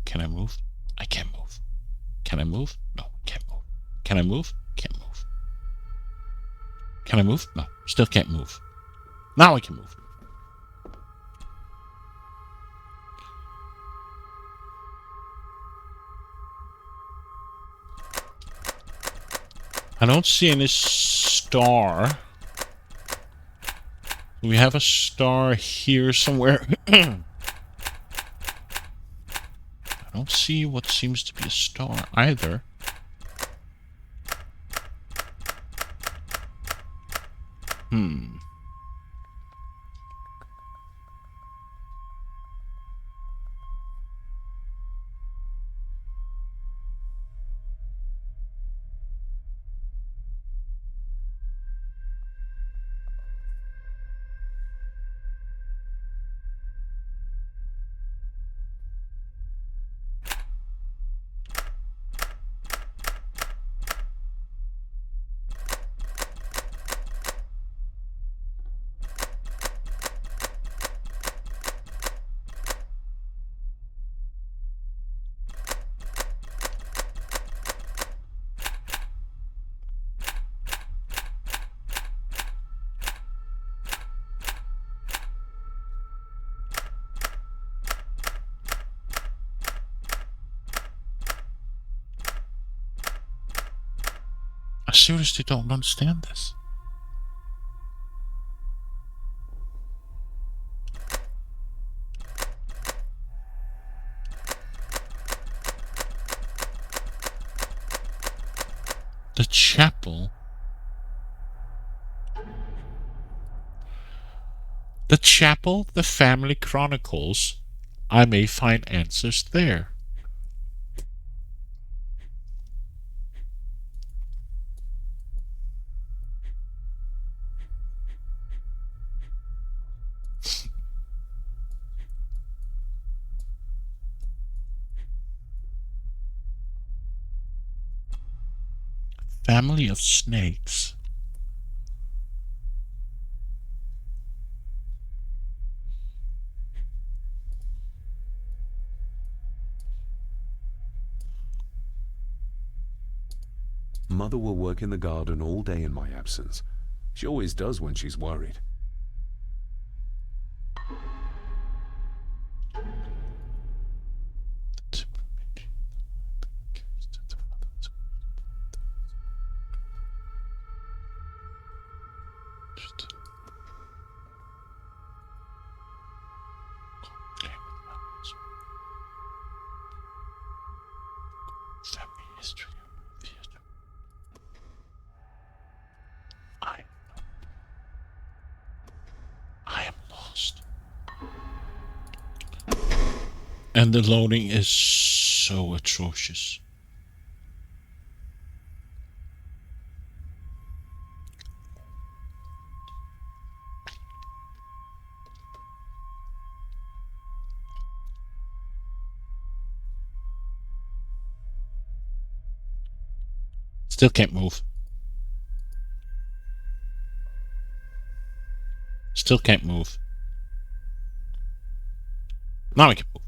Can I move? I can't move. Can I move? No, can't move. Can I move? Can't move. Can I move? No, still can't move. Now I can move. I don't see any star. We have a star here somewhere. I don't see what seems to be a star either. I seriously don't understand this. The chapel. The chapel, the family chronicles. I may find answers there. Family of snakes.
Mother will work in the garden all day in my absence. She always does when she's worried.
And the loading is so atrocious. Still can't move. Still can't move. Now I can move.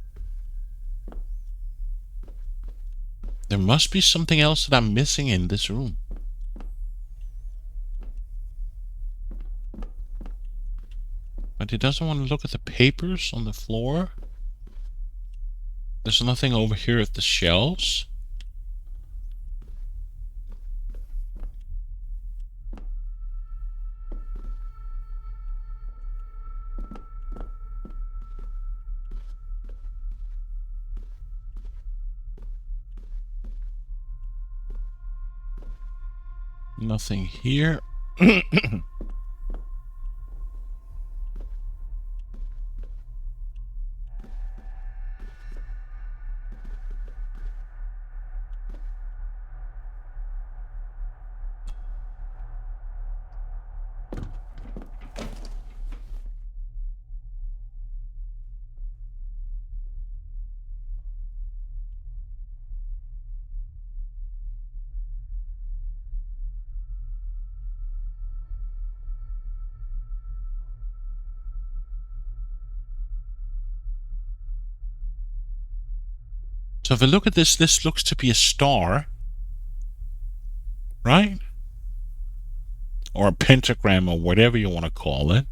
There must be something else that I'm missing in this room. But he doesn't want to look at the papers on the floor. There's nothing over here at the shelves. Nothing here. So if I look at this, this looks to be a star, right? Or a pentagram, or whatever you want to call it.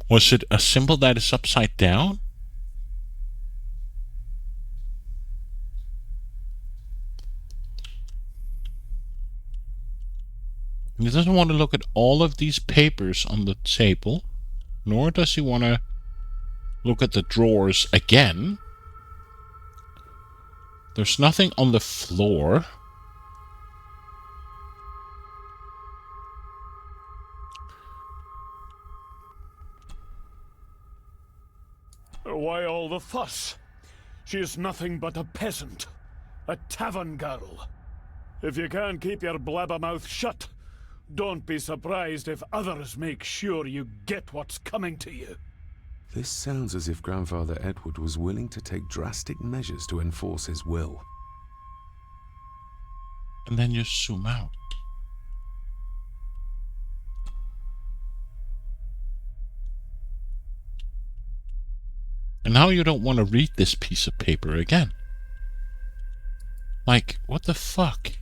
Was it a symbol that is upside down? He doesn't want to look at all of these papers on the table, nor does he want to look at the drawers again. There's nothing on the floor.
Why all the fuss? She is nothing but a peasant, a tavern girl. If you can't keep your blabbermouth shut, don't be surprised if others make sure you get what's coming to you.
This sounds as if Grandfather Edward was willing to take drastic measures to enforce his will.
And then you zoom out. And now you don't want to read this piece of paper again. Like, what the fuck?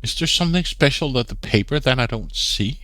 Is there something special about the paper that I don't see?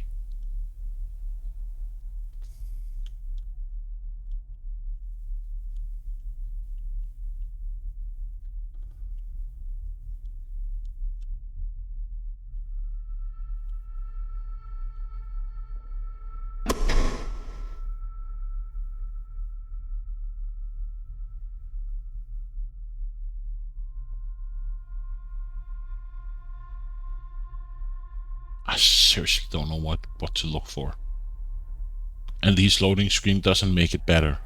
I seriously don't know what to look for. And this loading screen doesn't make it better.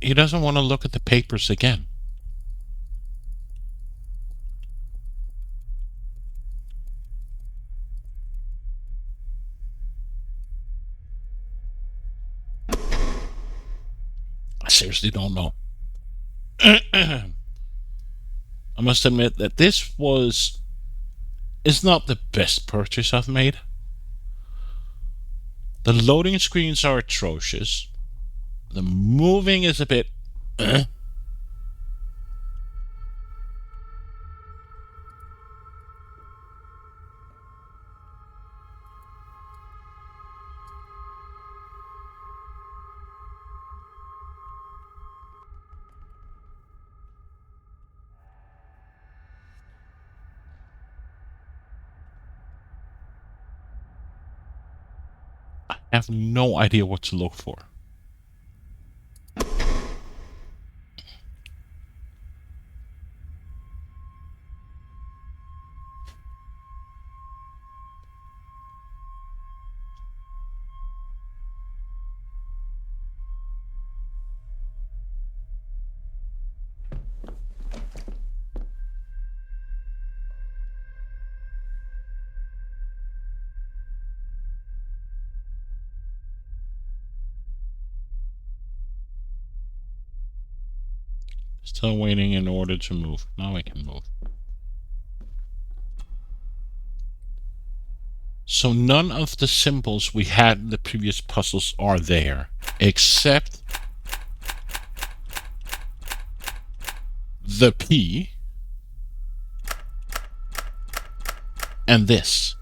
he doesn't want to look at the papers again. I seriously don't know. I must admit that this is not the best purchase I've made. The loading screens are atrocious. The moving is a bit I have no idea what to look for. Still waiting in order to move. Now I can move. So none of the symbols we had in the previous puzzles are there, except the P and this.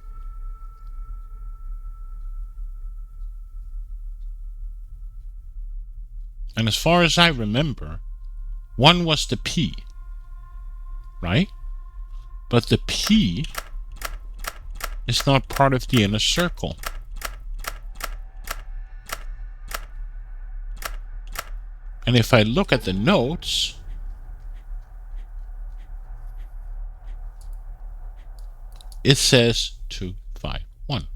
And as far as I remember, one was the P, right? But the P is not part of the inner circle. And if I look at the notes, it says 251.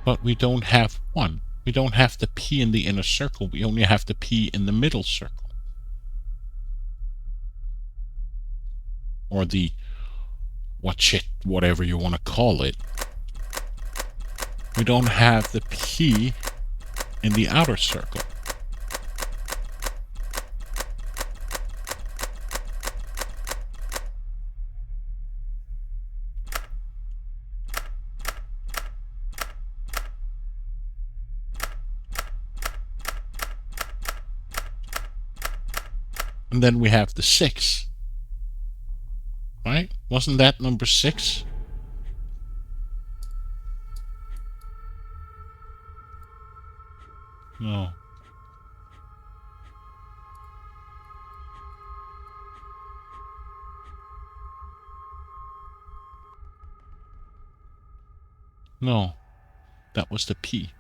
But we don't have one. We don't have the P in the inner circle. We only have the P in the middle circle. Or the whatever you want to call it. We don't have the P in the outer circle. And then we have the 6. Right? Wasn't that number 6? No. No. That was the P.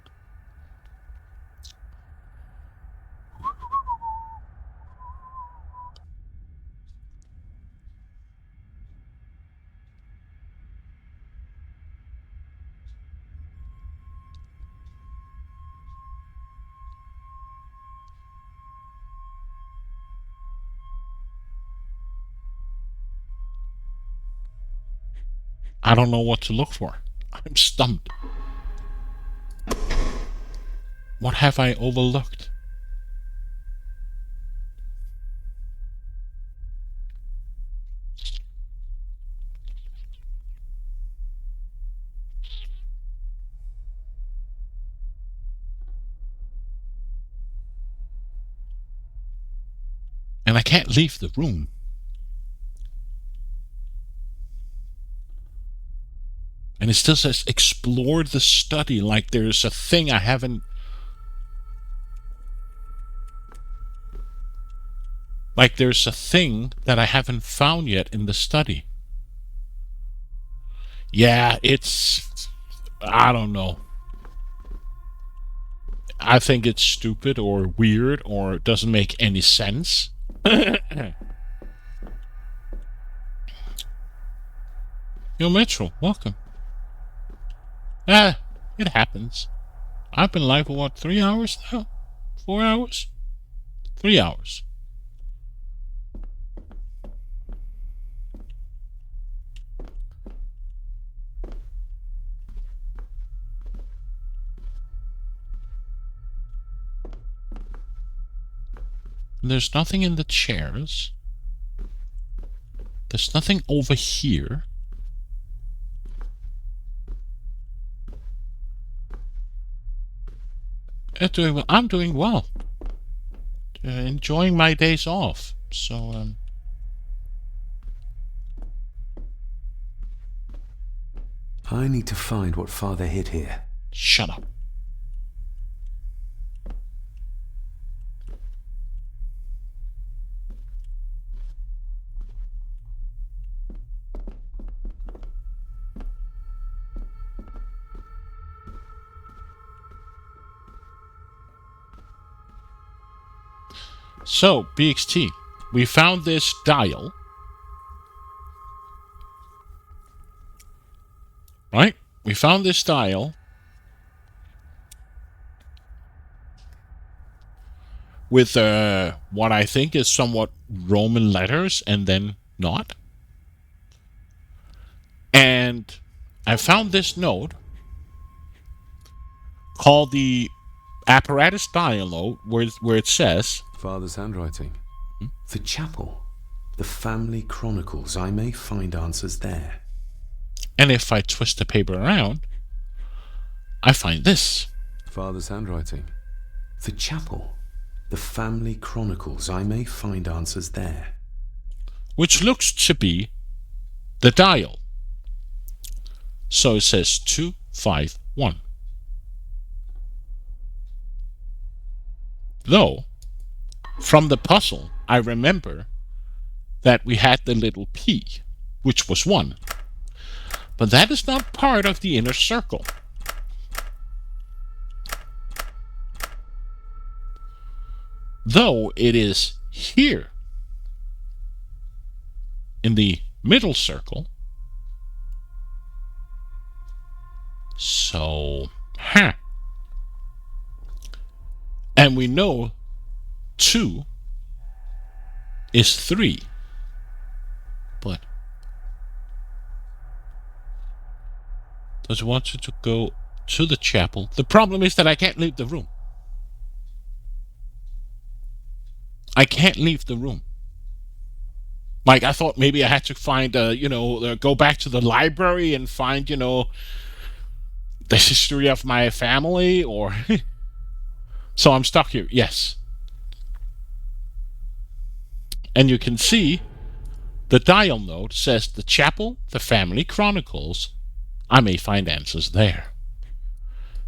I don't know what to look for. I'm stumped. What have I overlooked? And I can't leave the room. And it still says, explore the study, like there's a thing I haven't... Like there's a thing that I haven't found yet in the study. Yeah, it's... I don't know. I think it's stupid or weird or doesn't make any sense. Yo, Mitchell, welcome. Ah, it happens. I've been live for what, 3 hours now? 4 hours? 3 hours. There's nothing in the chairs. There's nothing over here. I'm doing well. Enjoying my days off. So,
I need to find what Father hid here.
Shut up. So, BXT, we found this dial. Right? We found this dial with what I think is somewhat Roman letters and then not. And I found this note called the apparatus dial note where it says...
Father's handwriting. The chapel. The family chronicles. I may find answers there.
And if I twist the paper around, I find this.
Father's handwriting. The chapel. The family chronicles. I may find answers there.
Which looks to be the dial. So it says 251. Though, from the puzzle, I remember that we had the little P, which was 1. But that is not part of the inner circle. Though it is here in the middle circle. So, and we know 2 is 3. But does it want you to go to the chapel? The problem is that I can't leave the room. I can't leave the room. Like, I thought maybe I had to find, go back to the library and find, the history of my family, or... So I'm stuck here, yes. And you can see the dial note says the chapel, the family chronicles. I may find answers there.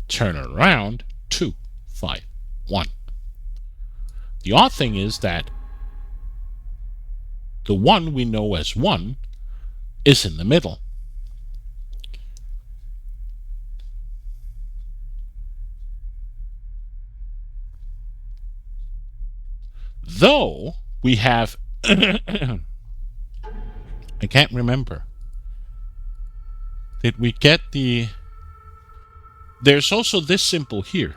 Turn around, 251. The odd thing is that the 1 we know as 1 is in the middle. Though we have I can't remember. Did we get the... There's also this symbol here.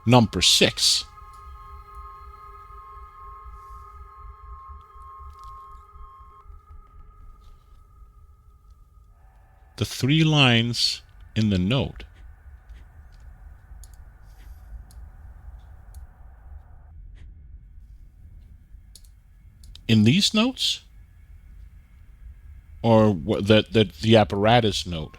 Number 6. The 3 lines in the note. In these notes? Or the apparatus note?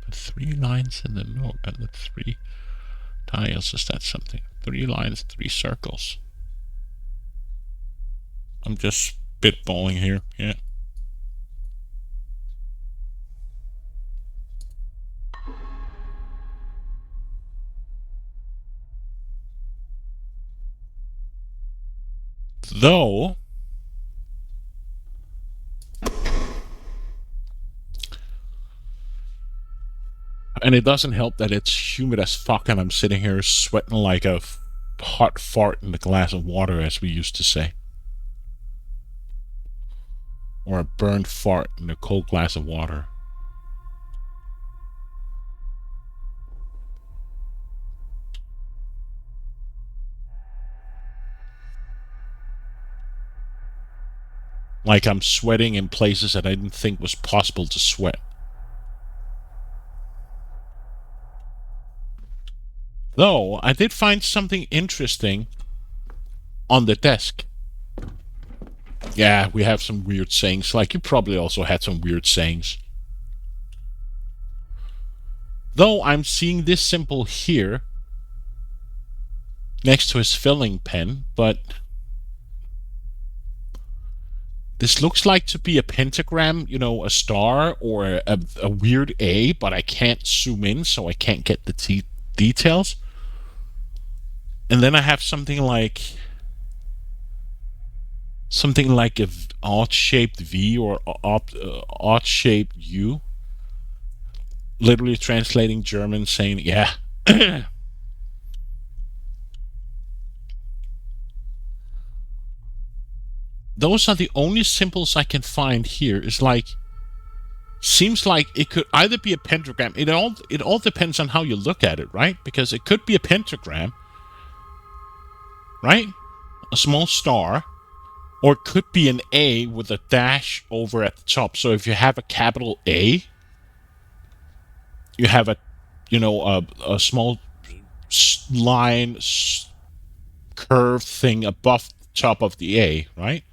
The 3 lines in the note and the 3 tiles, is that something? 3 lines, 3 circles. I'm just spitballing here, yeah. Though And it doesn't help that it's humid as fuck and I'm sitting here sweating like a hot fart in a glass of water, as we used to say. Or a burned fart in a cold glass of water. Like I'm sweating in places that I didn't think was possible to sweat. Though, I did find something interesting on the desk. Yeah, we have some weird sayings. Like, you probably also had some weird sayings. Though, I'm seeing this symbol here next to his filling pen, but this looks like to be a pentagram, you know, a star, or a weird A, but I can't zoom in, so I can't get the details. And then I have something like a odd-shaped V or odd-shaped U. Literally translating German, saying, yeah. Those are the only symbols I can find here. It's like, seems like it could either be a pentagram. It all depends on how you look at it, right? Because it could be a pentagram, right? A small star. Or it could be an A with a dash over at the top. So if you have a capital A, you have a small line, curved thing above the top of the A, right?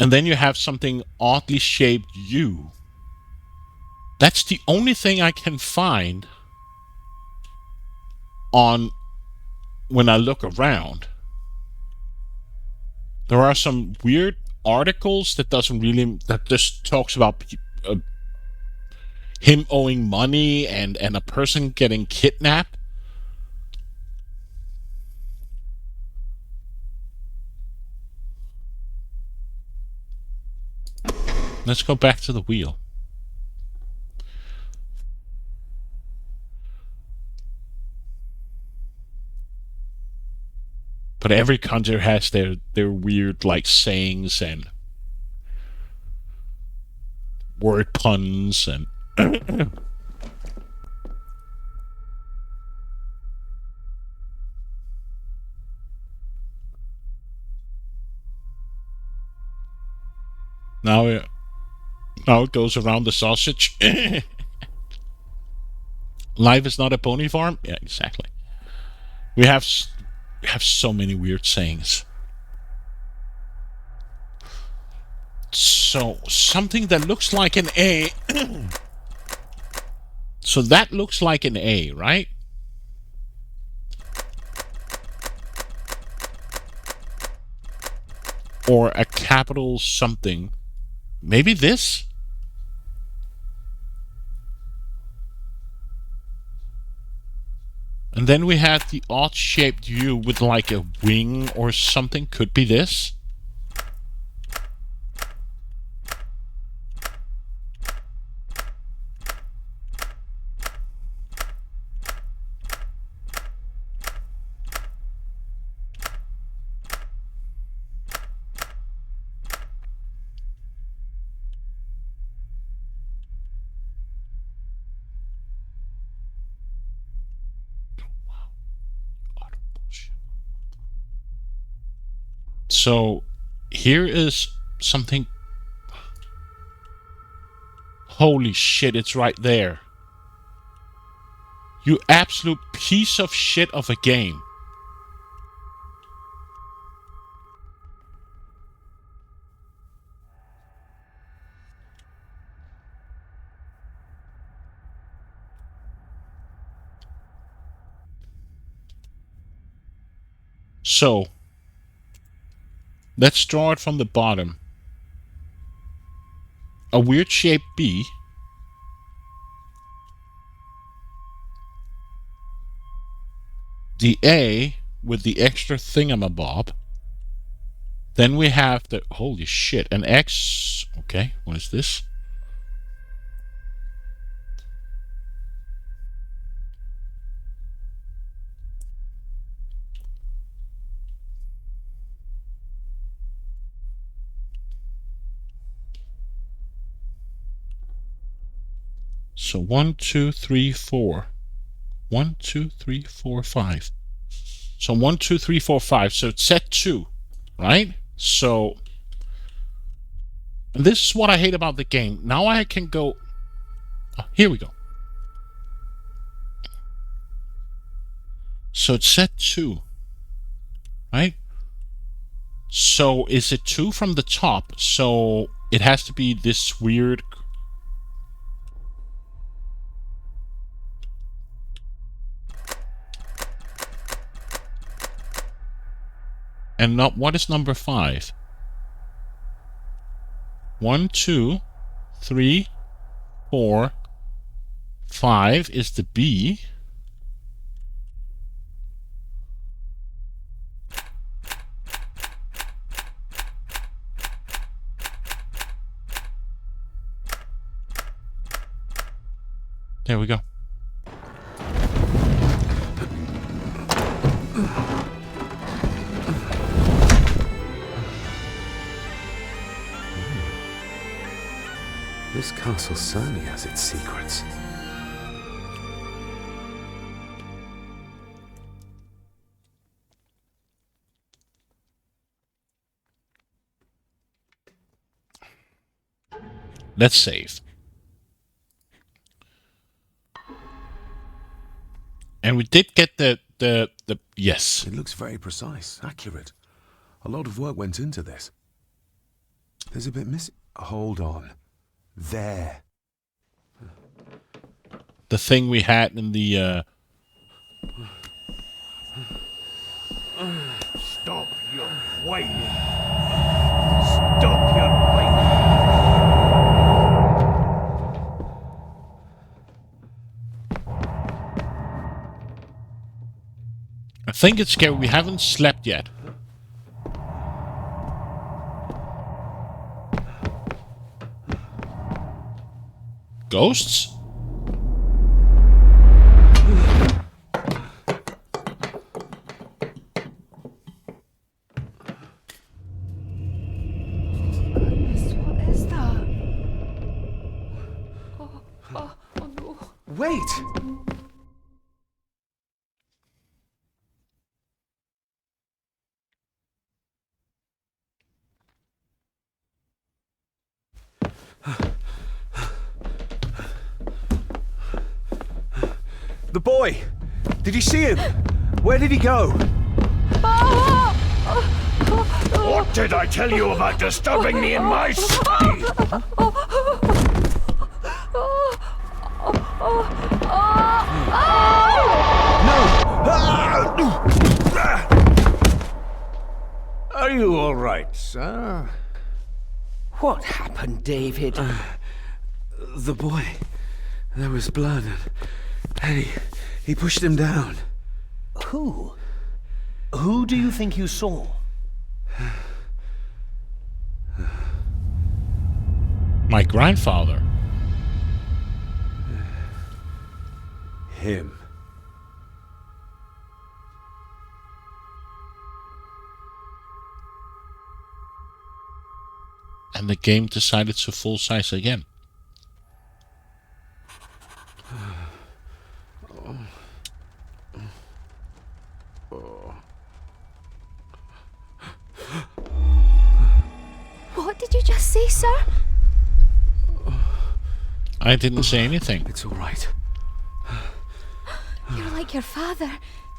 And then you have something oddly shaped U. That's the only thing I can find on when I look around. There are some weird articles that just talks about him owing money and a person getting kidnapped. Let's go back to the wheel. But every country has their weird, like, sayings and word puns and now it goes around the sausage. Life is not a pony farm. Yeah, exactly. We have so many weird sayings. So, something that looks like an A. So that looks like an A, right? Or a capital something. Maybe this? And then we had the odd-shaped U with like a wing or something. Could be this. So, here is something. Holy shit, it's right there. You absolute piece of shit of a game. So, let's draw it from the bottom. A weird shaped B. The A with the extra thingamabob. Then we have the, holy shit, an X. Okay, what is this? So 1, 2, 3, 4. 1, 2, 3, 4, 5. So 1, 2, 3, 4, 5. So it's set 2, right? So and this is what I hate about the game. Now I can go. Oh, here we go. So it's set 2, right? So is it 2 from the top? So it has to be this weird. And not what is number 5? 1, 2, 3, 4, 5 is the B. There we go.
This castle certainly has its secrets.
Let's save. And we did get the yes.
It looks very precise, accurate. A lot of work went into this. There's a bit missing. Hold on. There.
The thing we had in the
Stop your whining. Stop your whining.
I think it's scary. We haven't slept yet. Ghosts?
What is that? Oh no.
Wait!
The boy! Did you see him? Where did he go?
What did I tell you about disturbing me in my study?
Are you all right, sir?
What happened, David?
The boy. There was blood and he pushed him down.
Who? Who do you think you saw?
My grandfather.
Him.
And the game decided to full size again.
What did you just say, sir?
I didn't say anything.
It's all right.
You're like your father.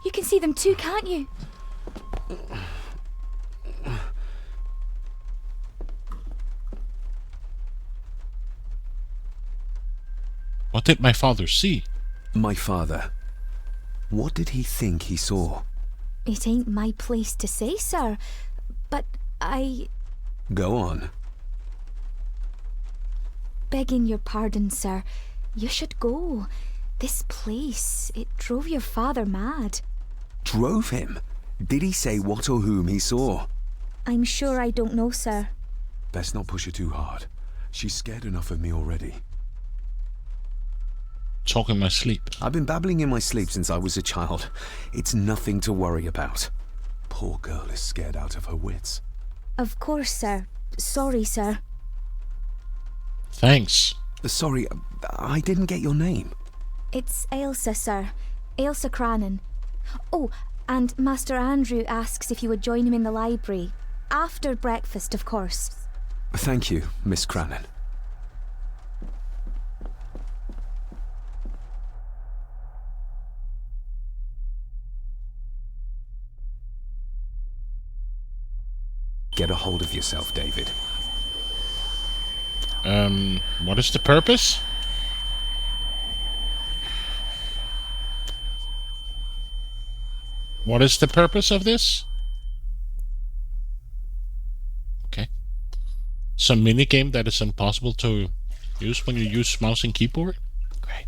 You can see them too, can't you?
What did my father see?
My father. What did he think he saw?
It ain't my place to say, sir. But
Go on.
Begging your pardon, sir. You should go. This place, it drove your father mad.
Drove him? Did he say what or whom he saw?
I'm sure I don't know, sir.
Best not push her too hard. She's scared enough of me already.
Talk in my sleep.
I've been babbling in my sleep since I was a child. It's nothing to worry about.
Poor girl is scared out of her wits.
Of course, sir. Sorry, sir.
Thanks.
Sorry, I didn't get your name.
It's Ailsa, sir. Ailsa Crannan. Oh, and Master Andrew asks if you would join him in the library. After breakfast, of course.
Thank you, Miss Crannan. Get a hold of yourself, David.
What is the purpose? What is the purpose of this? Okay. Some minigame that is impossible to use when you use mouse and keyboard? Great.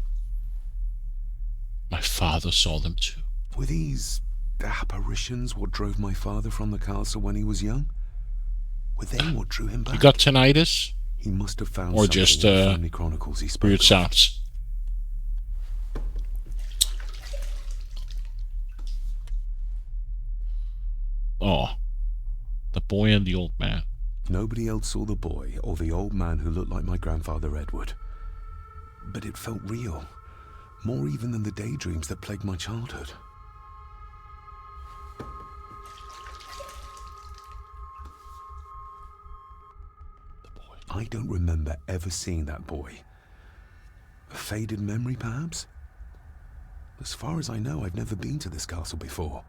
My father saw them too.
Were these apparitions what drove my father from the castle when he was young? Were they what drew him back?
You got tinnitus?
He must have found
or
something
just
in the family chronicles he spoke
weird
of.
sounds. Oh, the boy and the old man.
Nobody else saw the boy or the old man who looked like my grandfather Edward. But it felt real, more even than the daydreams that plagued my childhood. I don't remember ever seeing that boy. A faded memory, perhaps? As far as I know, I've never been to this castle before.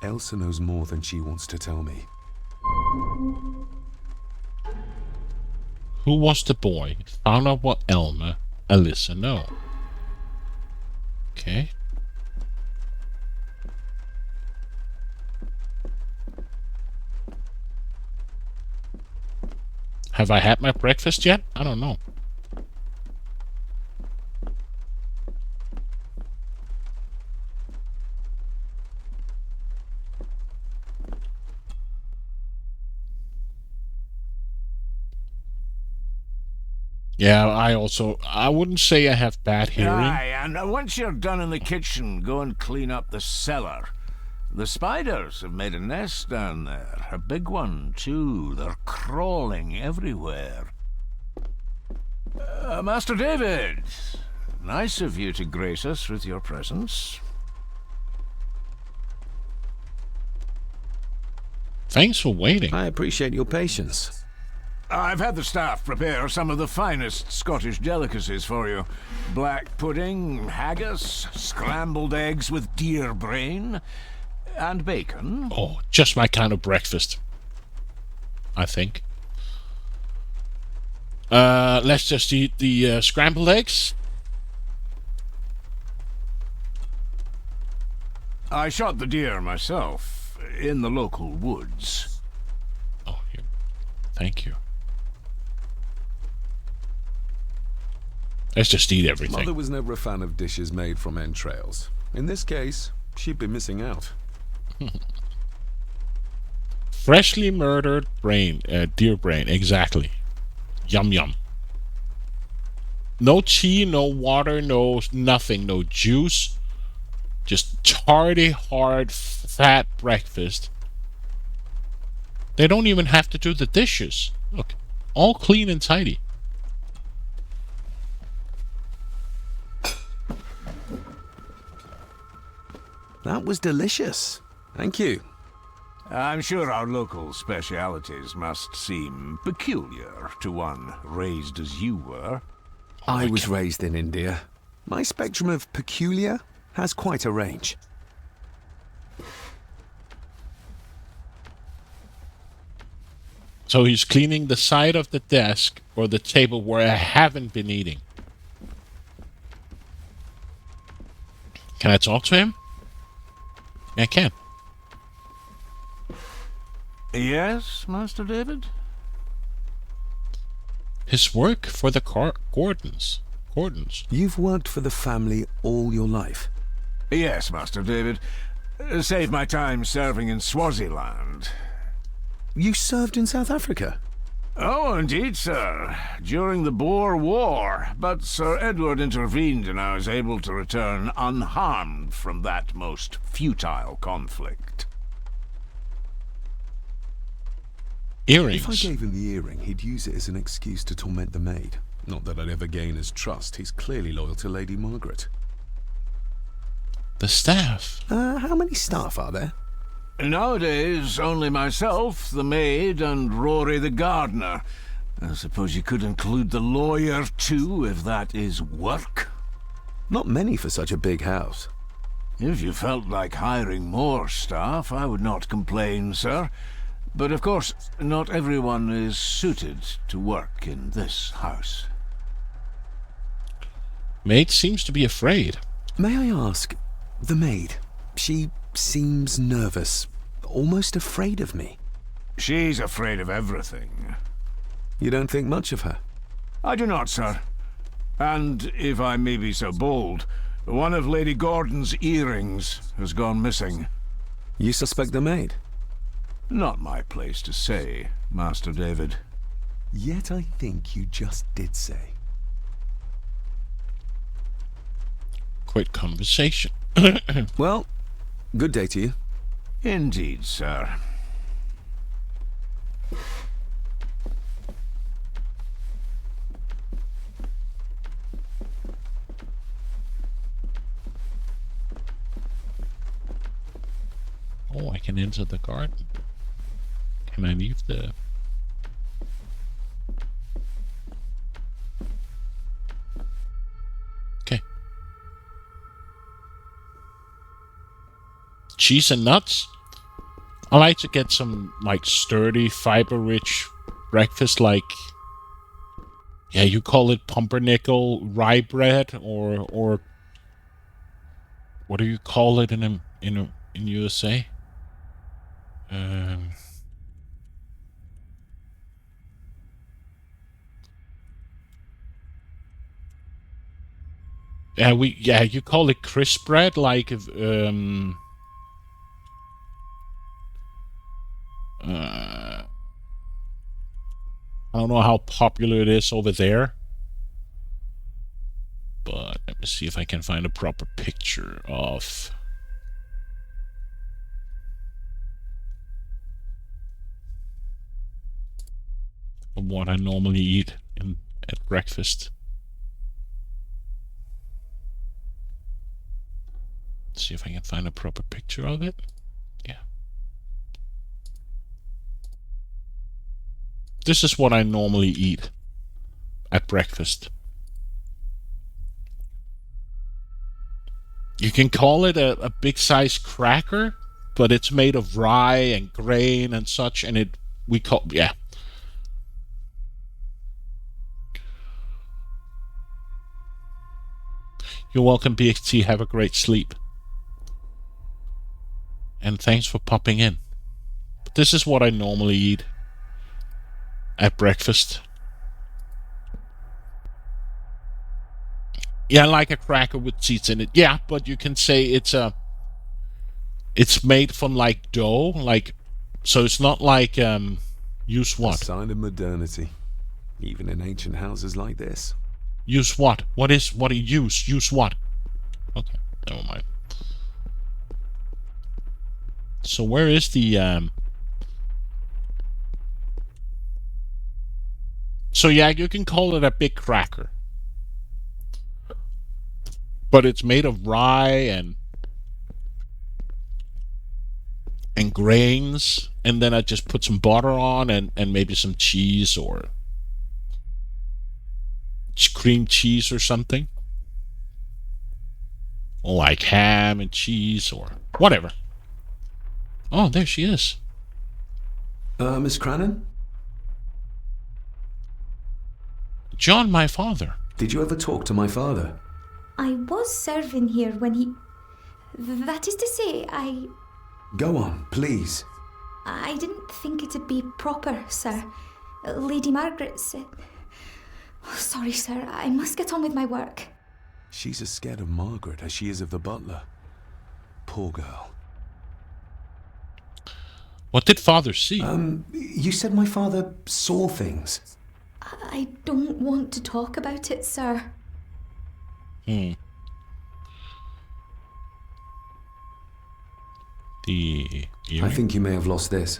Ailsa knows more than she wants to tell me.
Who was the boy? Found out what Alyssa know. Okay. Have I had my breakfast yet? I don't know. Yeah, I wouldn't say I have bad hearing.
Aye, and once you're done in the kitchen, go and clean up the cellar. The spiders have made a nest down there. A big one, too. They're crawling everywhere. Master David, nice of you to grace us with your presence.
Thanks for waiting.
I appreciate your patience.
I've had the staff prepare some of the finest Scottish delicacies for you. Black pudding, haggis, scrambled eggs with deer brain, and bacon.
Oh, just my kind of breakfast, I think. Let's just eat the scrambled eggs.
I shot the deer myself, in the local woods.
Oh, here. Thank you. Let's just eat everything.
Mother was never a fan of dishes made from entrails. In this case, she'd be missing out.
Freshly murdered brain, deer brain, exactly. Yum yum. No tea, no water, no nothing, no juice. Just tardy, hard, fat breakfast. They don't even have to do the dishes. Look, all clean and tidy.
That was delicious. Thank you.
I'm sure our local specialities must seem peculiar to one raised as you were.
I was raised in India. My spectrum of peculiar has quite a range.
So he's cleaning the side of the desk or the table where I haven't been eating. Can I talk to him? I can.
Yes, Master David?
His work for the Gordons.
You've worked for the family all your life?
Yes, Master David. Saved my time serving in Swaziland.
You served in South Africa?
Oh, indeed, sir. During the Boer War, but Sir Edward intervened and I was able to return unharmed from that most futile conflict.
Earrings?
If I gave him the earring, he'd use it as an excuse to torment the maid. Not that I'd ever gain his trust. He's clearly loyal to Lady Margaret.
The staff?
How many staff are there?
Nowadays, only myself, the maid, and Rory the gardener. I suppose you could include the lawyer, too, if that is work.
Not many for such a big house.
If you felt like hiring more staff, I would not complain, sir. But of course, not everyone is suited to work in this house.
Maid seems to be afraid.
May I ask, the maid, she seems nervous, almost afraid of me.
She's afraid of everything.
You don't think much of her?
I do not, sir. And, if I may be so bold, one of Lady Gordon's earrings has gone missing.
You suspect the maid?
Not my place to say, Master David.
Yet I think you just did say.
Quick conversation.
Well, good day to you.
Indeed, sir.
Oh, I can enter the garden. Can I leave the... Okay. Cheese and nuts? I like to get some, like, sturdy, fiber-rich breakfast, like... Yeah, you call it pumpernickel rye bread, or... What do you call it in USA? Yeah, you call it crisp bread, like I don't know how popular it is over there, but let me see if I can find a proper picture of what I normally eat at breakfast. Let's see if I can find a proper picture of it. Yeah. This is what I normally eat at breakfast. You can call it a big size cracker, but it's made of rye and grain and such, and yeah. You're welcome, BXT. Have a great sleep. And thanks for popping in. But this is what I normally eat at breakfast. Yeah, like a cracker with seeds in it. Yeah, but you can say it's made from like dough, like, so it's not like use what?
A sign of modernity, even in ancient houses like this.
Use what? What do you use? Use what? Okay, never mind. So where is the So yeah, you can call it a big cracker. But it's made of rye and grains, and then I just put some butter on and maybe some cheese or cream cheese or something. Or like ham and cheese or whatever. Oh, there she is.
Miss Crannan?
John, my father.
Did you ever talk to my father?
I was serving here when he... That is to say,
Go on, please.
I didn't think it'd be proper, sir. Lady Margaret said... Oh, sorry, sir. I must get on with my work.
She's as scared of Margaret as she is of the butler. Poor girl.
What did Father see?
You said my father saw things.
I don't want to talk about it, sir.
The earring?
I think you may have lost this.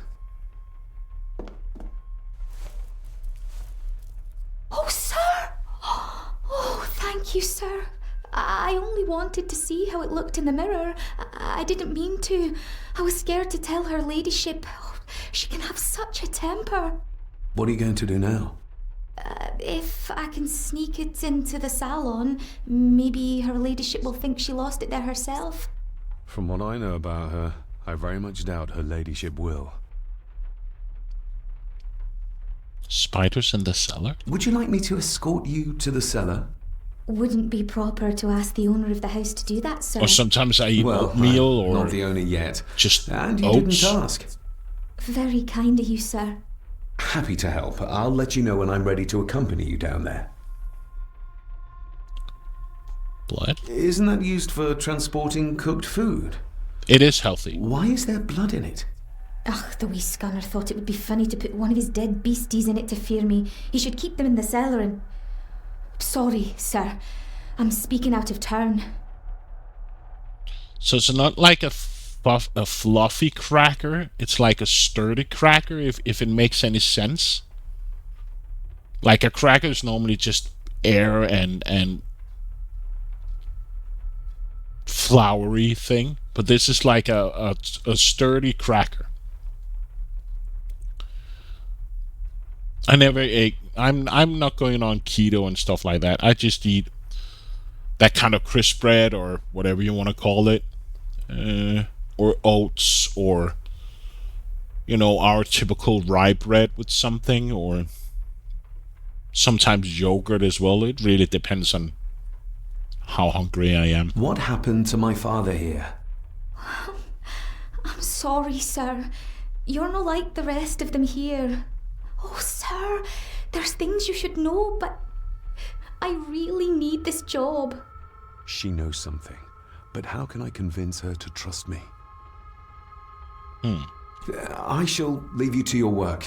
Oh, sir! Oh, thank you, sir. I only wanted to see how it looked in the mirror. I didn't mean to. I was scared to tell her ladyship. Oh, she can have such a temper.
What are you going to do now?
If I can sneak it into the salon, maybe her ladyship will think she lost it there herself.
From what I know about her, I very much doubt her ladyship will.
Spiders in the cellar?
Would you like me to escort you to the cellar?
Wouldn't be proper to ask the owner of the house to do that, sir.
Or sometimes I eat oatmeal or...
not the owner yet.
Just
And you
oats.
didn't ask.
Very kind of you, sir.
Happy to help. I'll let you know when I'm ready to accompany you down there.
Blood?
Isn't that used for transporting cooked food?
It is healthy.
Why is there blood in it?
Ugh, the wee scunner thought it would be funny to put one of his dead beasties in it to fear me. He should keep them in the cellar and... Sorry, sir. I'm speaking out of turn.
So it's not like a fluffy cracker. It's like a sturdy cracker, if it makes any sense. Like a cracker is normally just air and floury thing. But this is like a sturdy cracker. I never ate. I'm not going on keto and stuff like that. I just eat that kind of crisp bread or whatever you want to call it, or oats, or our typical rye bread with something, or sometimes yogurt as well. It really depends on how hungry I am.
What happened to my father here?
I'm sorry, sir. You're not like the rest of them here. Oh, sir, there's things you should know, but I really need this job.
She knows something, but how can I convince her to trust me?
I shall leave you to your work.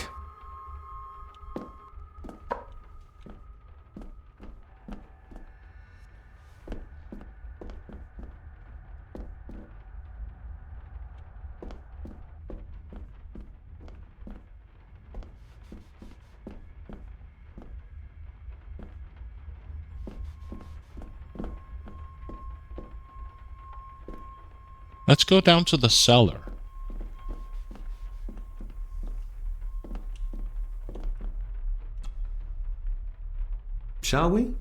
Let's go down to the cellar.
Shall we?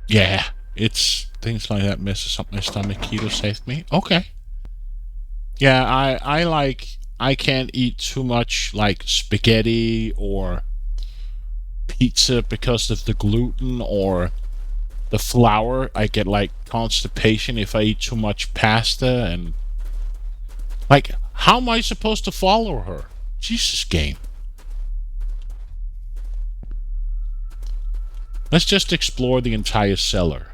Yeah, it's things like that messes up my stomach. Keto saved me. Okay. Yeah, I can't eat too much like spaghetti or pizza because of the gluten or the flour. I get like constipation if I eat too much pasta, and like, how am I supposed to follow her? Jesus, game. Let's just explore the entire cellar.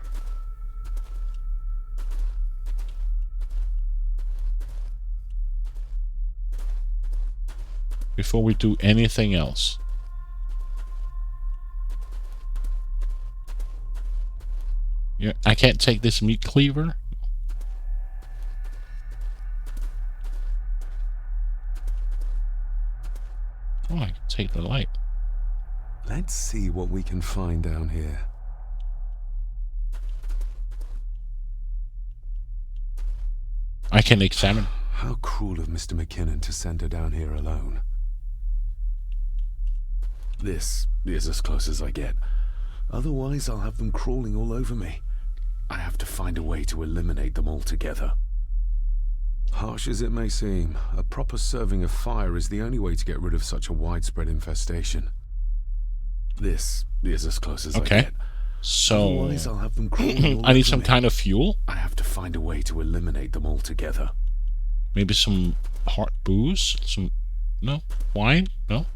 Before we do anything else. Yeah, I can't take this meat cleaver. Oh, I can take the light.
Let's see what we can find down here.
I can examine.
How cruel of Mr. McKinnon to send her down here alone. This is as close as I get. Otherwise, I'll have them crawling all over me. I have to find a way to eliminate them altogether. Harsh as it may seem, a proper serving of fire is the only way to get rid of such a widespread infestation. This is as close as I get.
So
otherwise, I'll have them crawling all
I need
over
some
me.
kind of fuel.
I have to find a way to eliminate them altogether.
Maybe some hot booze? Some... No? Wine? No?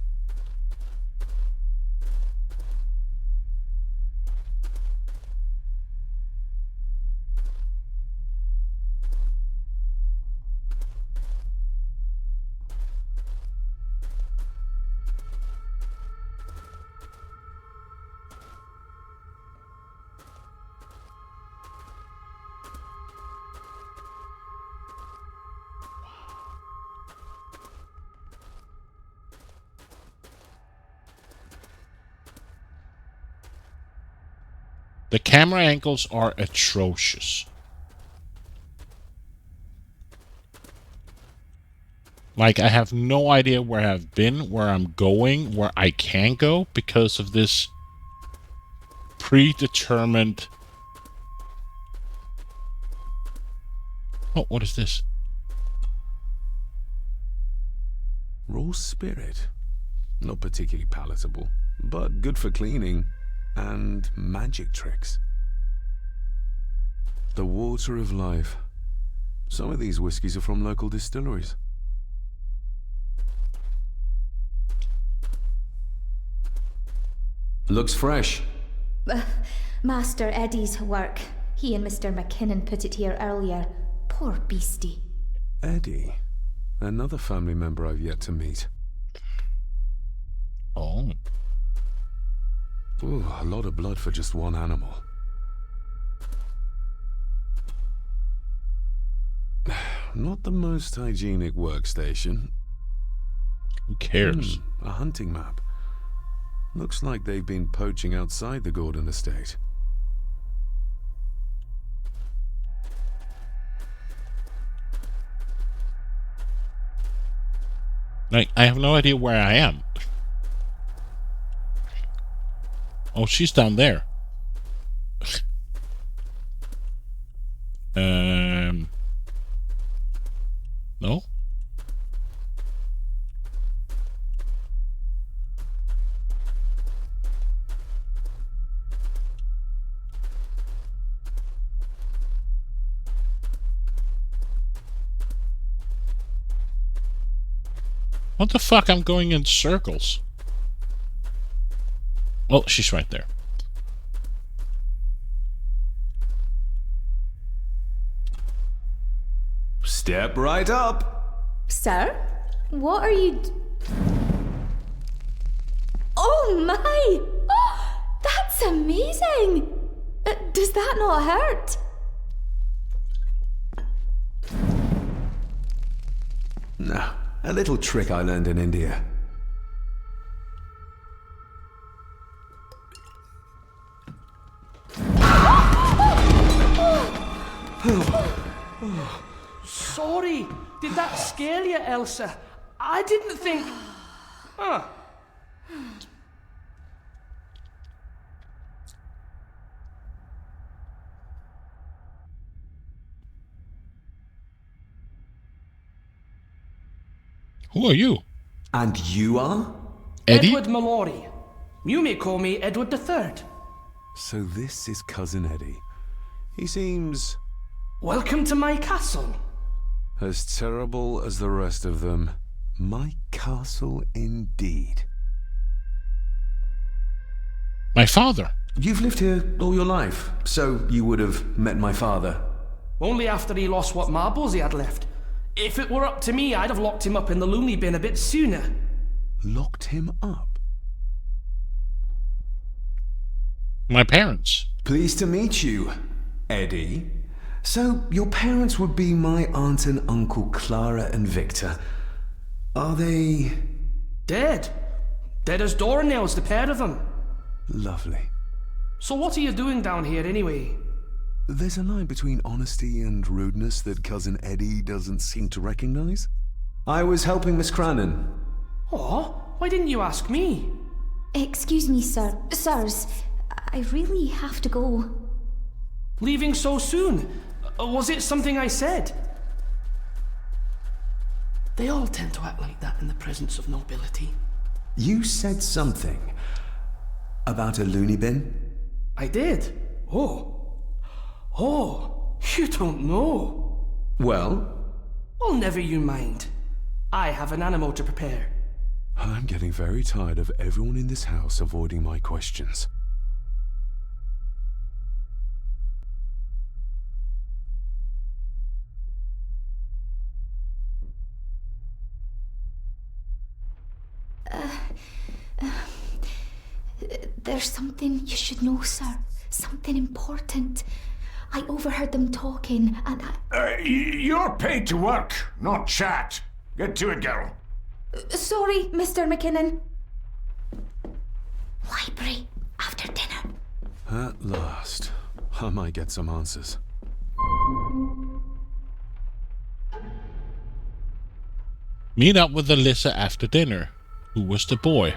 The camera angles are atrocious. Like, I have no idea where I've been, where I'm going, where I can go because of this predetermined... Oh, what is this?
Raw spirit. Not particularly palatable, but good for cleaning and magic tricks. The water of life. Some of these whiskies are from local distilleries.
Looks fresh.
Master Eddie's work. He and Mr. McKinnon put it here earlier. Poor beastie.
Eddie. Another family member I've yet to meet.
Oh.
Ooh, a lot of blood for just one animal. Not the most hygienic workstation.
Who cares?
A hunting map. Looks like they've been poaching outside the Gordon estate.
Like, I have no idea where I am. Oh, she's down there. No? What the fuck? I'm going in circles. Oh, she's right there.
Step right up.
Sir? What are you... Oh my! Oh, that's amazing! Does that not hurt?
No, a little trick I learned in India.
Sorry, did that scare you, Elsa? I didn't think... Huh.
Who are you?
And you are?
Eddie?
Edward Mallory. You may call me Edward III.
So this is Cousin Eddie. He seems...
Welcome to my castle.
as terrible as the rest of them. My castle indeed.
My father.
You've lived here all your life, so you would have met my father.
Only after he lost what marbles he had left. If it were up to me, I'd have locked him up in the loony bin a bit sooner.
Locked him up?
My parents.
Pleased to meet you, Eddie. So, your parents would be my aunt and uncle Clara and Victor. Are they...
Dead. Dead as doornails, the pair of them.
Lovely.
So what are you doing down here anyway?
There's a line between honesty and rudeness that Cousin Eddie doesn't seem to recognize.
I was helping Miss Cranon.
Oh, why didn't you ask me?
Excuse me, sirs. I really have to go.
Leaving so soon? Was it something I said? They all tend to act like that in the presence of nobility.
You said something about a loony bin?
I did. Oh, you don't know.
Well?
Oh, never you mind. I have an animal to prepare.
I'm getting very tired of everyone in this house avoiding my questions.
There's something you should know, sir. Something important. I overheard them talking, and
You're paid to work, not chat. Get to it, girl.
Sorry, Mr. McKinnon. Library, after dinner.
At last, I might get some answers.
Meet up with Alyssa after dinner. Who was the boy?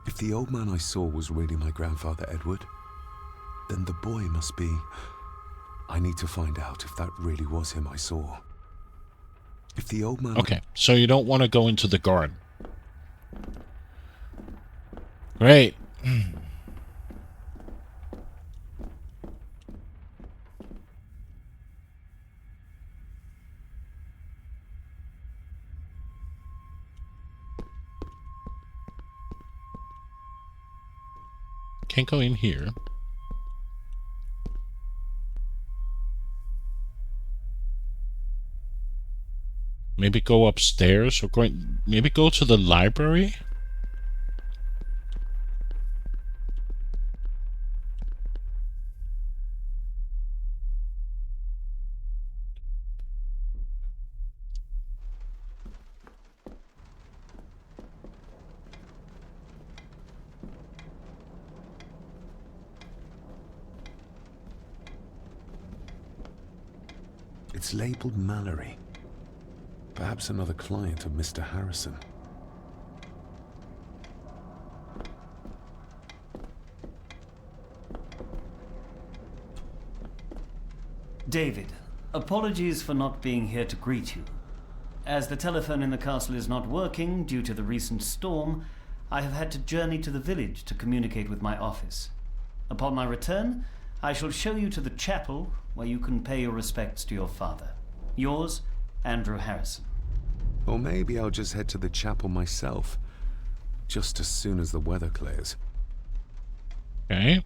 If the old man I saw was really my grandfather Edward, then the boy must be... I need to find out if that really was him I saw. If the old man...
Okay, so you don't want to go into the garden. Great. Can't go in here. Maybe go upstairs or maybe go to the library?
It's labeled Mallory. Perhaps another client of Mr. Harrison.
David, apologies for not being here to greet you. As the telephone in the castle is not working due to the recent storm, I have had to journey to the village to communicate with my office. Upon my return, I shall show you to the chapel where you can pay your respects to your father. Yours, Andrew Harrison.
Or maybe I'll just head to the chapel myself, just as soon as the weather clears.
Okay.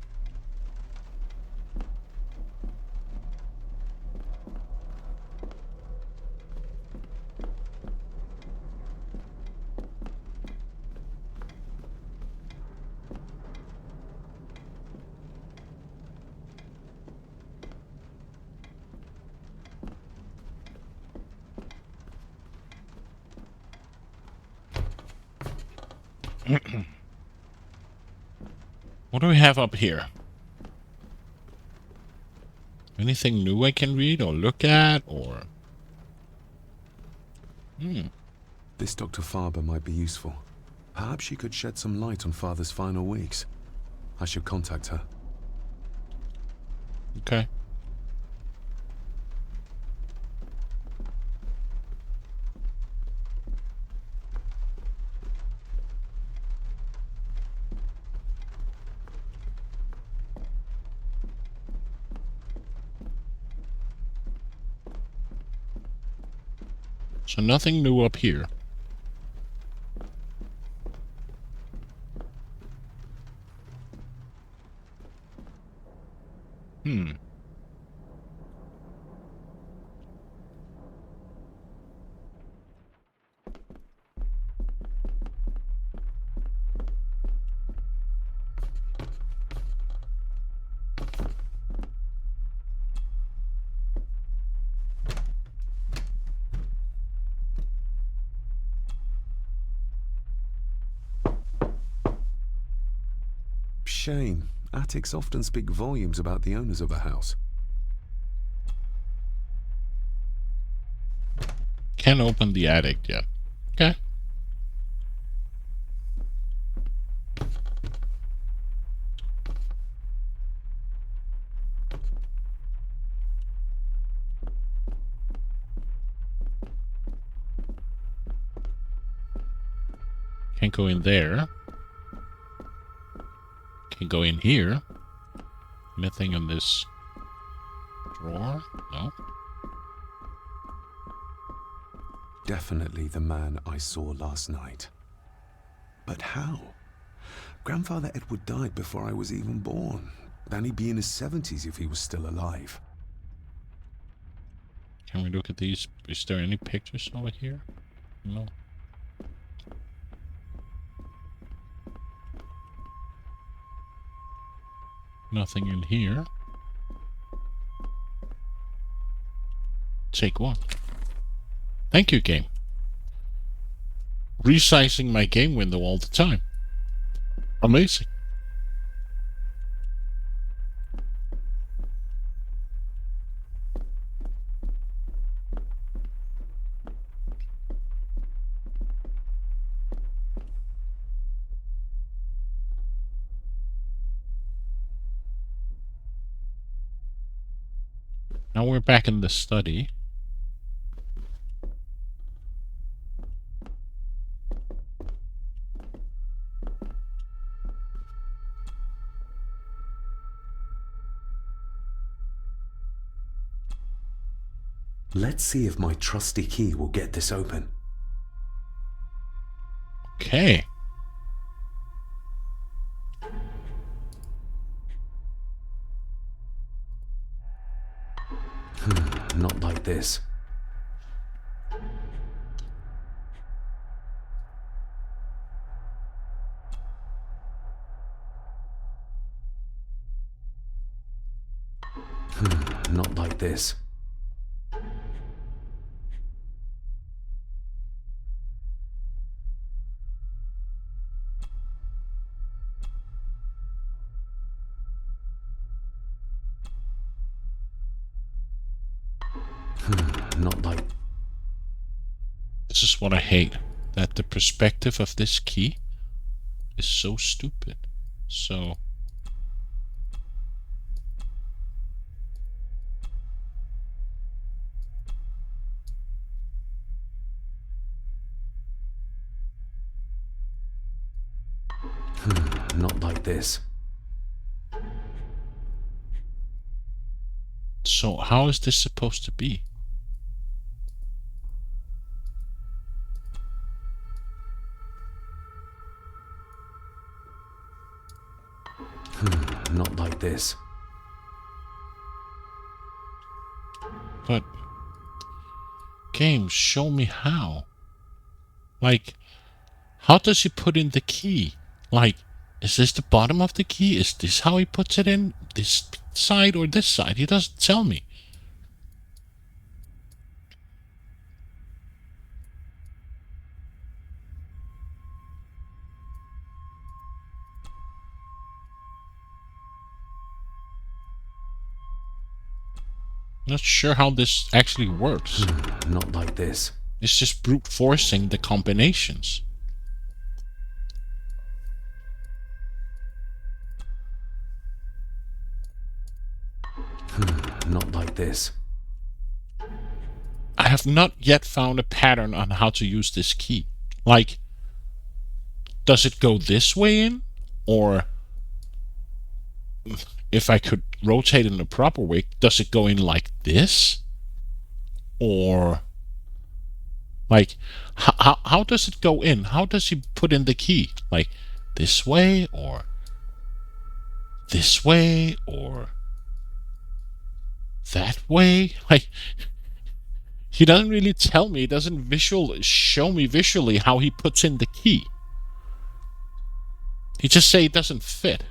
What do we have up here? Anything new I can read or look at, or...
This Dr. Farber might be useful. Perhaps she could shed some light on Father's final weeks. I should contact her.
Okay. So nothing new up here.
Shame. Attics often speak volumes about the owners of a house.
Can't open the attic yet. Okay. Can't go in there. Can go in here. Nothing in this drawer? No.
Definitely the man I saw last night. But how? Grandfather Edward died before I was even born. Then he'd be in his 70s if he was still alive.
Can we look at these? Is there any pictures over here? No. Nothing in here. Take one. Thank you, game. Resizing my game window all the time. Amazing. Now we're back in the study.
Let's see if my trusty key will get this open.
Okay.
Not like this. Not like this. Not like...
This is what I hate. That the perspective of this key is so stupid. So...
Not like this.
So how is this supposed to be?
Not like this.
But... Game, show me how. Like, how does he put in the key? Like, is this the bottom of the key? Is this how he puts it in? This side or this side? He doesn't tell me. Not sure how this actually works.
Not like this.
It's just brute forcing the combinations.
Not like this.
I have not yet found a pattern on how to use this key. Like, does it go this way in? Or, if I could rotate in the proper way, does it go in like this? Or, like, how does it go in? How does he put in the key? Like, this way? Or this way? Or that way? Like, he doesn't really tell me. He doesn't show me visually how he puts in the key. He just say it doesn't fit.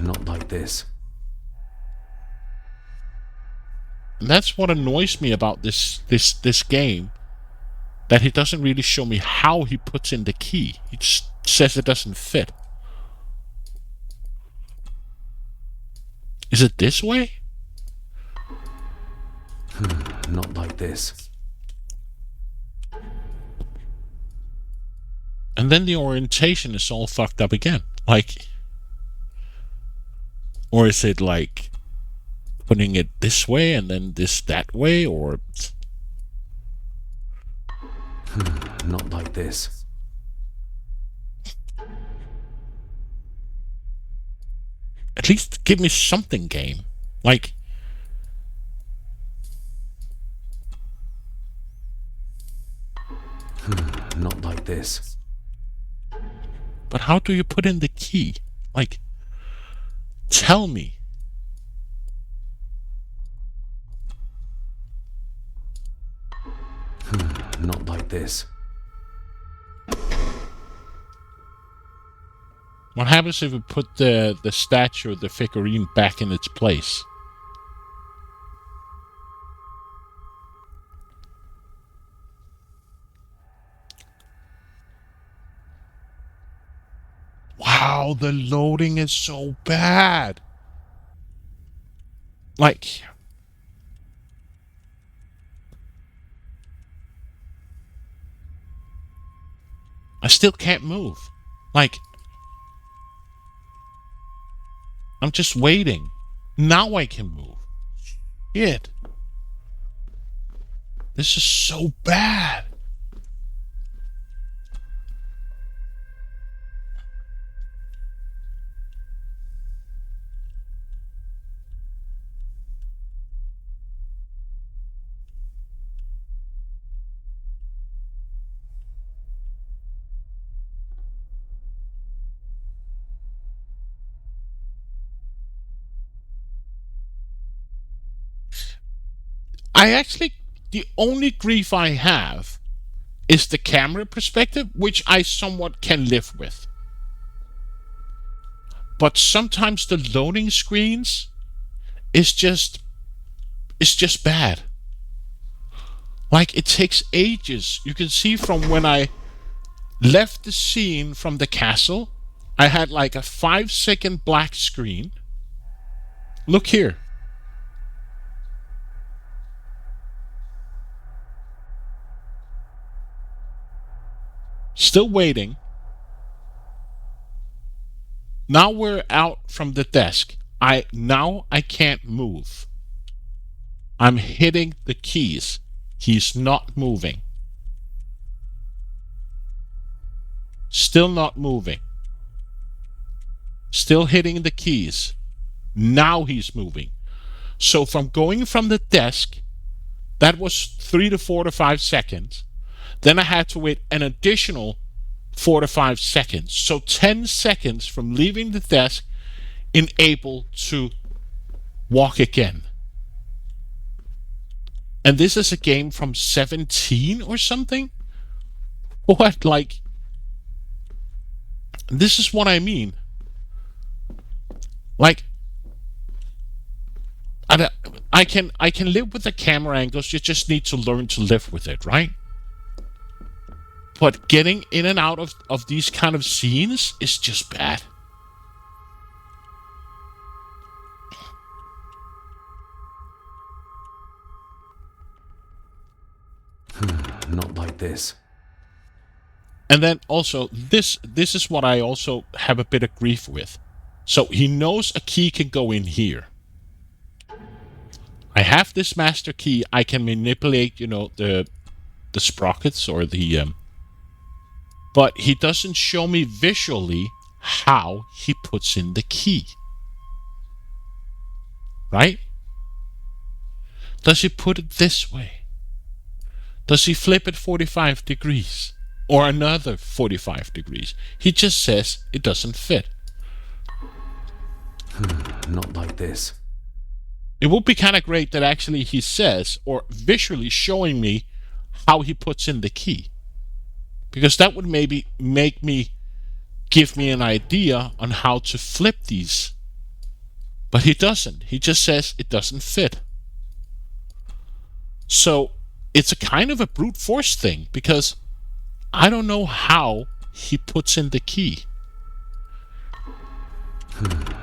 Not like this.
And that's what annoys me about this game. That he doesn't really show me how he puts in the key. He just says it doesn't fit. Is it this way?
Not like this.
And then the orientation is all fucked up again. Like, or is it like putting it this way and then this that way, or
not like this.
At least give me something, game. Like,
not like this.
But how do you put in the key? Like, tell me.
Not like this.
What happens if we put the statue, the figurine, back in its place? Wow, the loading is so bad. Like, I still can't move. Like, I'm just waiting. Now I can move. shit. This is so bad. The only grief I have is the camera perspective, which I somewhat can live with. But sometimes the loading screens is just bad. Like, it takes ages. You can see from when I left the scene from the castle, I had like a 5-second black screen. Look here. Still waiting. Now we're out from the desk. Now I can't move. I'm hitting the keys. He's not moving. Still not moving. Still hitting the keys. Now he's moving. So from going from the desk, that was 3 to 4 to 5 seconds. Then I had to wait an additional 4 to 5 seconds. So 10 seconds from leaving the desk and able to walk again. And this is a game from 17 or something? What, like... This is what I mean. Like... I can live with the camera angles, you just need to learn to live with it, right? But getting in and out of these kind of scenes is just bad.
Not like this.
And then also, this is what I also have a bit of grief with. So he knows a key can go in here. I have this master key. I can manipulate, the sprockets or the... But he doesn't show me visually how he puts in the key. Right? Does he put it this way? Does he flip it 45 degrees? Or another 45 degrees? He just says it doesn't fit.
Not like this.
It would be kind of great that actually he says, or visually showing me how he puts in the key. Because that would maybe give me an idea on how to flip these. But he doesn't. He just says it doesn't fit. So it's a kind of a brute force thing, because I don't know how he puts in the key.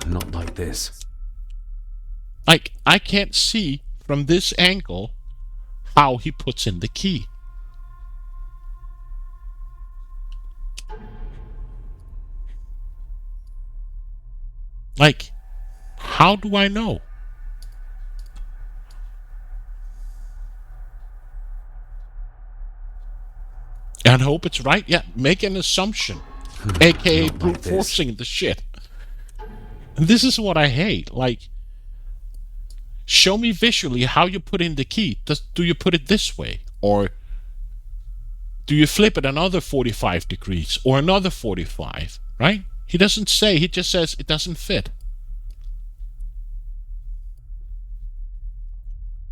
Not like this.
Like, I can't see from this angle how he puts in the key. Like, how do I know? And hope it's right. Yeah, make an assumption. AKA brute forcing the shit. And this is what I hate. Like, show me visually how you put in the key. Do you put it this way? Or do you flip it another 45 degrees? Or another 45? Right? He doesn't say. He just says it doesn't fit.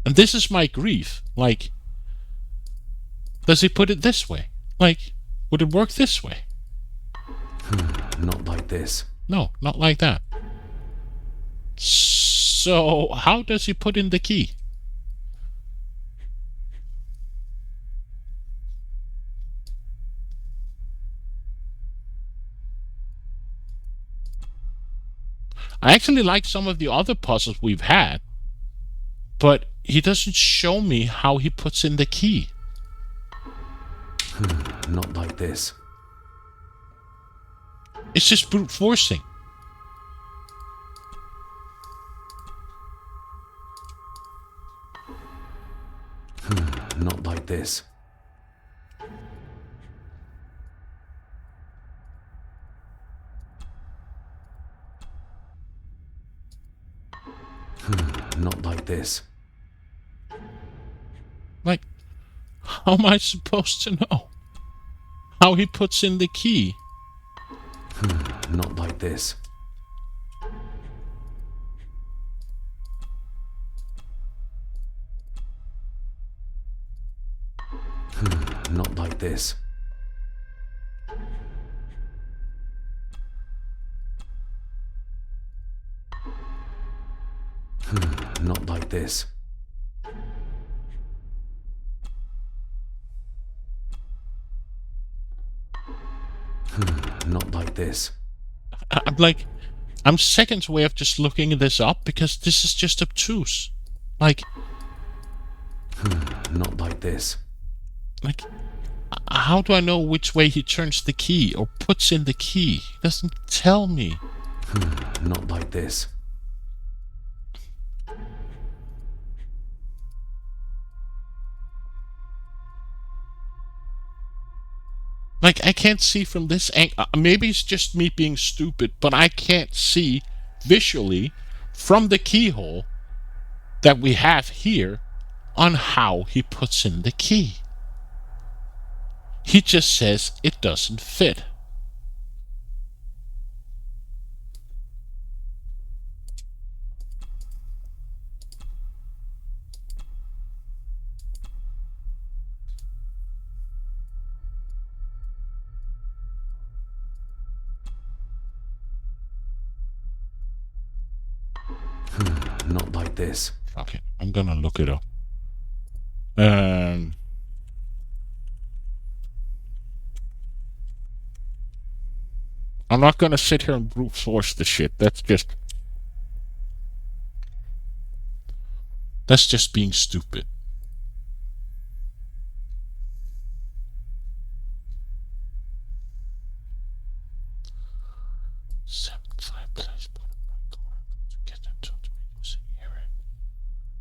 And this is my grief. Like, does he put it this way? Like, would it work this way?
Not like this.
No, not like that. So, how does he put in the key? I actually like some of the other puzzles we've had, but he doesn't show me how he puts in the key.
Not like this.
It's just brute forcing.
this. Not like this.
Like, how am I supposed to know how he puts in the key?
Not like this. Not like this. Not like this. Not like this.
I'm seconds away of just looking this up because this is just obtuse. Like,
not like this.
Like, how do I know which way he turns the key or puts in the key? He doesn't tell me.
Not like this.
Like, I can't see from this angle. Maybe it's just me being stupid, but I can't see visually from the keyhole that we have here on how he puts in the key. He just says it doesn't fit.
Not like this.
Okay, I'm gonna look it up. I'm not gonna sit here and brute force the shit. That's just being stupid.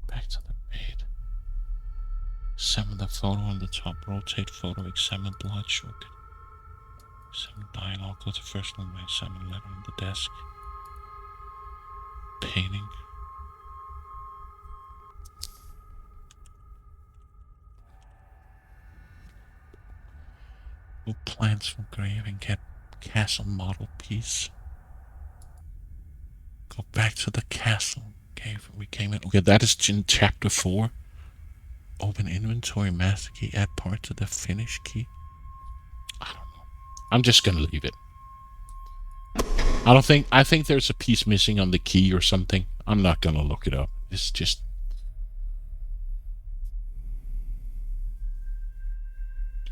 Back to the maid. Examine the photo on the top. Rotate photo. Examine blood sugar. Examine dialogue. Go to first one. Examine letter on the desk. Painting. Move plants from grave and get castle model piece. Go back to the castle cave we came in. Okay, that is in chapter 4. Open inventory, master key, add part to the finish key. I don't know. I'm just gonna leave it. I think there's a piece missing on the key or something. I'm not gonna look it up. It's just...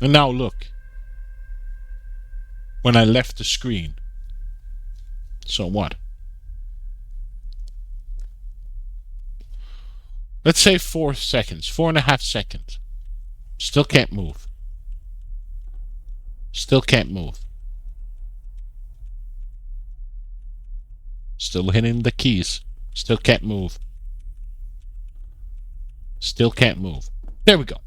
And now look. When I left the screen. So what? Let's say 4 seconds. 4.5 seconds. Still can't move. Still can't move. Still hitting the keys. Still can't move. Still can't move. There we go.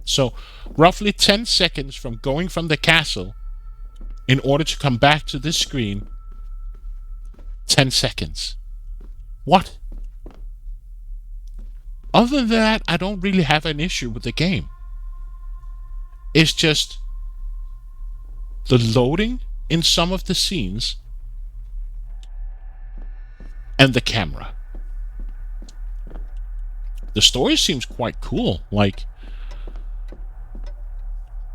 So, roughly 10 seconds from going from the castle in order to come back to this screen. 10 seconds. What? Other than that, I don't really have an issue with the game. It's just the loading in some of the scenes and the camera. The story seems quite cool, like,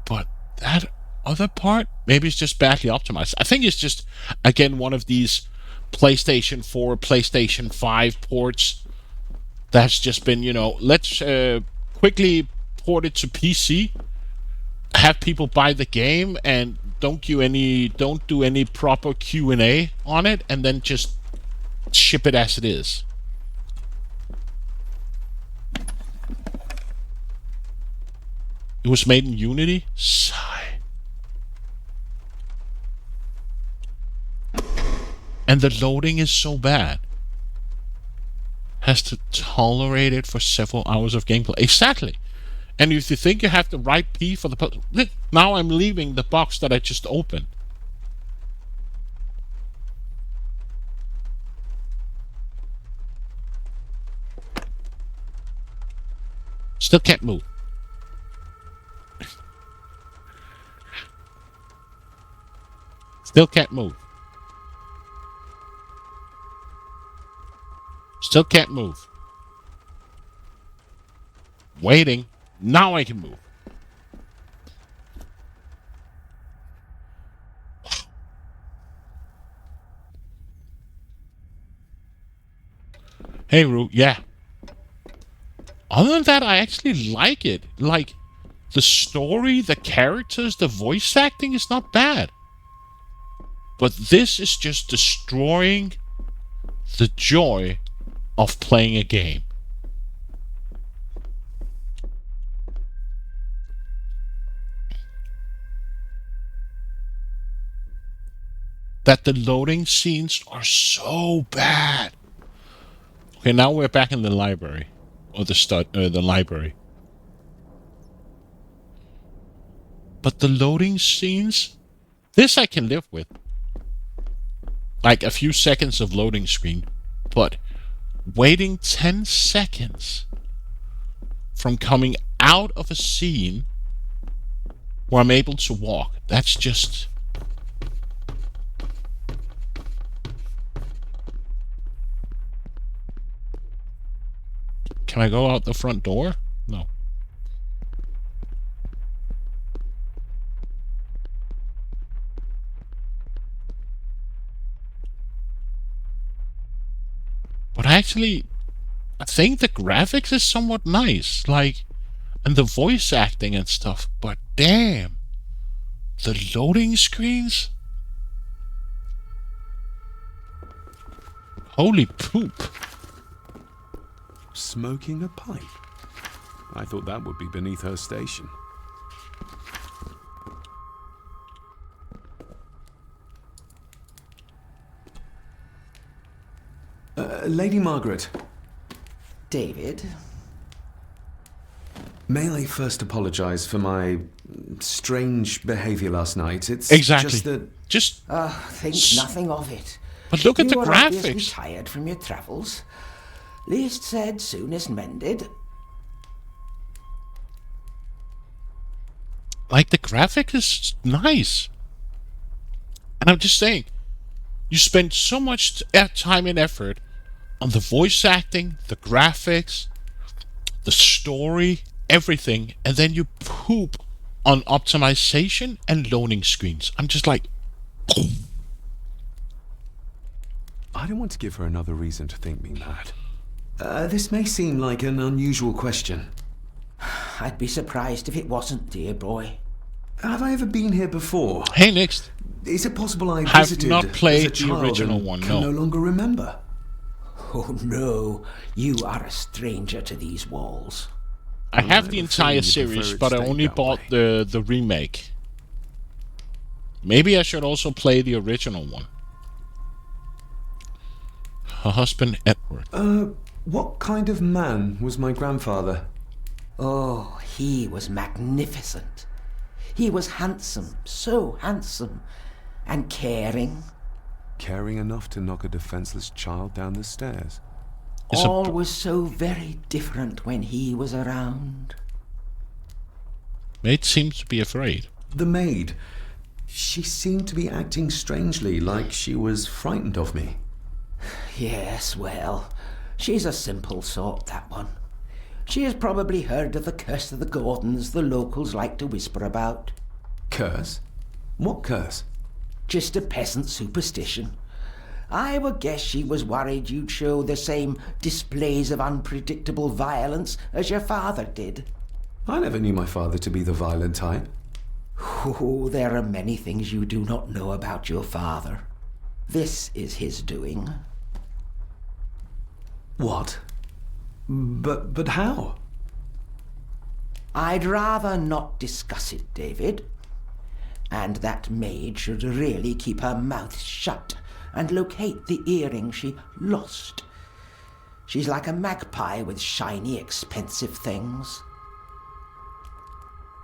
but that other part, maybe it's just badly optimized. I think it's just, again, one of these PlayStation 4, PlayStation 5 ports that's just been, you know, let's quickly port it to PC, have people buy the game, and don't do any proper Q&A on it, and then just ship it as it is. It was made in Unity? Sigh. And the loading is so bad. Has to tolerate it for several hours of gameplay. Exactly. And if you think you have the right key for the... Now I'm leaving the box that I just opened. Still can't move. Still can't move. Still can't move. Waiting. Now I can move. Hey, Rue. Yeah. Other than that, I actually like it. Like, the story, the characters, the voice acting is not bad. But this is just destroying the joy of playing a game. That the loading scenes are so bad. Okay, now we're back in the library. Or the library. But the loading scenes, this I can live with. Like a few seconds of loading screen. But waiting 10 seconds from coming out of a scene where I'm able to walk, that's just... Can I go out the front door? No. But I think the graphics is somewhat nice, like, and the voice acting and stuff, but damn, the loading screens? Holy poop.
Smoking a pipe? I thought that would be beneath her station.
Lady Margaret.
David?
May I first apologize for my strange behavior last night? It's
exactly.
Just that...
Think nothing of it.
But look at the
You were obviously
graphics.
tired from your travels. Least said, soonest mended.
Like, the graphic is nice. And I'm just saying, you spend so much time and effort on the voice acting, the graphics, the story, everything, and then you poop on optimization and loading screens. I'm just like...
I don't want to give her another reason to think me mad.
This may seem like an unusual question.
I'd be surprised if it wasn't, dear boy.
Have I ever been here before?
Hey, Nix.
Is it possible I
have
visited
not played
as a child
the original
and
one,
can
no.
no longer remember?
Oh no, you are a stranger to these walls.
I have the entire series, but I only bought the remake. Maybe I should also play the original one. Her husband, Edward.
What kind of man was my grandfather?
Oh, he was magnificent. He was handsome, so handsome, and caring.
Caring enough to knock a defenseless child down the stairs.
All was so very different when he was around.
Maid seems to be afraid.
The maid. She seemed to be acting strangely, like she was frightened of me.
Yes, well, she's a simple sort, that one. She has probably heard of the curse of the Gordons the locals like to whisper about.
Curse? What curse?
Just a peasant superstition. I would guess she was worried you'd show the same displays of unpredictable violence as your father did.
I never knew my father to be the violent type.
Oh, there are many things you do not know about your father. This is his doing.
What? But how?
I'd rather not discuss it, David. And that maid should really keep her mouth shut and locate the earring she lost. She's like a magpie with shiny, expensive things.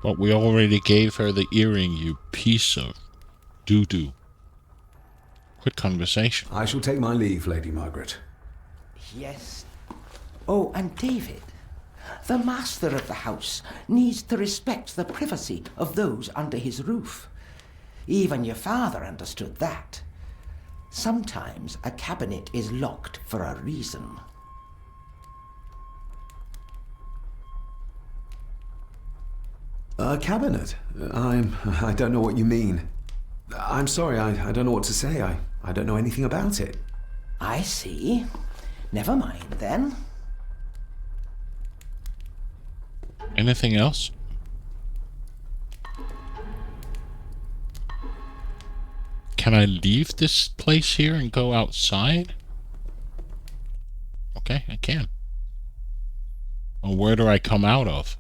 But we already gave her the earring, you piece of doo-doo. Quit conversation.
I shall take my leave, Lady Margaret.
Yes. Oh, and David, the master of the house needs to respect the privacy of those under his roof. Even your father understood that. Sometimes a cabinet is locked for a reason.
A cabinet? I don't know what you mean. I'm sorry, I don't know what to say. I don't know anything about it.
I see. Never mind, then.
Anything else? Can I leave this place here and go outside? Okay, I can. Well, where do I come out of?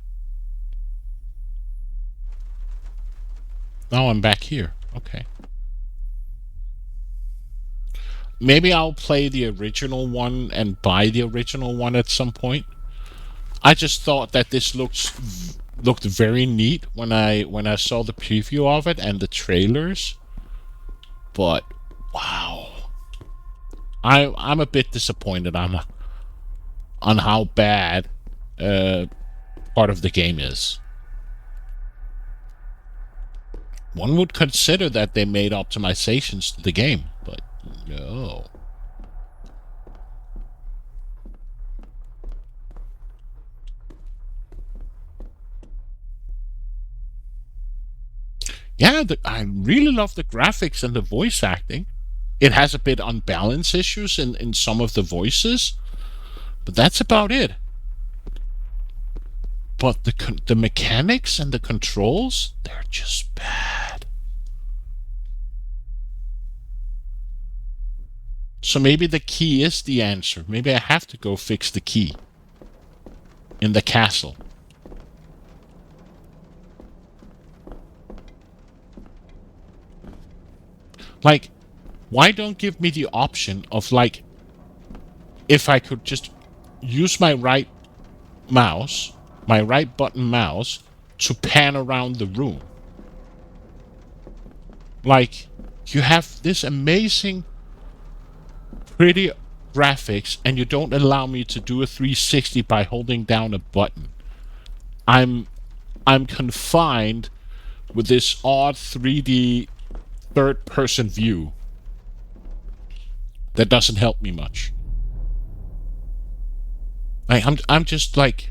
Now I'm back here. Okay. Maybe I'll play the original one and buy the original one at some point. I just thought that this looked very neat when I saw the preview of it and the trailers. But wow, I'm a bit disappointed on how bad part of the game is. One would consider that they made optimizations to the game, but no. Yeah, I really love the graphics and the voice acting. It has a bit unbalanced issues in some of the voices, but that's about it. But the mechanics and the controls, they're just bad. So maybe the key is the answer. Maybe I have to go fix the key in the castle. Like, why don't give me the option of, like, if I could just use my right mouse, my right button mouse, to pan around the room. Like, you have this amazing, pretty graphics, and you don't allow me to do a 360 by holding down a button. I'm confined with this odd 3D third-person view that doesn't help me much. I'm just like,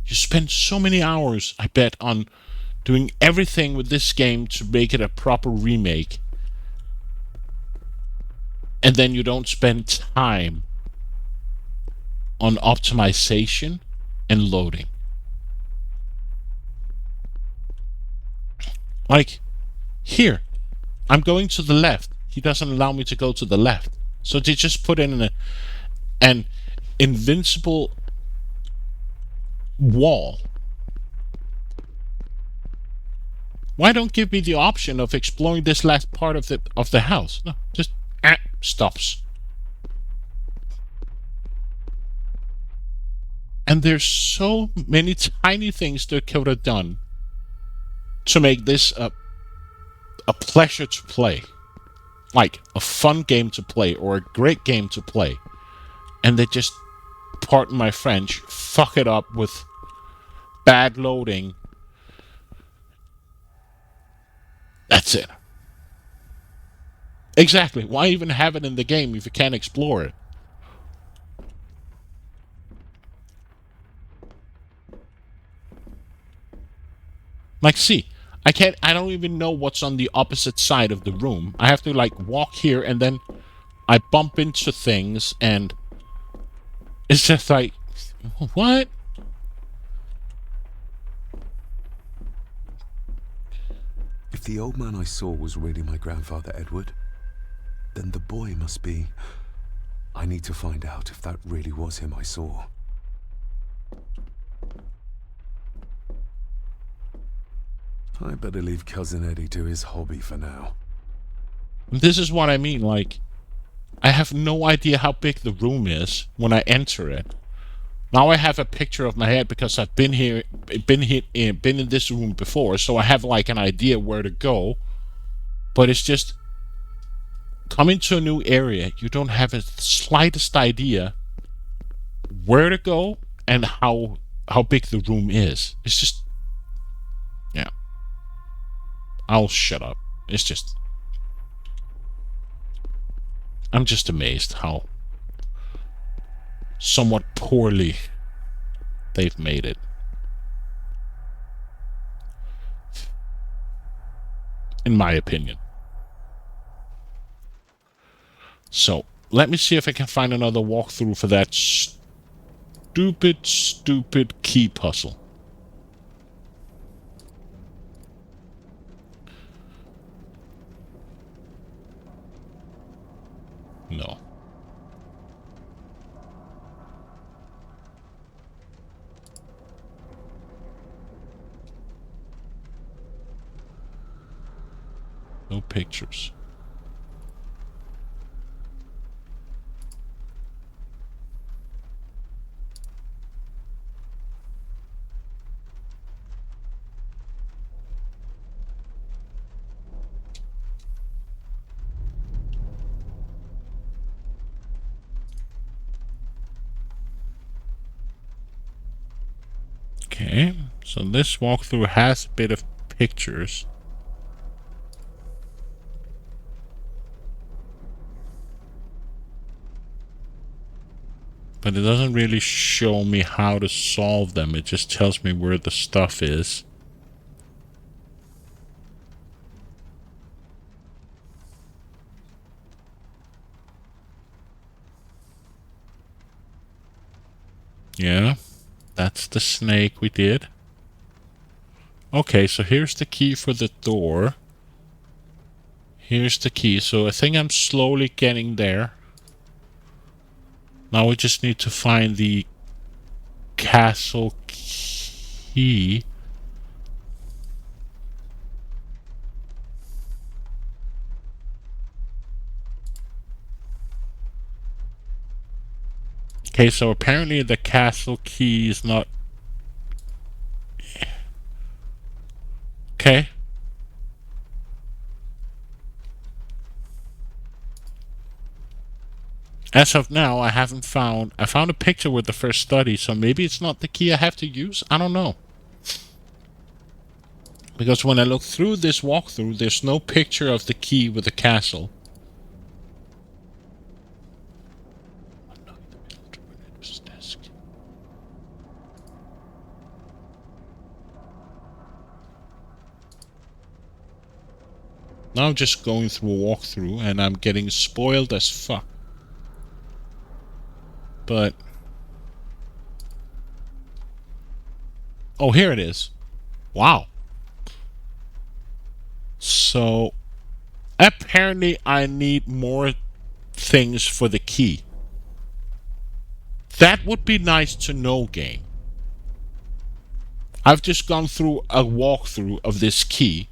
you spend so many hours, I bet, on doing everything with this game to make it a proper remake, and then you don't spend time on optimization and loading. Like, here, I'm going to the left. He doesn't allow me to go to the left. So they just put in an invincible wall. Why don't give me the option of exploring this last part of the house? No, just stops. And there's so many tiny things they could have done to make this a pleasure to play. Like a fun game to play or a great game to play. And they just, pardon my French, fuck it up with bad loading. That's it. Exactly. Why even have it in the game if you can't explore it? Like, see, I don't even know what's on the opposite side of the room. I have to, like, walk here, and then I bump into things, and it's just like, what?
If the old man I saw was really my grandfather Edward, then the boy must be... I need to find out if that really was him I saw. I better leave Cousin Eddie to his hobby for now.
This is what I mean, like, I have no idea how big the room is when I enter it. Now I have a picture of my head because I've been in this room before, so I have like an idea where to go. But it's just coming to a new area, you don't have the slightest idea where to go and how big the room is. It's just, yeah. I'll shut up. It's just, I'm just amazed how somewhat poorly they've made it. In my opinion. So, let me see if I can find another walkthrough for that stupid key puzzle. No. No pictures. Okay, so this walkthrough has a bit of pictures. But it doesn't really show me how to solve them. It just tells me where the stuff is. Yeah, that's the snake we did. Okay, so here's the key for the door. Here's the key. So I think I'm slowly getting there. Now we just need to find the castle key. Okay, so apparently the castle key is not... Okay. As of now, I haven't found... I found a picture with the first study, so maybe it's not the key I have to use? I don't know. Because when I look through this walkthrough, there's no picture of the key with the castle. Now I'm just going through a walkthrough and I'm getting spoiled as fuck. But... oh, here it is. Wow. So... apparently I need more things for the key. That would be nice to know, game. I've just gone through a walkthrough of this key.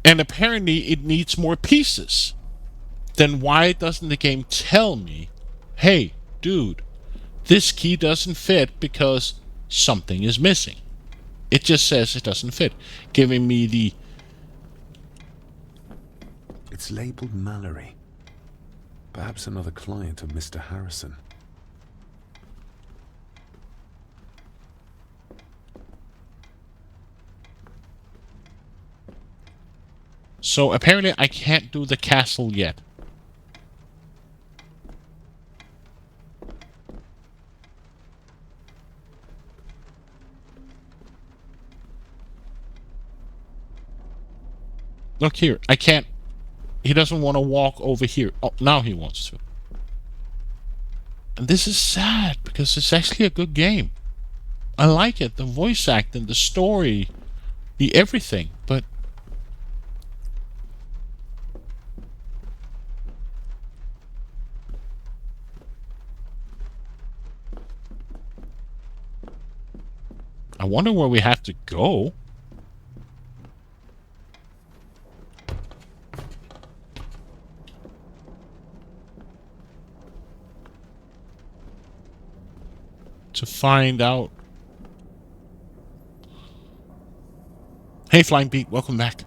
And apparently it needs more pieces. Then why doesn't the game tell me, hey, dude, this key doesn't fit because something is missing? It just says it doesn't fit, giving me the...
It's labeled Mallory. Perhaps another client of Mr. Harrison.
So apparently I can't do the castle yet. Look here, I can't... he doesn't want to walk over here. Oh, now he wants to. And this is sad, because it's actually a good game. I like it, the voice acting, the story, the everything, but... I wonder where we have to go. to find out. Hey, Flying Beat, welcome back.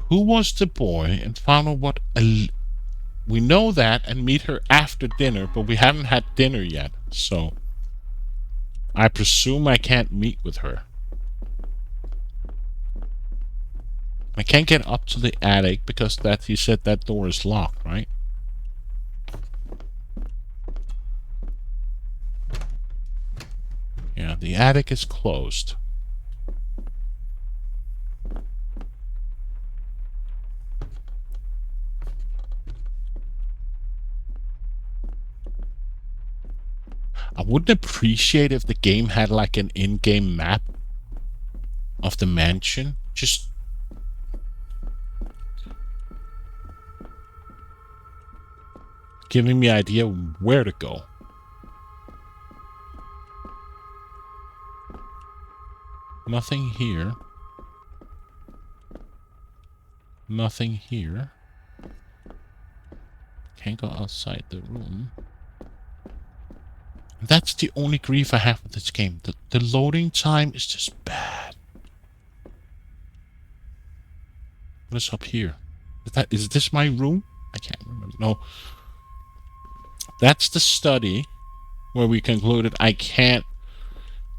Who was the boy and found out what... We know that and meet her after dinner, but we haven't had dinner yet, so... I presume I can't meet with her. I can't get up to the attic because that he said that door is locked, right? Yeah, the attic is closed. I wouldn't appreciate if the game had like an in-game map of the mansion. Just giving me an idea where to go. Nothing here. Nothing here. Can't go outside the room. That's the only grief I have with this game. The loading time is just bad. What is up here? Is this my room? I can't remember. No. That's the study where we concluded I can't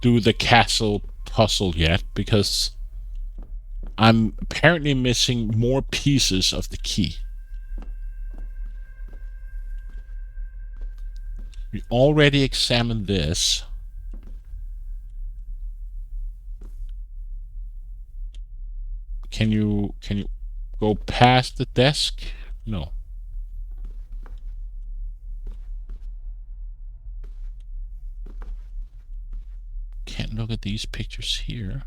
do the castle puzzle yet because I'm apparently missing more pieces of the key. We already examined this. Can you go past the desk? No. Can't look at these pictures here.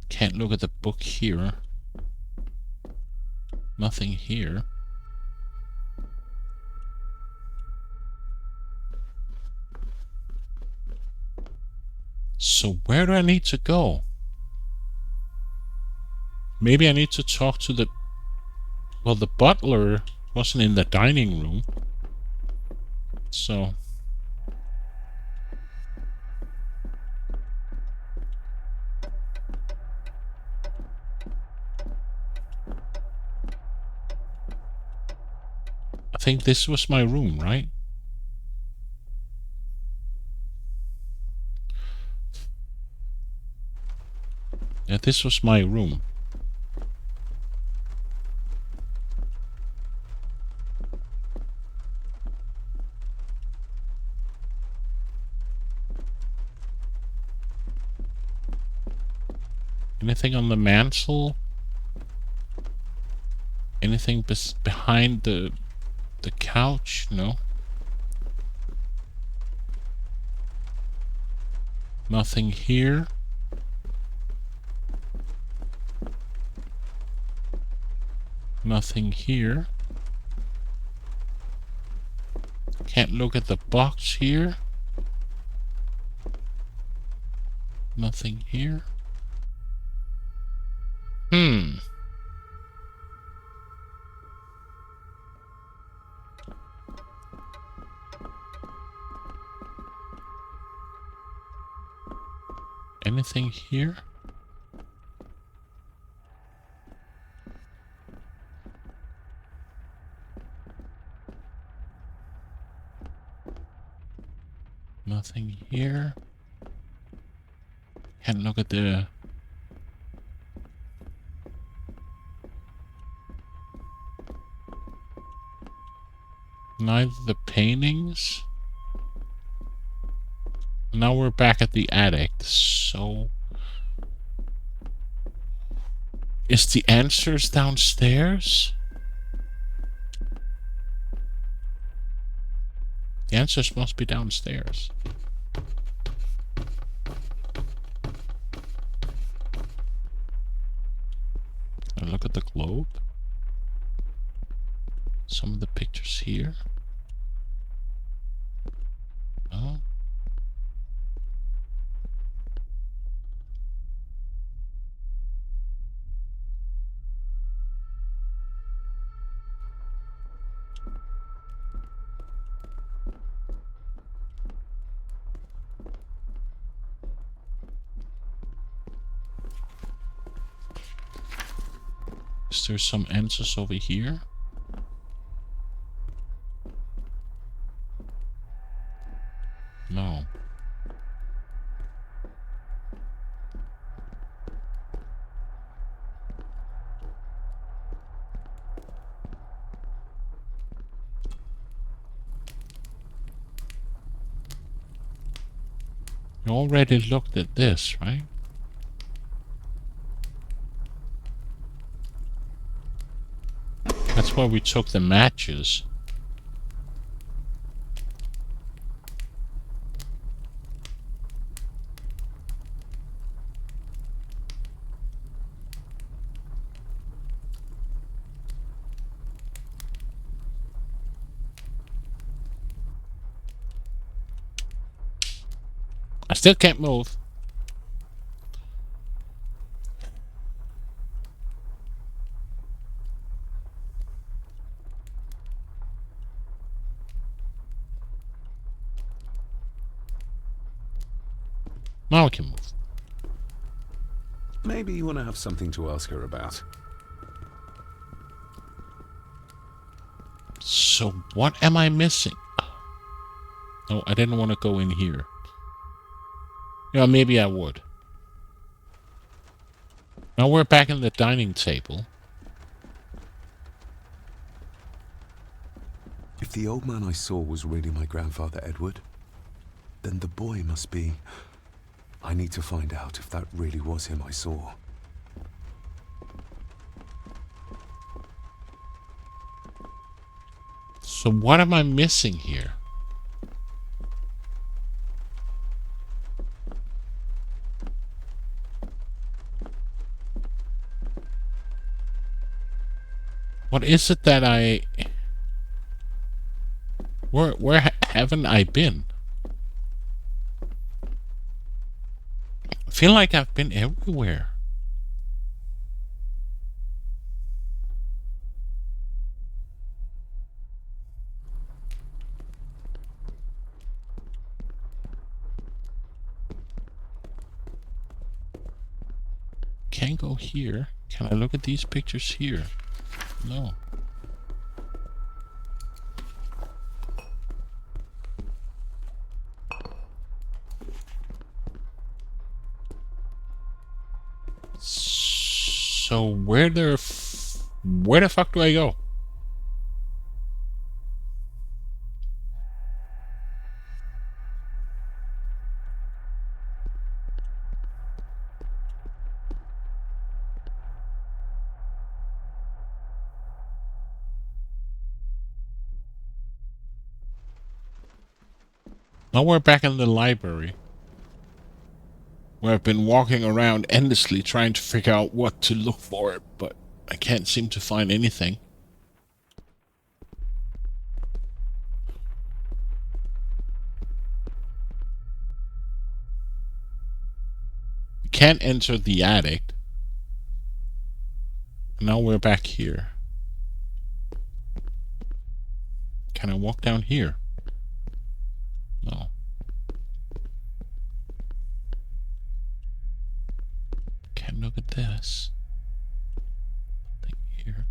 Can't look at the book here. Nothing here. So where do I need to go? Maybe I need to talk to the... Well, the butler wasn't in the dining room. So... I think this was my room, right? Yeah, this was my room. Anything on the mantle? Anything behind the couch? No. Nothing here. Nothing here. Can't look at the box here. Nothing here. Anything here? Nothing here. Can't look at the... Neither the paintings. Now we're back at the attic, so... Is the answers downstairs? The answers must be downstairs. Can I look at the globe? Some of the pictures here. Oh. Is there some answers over here? No. You already looked at this, right? That's where we took the matches. I still can't move. Now I can move.
Maybe you want to have something to ask her about.
So what am I missing? No, I didn't want to go in here. Yeah, maybe I would. Now we're back in the dining table.
If the old man I saw was really my grandfather Edward, then the boy must be... I need to find out if that really was him I saw.
So what am I missing here? What is it that I... Where haven't I been? I feel like I've been everywhere. Can't go here. Can I look at these pictures here? No. So where the fuck do I go? Now we're back in the library, where I've been walking around endlessly trying to figure out what to look for, but I can't seem to find anything. We can't enter the attic. Now we're back here. Can I walk down here? No. Can't look at this. Nothing here.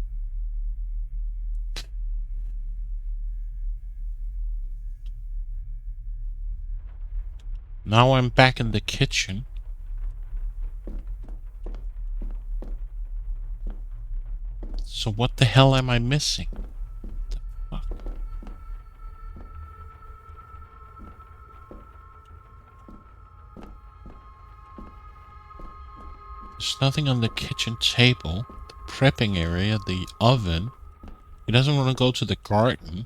Now I'm back in the kitchen. So what the hell am I missing? The fuck? There's nothing on the kitchen table, the prepping area, the oven. He doesn't want to go to the garden.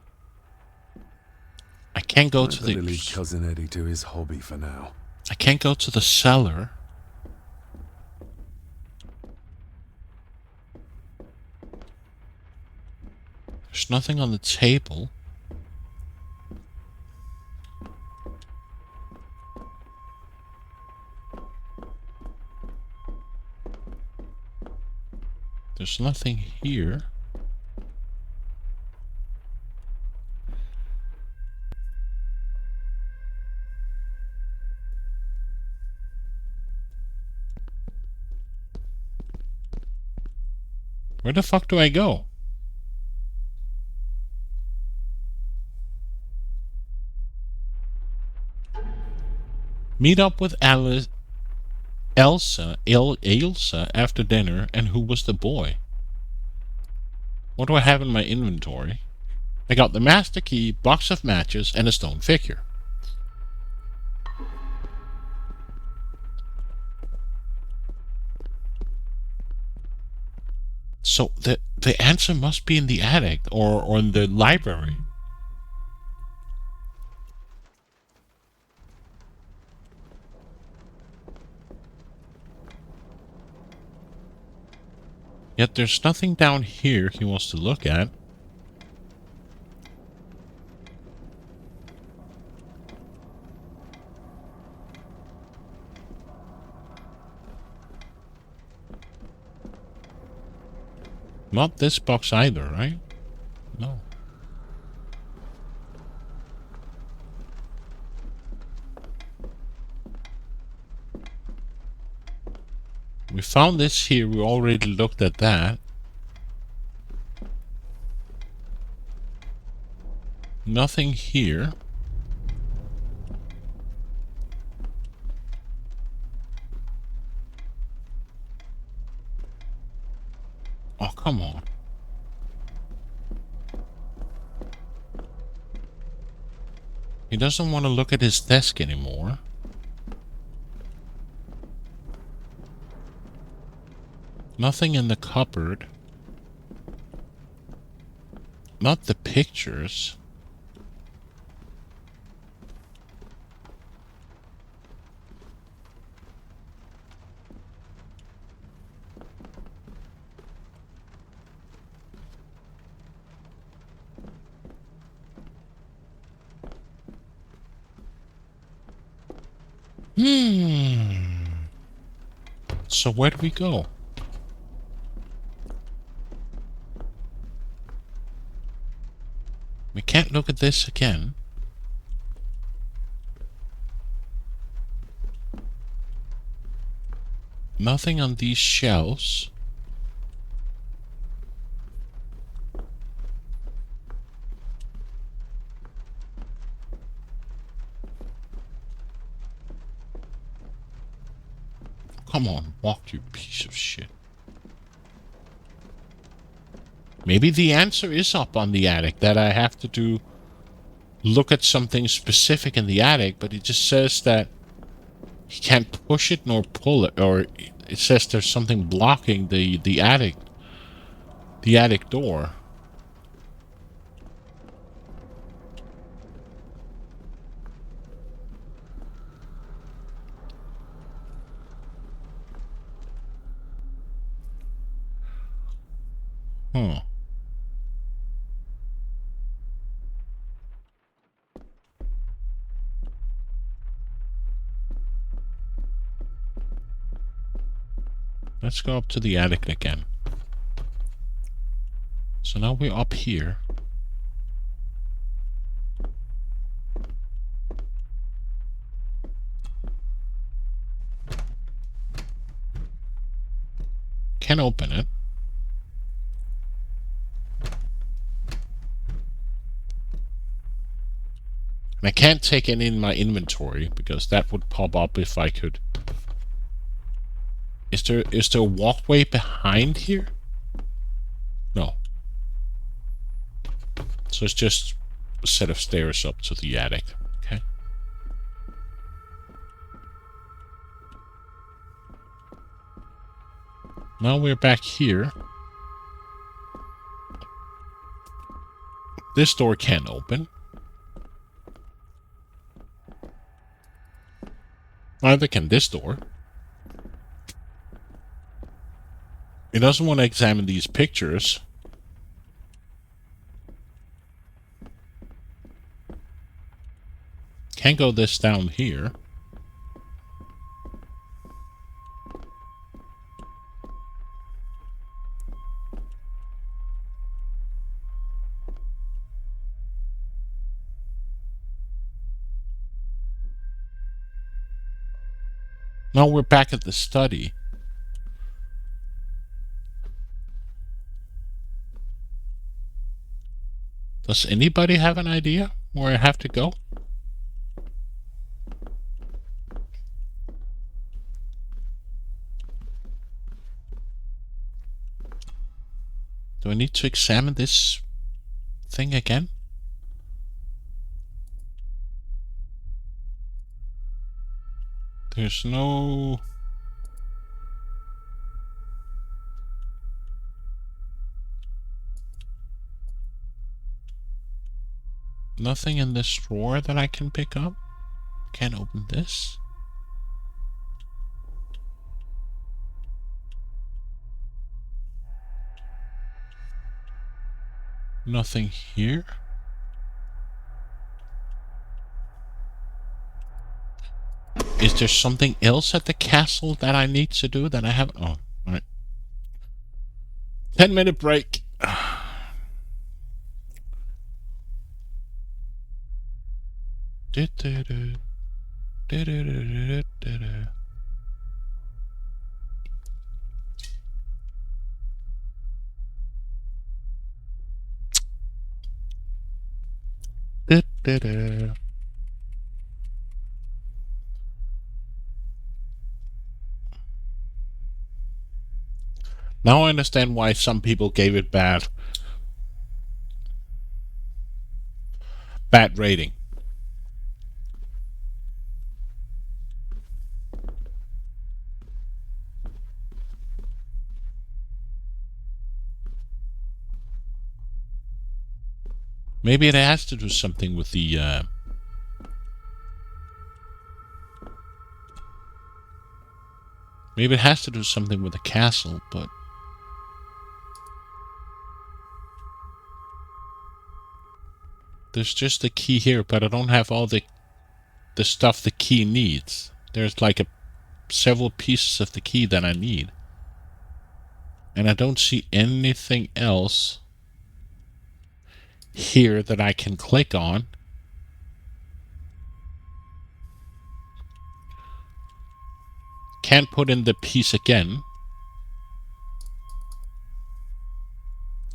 I can't go to the...
leave Cousin Eddie to his hobby for now.
I can't go to the cellar. There's nothing on the table. There's nothing here. Where the fuck do I go? Meet up with Elsa after dinner, and who was the boy? What do I have in my inventory? I got the master key, box of matches, and a stone figure. So the answer must be in the attic or in the library. Yet there's nothing down here he wants to look at. Not this box either, right? No. We found this here. We already looked at that. Nothing here. Oh, come on. He doesn't want to look at his desk anymore. Nothing in the cupboard. Not the pictures. So where do we go? We can't look at this again. Nothing on these shelves. Come on, walk, you piece of shit. Maybe the answer is up on the attic, that I have to look at something specific in the attic, but it just says that he can't push it nor pull it, or it says there's something blocking the attic door. Huh. Let's go up to the attic again. So now we're up here. Can't open it. And I can't take it in my inventory because that would pop up if I could. Is there a walkway behind here? No. So it's just a set of stairs up to the attic. Okay. Now we're back here. This door can't open. Neither can this door. It doesn't want to examine these pictures. Can't go this down here. Now we're back at the study. Does anybody have an idea where I have to go? Do I need to examine this thing again? There's no... nothing in this drawer that I can pick up. Can't open this. Nothing here. Is there something else at the castle that I need to do that I haven't? Oh, alright. 10-minute break. Now I understand why some people gave it bad rating. Maybe it has to do something with the maybe it has to do something with the castle, but there's just the key here, but I don't have all the stuff the key needs. There's like several pieces of the key that I need. And I don't see anything else here that I can click on. Can't put in the piece again.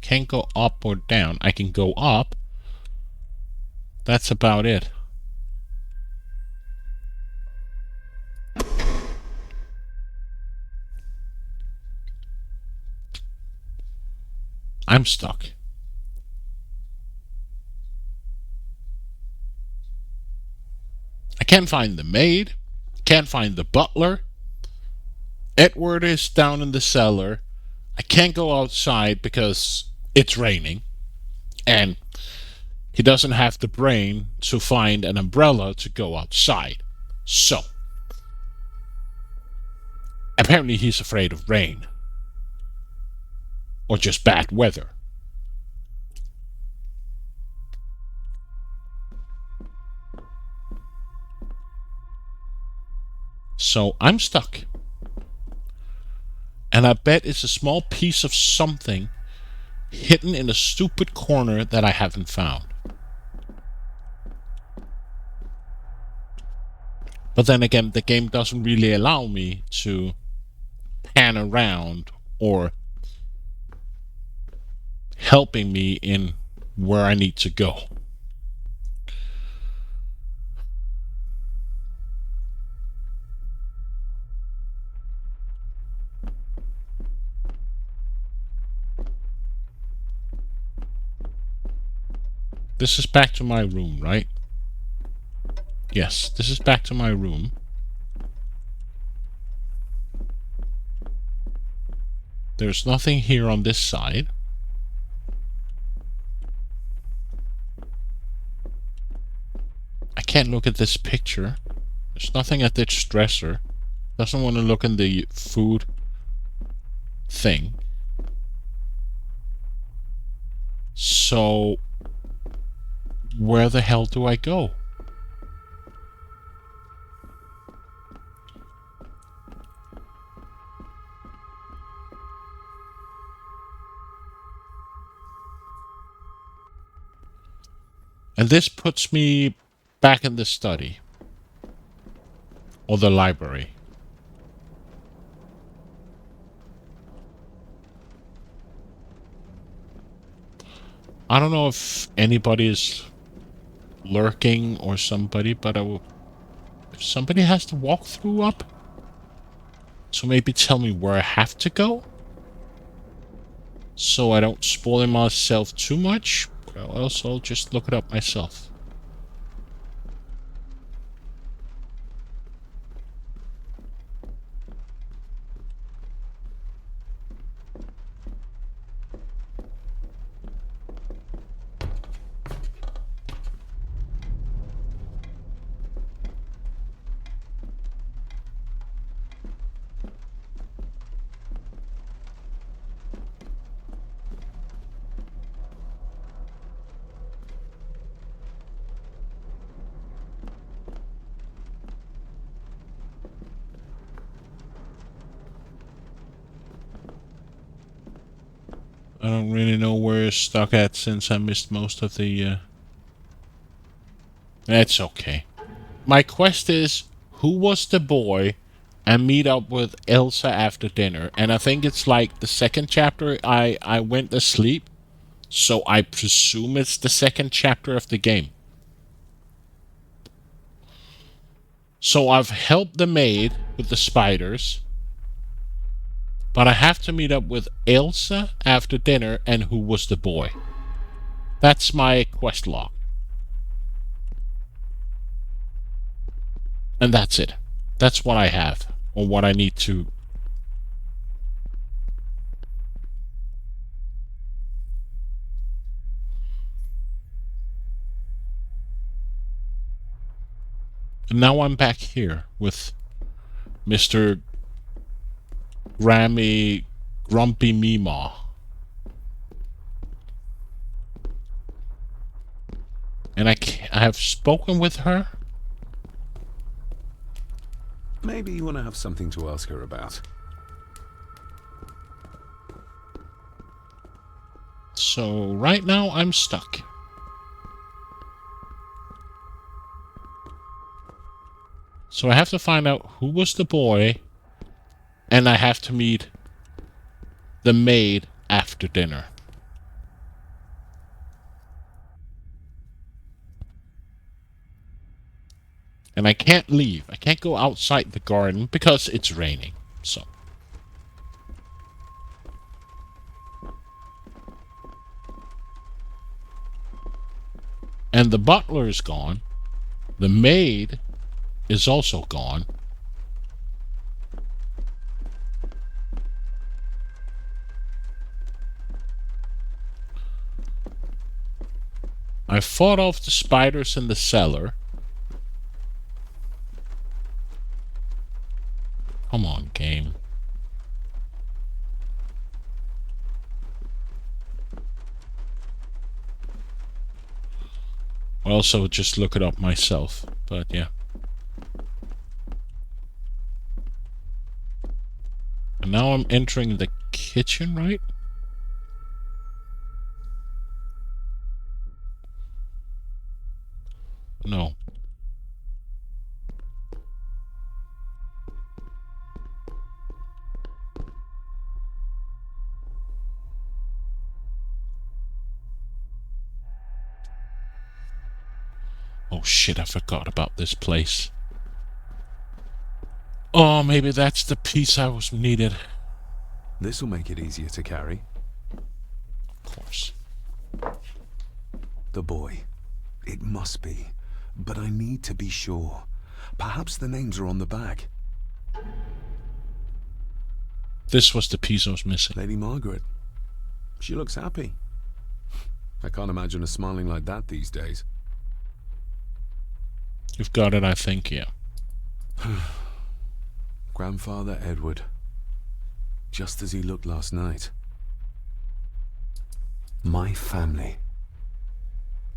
Can't go up or down. I can go up. That's about it. I'm stuck. I can't find the maid. Can't find the butler. Edward is down in the cellar. I can't go outside because it's raining. And he doesn't have the brain to find an umbrella to go outside. So, apparently he's afraid of rain. Or just bad weather. So I'm stuck. And I bet it's a small piece of something hidden in a stupid corner that I haven't found. But then again, the game doesn't really allow me to pan around or helping me in where I need to go. This is back to my room, right? Yes, this is back to my room. There's nothing here on this side. I can't look at this picture. There's nothing at this dresser. Doesn't want to look in the food thing. So, where the hell do I go? And this puts me back in the study. Or the library. I don't know if anybody is lurking or somebody, but if somebody has to walk through up, so maybe tell me where I have to go, so I don't spoil myself too much. But I'll just look it up myself. I don't really know where it's stuck at since I missed most of the... That's okay. My quest is, who was the boy, and meet up with Elsa after dinner. And I think it's like the second chapter I went asleep, so I presume it's the second chapter of the game. So I've helped the maid with the spiders, but I have to meet up with Elsa after dinner and who was the boy. That's my quest log. And that's it. That's what I have, or what I need to... And now I'm back here with Mr. Grumpy Meemaw. And I have spoken with her.
Maybe you want to have something to ask her about.
So right now I'm stuck. So I have to find out who was the boy, and I have to meet the maid after dinner. And I can't leave. I can't go outside the garden because it's raining. So. And the butler is gone. The maid is also gone. I fought off the spiders in the cellar. Come on, game. I'll also just look it up myself, but yeah. And now I'm entering the kitchen, right? No. Oh shit, I forgot about this place. Oh, maybe that's the piece I was needed.
This'll make it easier to carry.
Of course.
The boy. It must be. But I need to be sure. Perhaps the names are on the bag.
This was the piece I was missing.
Lady Margaret. She looks happy. I can't imagine her smiling like that these days.
You've got it, I think, yeah.
Grandfather Edward. Just as he looked last night.
My family.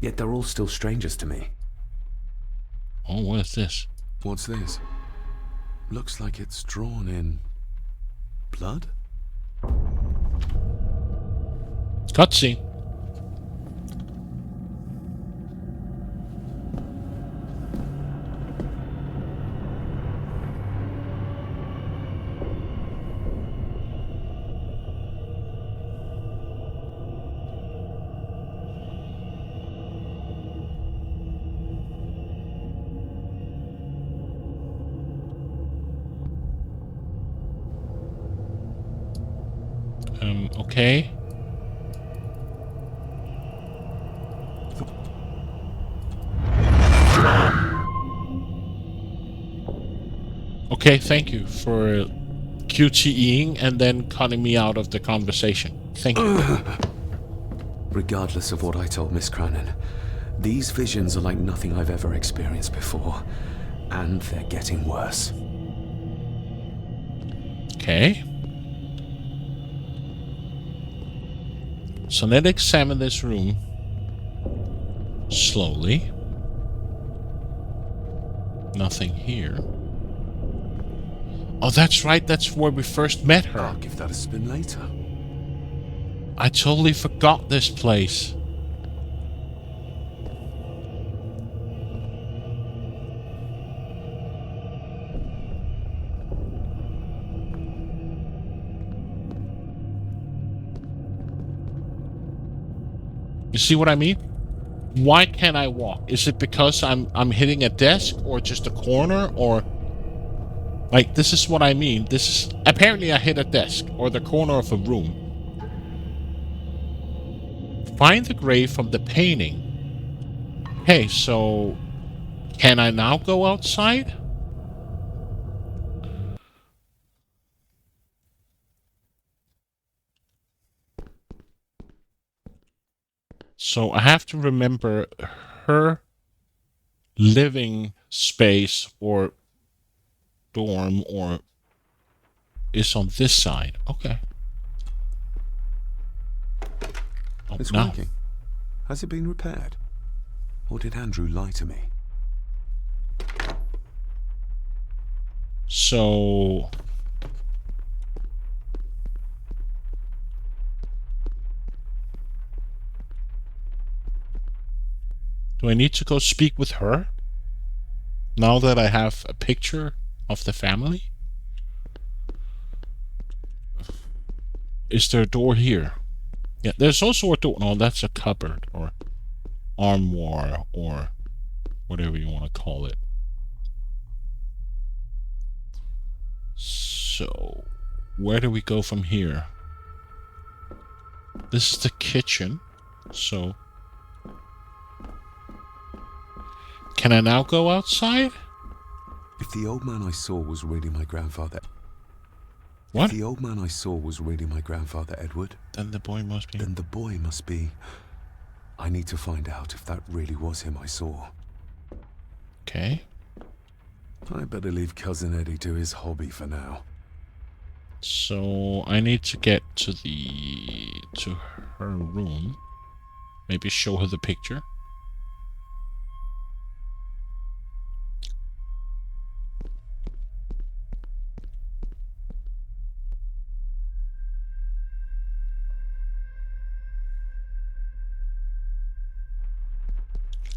Yet they're all still strangers to me.
Oh, what is this?
What's this? Looks like it's drawn in... blood?
Cutscene. Okay. Okay, thank you for QTEing and then cutting me out of the conversation. Thank you.
Regardless of what I told Miss Cranon, these visions are like nothing I've ever experienced before, and they're getting worse.
Okay. So let's examine this room slowly. Nothing here. Oh, that's right. That's where we first met her.
I'll give that a spin later.
I totally forgot this place. You see what I mean? Why can't I walk? Is it because I'm hitting a desk or just a corner or like this is what I mean. This is apparently I hit a desk or the corner of a room. Find the grave from the painting. Okay, so can I now go outside? So I have to remember her living space or dorm or is on this side. Okay. Oh,
It's
no.
working. Has it been repaired? Or did Andrew lie to me?
So do I need to go speak with her? Now that I have a picture of the family? Is there a door here? Yeah, there's also a door. No, that's a cupboard or armoire or whatever you want to call it. So, where do we go from here? This is the kitchen. So, can I now go outside?
If the old man I saw was really my grandfather...
What?
If the old man I saw was really my grandfather, Edward...
Then the boy must be...
Then the boy must be... I need to find out if that really was him I saw.
Okay.
I better leave Cousin Eddie to his hobby for now.
So, I need to get to her room. Maybe show her the picture.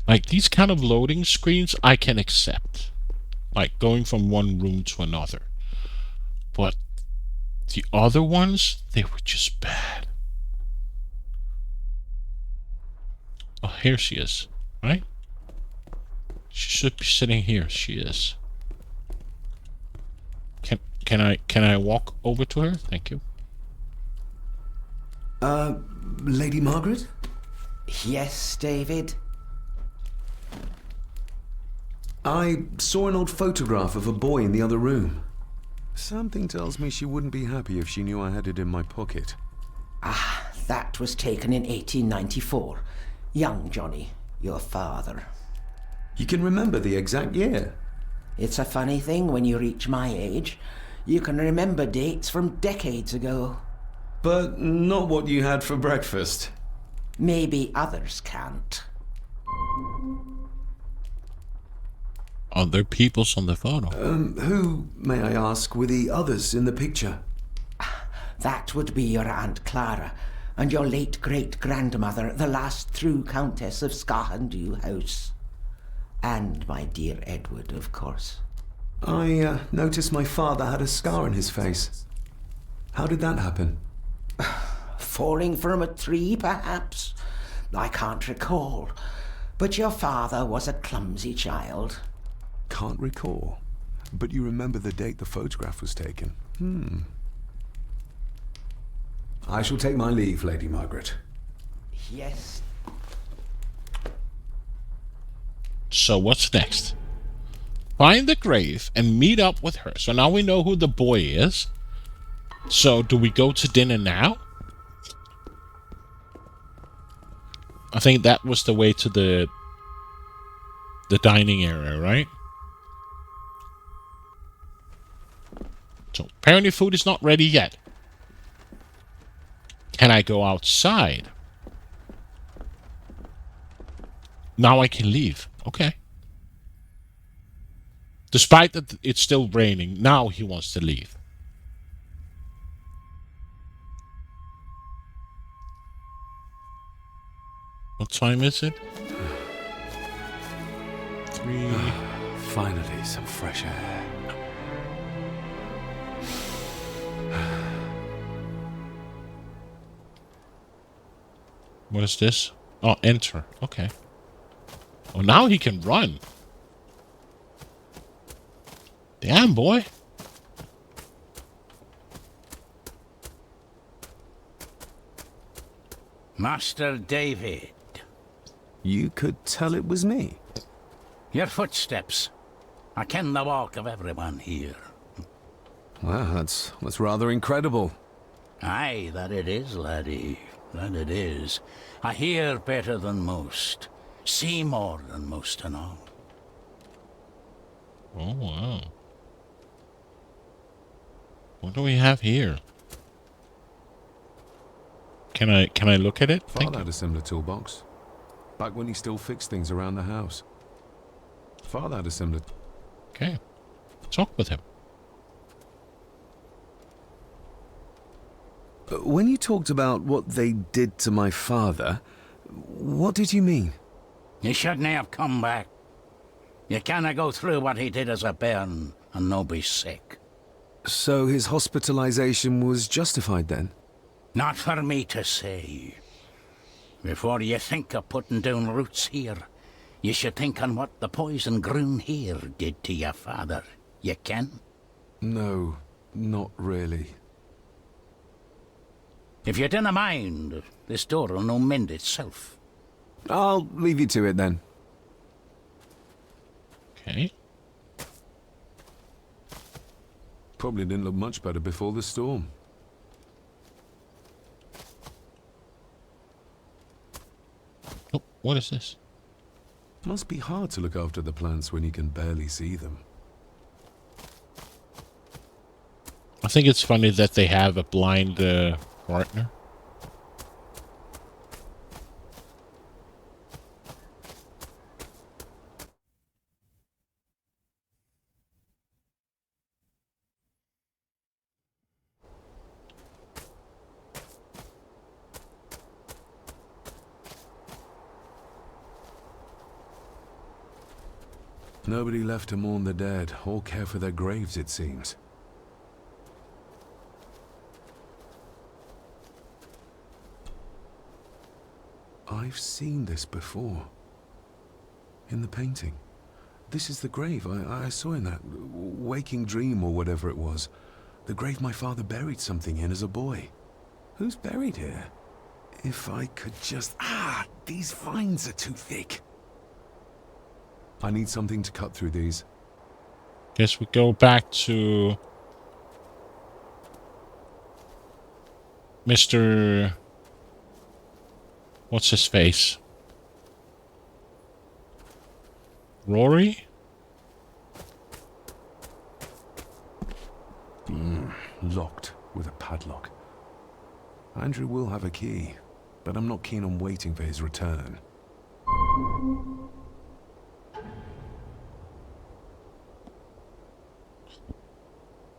Like, these kind of loading screens I can accept. Like, going from one room to another. But the other ones, they were just bad. Oh, here she is, right? She should be sitting here. She is. Can I walk over to her? Thank you.
Lady Margaret? Yes, David?
I saw an old photograph of a boy in the other room.
Something tells me she wouldn't be happy if she knew I had it in my pocket.
Ah, that was taken in 1894. Young Johnny, your father.
You can remember the exact year.
It's a funny thing when you reach my age. You can remember dates from decades ago.
But not what you had for breakfast.
Maybe others can't.
Other people's on the photo.
Who, may I ask, were the others in the picture?
That would be your Aunt Clara and your late great-grandmother, the last true Countess of Scahandew House. And my dear Edward, of course.
I noticed my father had a scar on his face. How did that happen?
Falling from a tree, perhaps? I can't recall. But your father was a clumsy child.
Can't recall. But you remember the date the photograph was taken?
I shall take my leave, Lady Margaret.
Yes.
So what's next? Find the grave and meet up with her. So now we know who the boy is. So do we go to dinner now? I think that was the way to the dining area, right? So apparently food is not ready yet. Can I go outside? Now I can leave. Okay. Despite that it's still raining, now he wants to leave. What time is it? 3.
Finally, some fresh air.
What is this? Oh, enter. Okay. Oh, now he can run. Damn, boy.
Master David.
You could tell it was me.
Your footsteps. I ken the walk of everyone here.
Well, that's rather incredible.
Aye, that it is, laddie. That it is. I hear better than most. See more than most and all.
Oh, wow. What do we have here? Can I look at it?
Father had a similar toolbox. Back when he still fixed things around the house. Father had a similar...
Okay. Talk with him.
When you talked about what they did to my father, what did you mean?
You shouldn't have come back. You canna go through what he did as a bairn and no be sick.
So his hospitalization was justified then?
Not for me to say. Before you think of putting down roots here, you should think on what the poison grown here did to your father. You can?
No, not really.
If you dinna mind, this door will no mend itself.
I'll leave you to it then.
Okay.
Probably didn't look much better before the storm.
Oh, what is this?
Must be hard to look after the plants when you can barely see them.
I think it's funny that they have a blind partner.
Nobody left to mourn the dead or care for their graves, it seems. I've seen this before. In the painting. This is the grave I saw in that waking dream or whatever it was. The grave my father buried something in as a boy. Who's buried here? If I could just... these vines are too thick. I need something to cut through these.
Guess we go back to Mr. What's his face? Rory?
Locked with a padlock. Andrew will have a key, but I'm not keen on waiting for his return.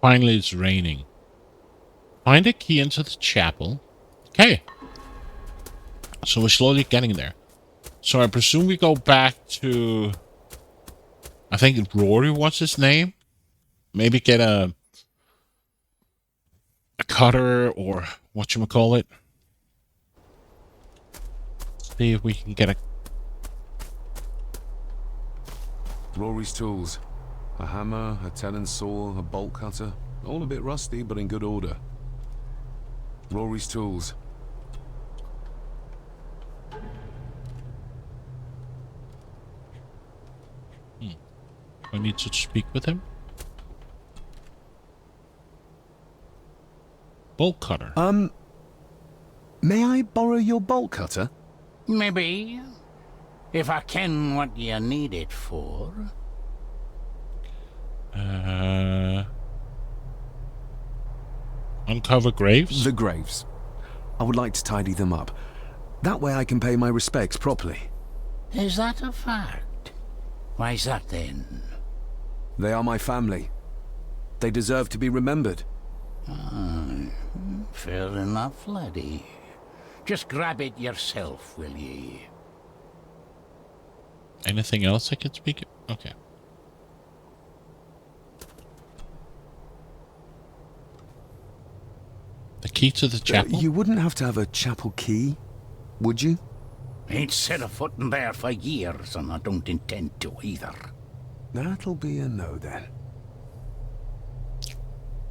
Finally, it's raining. Find a key into the chapel. Okay. So we're slowly getting there. So I presume we go back to... I think Rory, what's his name? Maybe get a cutter or whatchamacallit. See if we can get a...
Rory's tools. A hammer, a tenon saw, a bolt cutter. All a bit rusty, but in good order. Rory's tools.
I need to speak with him. Bolt cutter.
May I borrow your bolt cutter?
Maybe. If I ken what you need it for.
Uncover graves?
The graves. I would like to tidy them up. That way I can pay my respects properly.
Is that a fact? Why's that then?
They are my family. They deserve to be remembered.
Fair enough, laddie. Just grab it yourself, will ye?
Anything else I can speak? Okay. The key to the chapel?
You wouldn't have to have a chapel key, would you?
Ain't set a foot in there for years, and I don't intend to either.
That'll be a no then.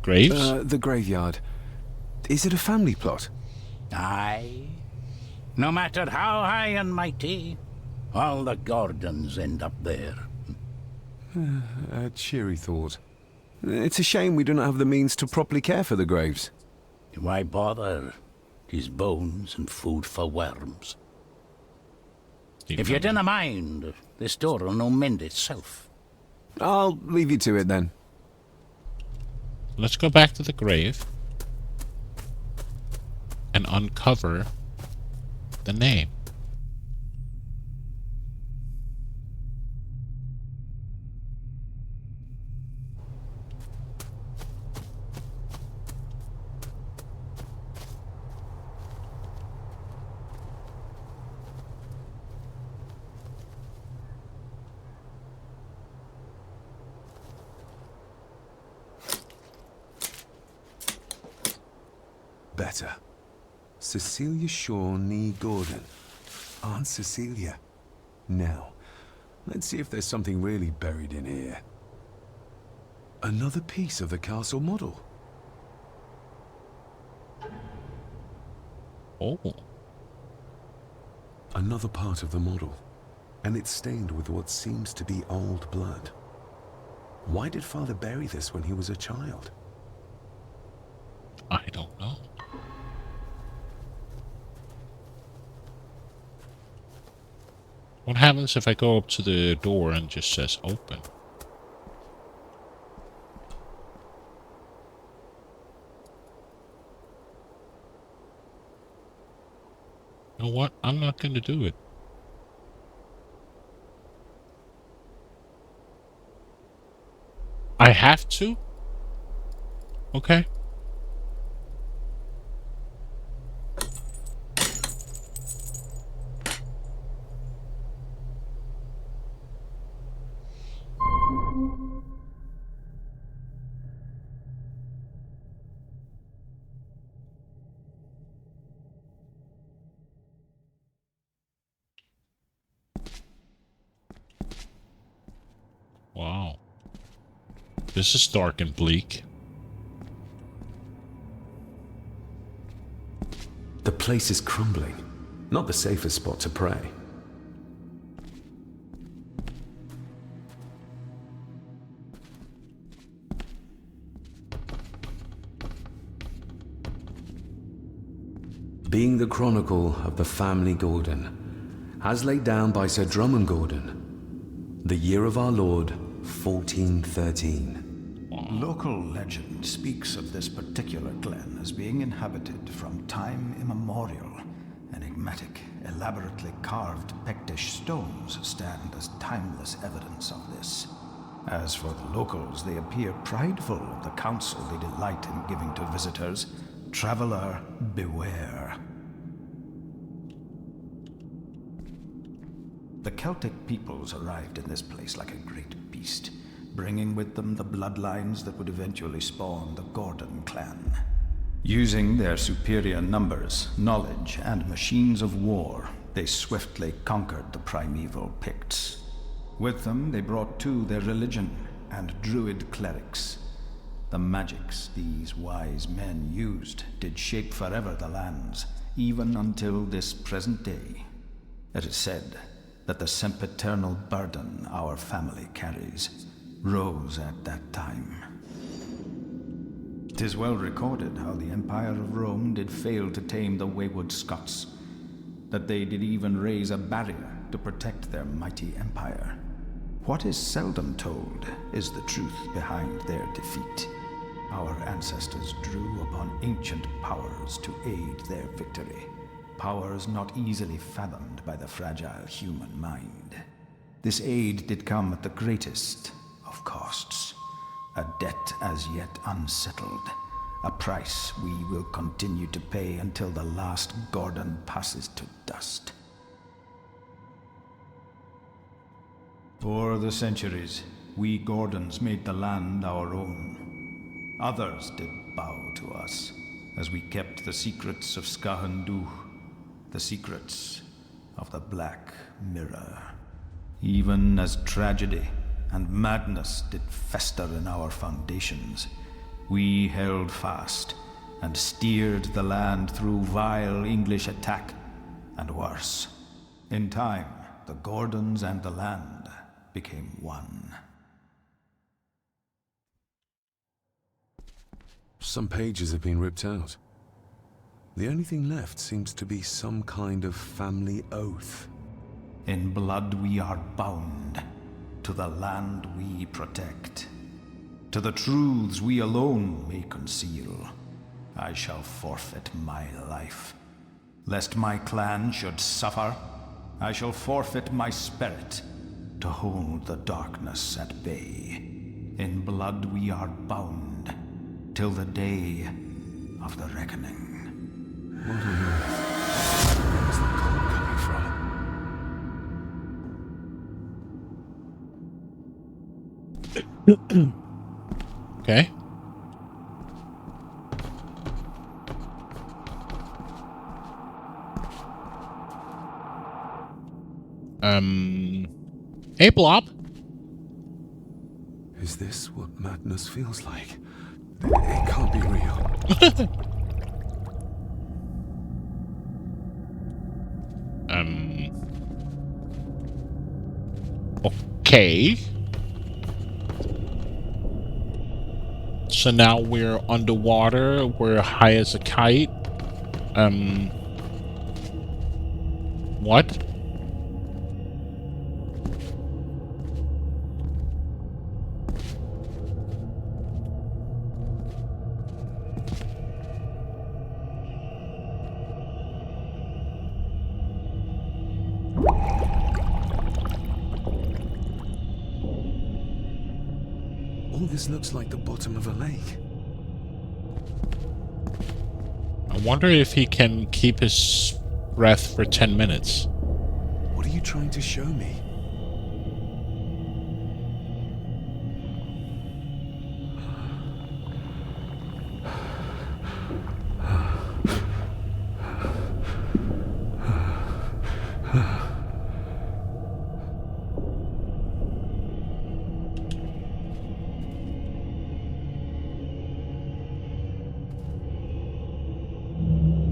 Graves?
The graveyard. Is it a family plot?
Aye. No matter how high and mighty, all the Gordons end up there.
A cheery thought. It's a shame we don't have the means to properly care for the graves.
Why bother? 'Tis bones and food for worms. If you dinna mind, this door'll no mend itself.
I'll leave you to it then.
Let's go back to the grave and uncover the name.
Better. Cecilia Shaw Nee Gordon. Aunt Cecilia. Now, let's see if there's something really buried in here. Another piece of the castle model.
Oh.
Another part of the model. And it's stained with what seems to be old blood. Why did Father bury this when he was a child?
I don't know. What happens if I go up to the door and just says open? You know what? I'm not going to do it. I have to? Okay. Wow. This is dark and bleak.
The place is crumbling. Not the safest spot to pray. Being the chronicle of the family Gordon, as laid down by Sir Drummond Gordon, the year of our Lord, 1413.
Local legend speaks of this particular glen as being inhabited from time immemorial. Enigmatic, elaborately carved Pictish stones stand as timeless evidence of this. As for the locals, they appear prideful of the counsel they delight in giving to visitors. Traveler, beware. The Celtic peoples arrived in this place like a great beast, bringing with them the bloodlines that would eventually spawn the Gordon clan. Using their superior numbers, knowledge, and machines of war, they swiftly conquered the primeval Picts. With them, they brought too their religion and druid clerics. The magics these wise men used did shape forever the lands, even until this present day. It is said that the sempiternal burden our family carries rose at that time. 'Tis well recorded how the Empire of Rome did fail to tame the wayward Scots, that they did even raise a barrier to protect their mighty empire. What is seldom told is the truth behind their defeat. Our ancestors drew upon ancient powers to aid their victory, powers not easily fathomed by the fragile human mind. This aid did come at the greatest of costs, a debt as yet unsettled, a price we will continue to pay until the last Gordon passes to dust. For the centuries, we Gordons made the land our own. Others did bow to us, as we kept the secrets of Scahan Dûh, the secrets of the Black Mirror. Even as tragedy and madness did fester in our foundations, we held fast and steered the land through vile English attack and worse. In time, the Gordons and the land became one.
Some pages have been ripped out. The only thing left seems to be some kind of family oath.
In blood we are bound to the land we protect. To the truths we alone may conceal. I shall forfeit my life. Lest my clan should suffer, I shall forfeit my spirit to hold the darkness at bay. In blood we are bound till the day of the reckoning.
What on earth? Where's the call coming from?
Okay. Hey, Blob.
Is this what madness feels like? It can't be real.
Okay. So now we're underwater, we're high as a kite. What?
All this looks like the bottom of a lake.
I wonder if he can keep his breath for 10 minutes.
What are you trying to show me?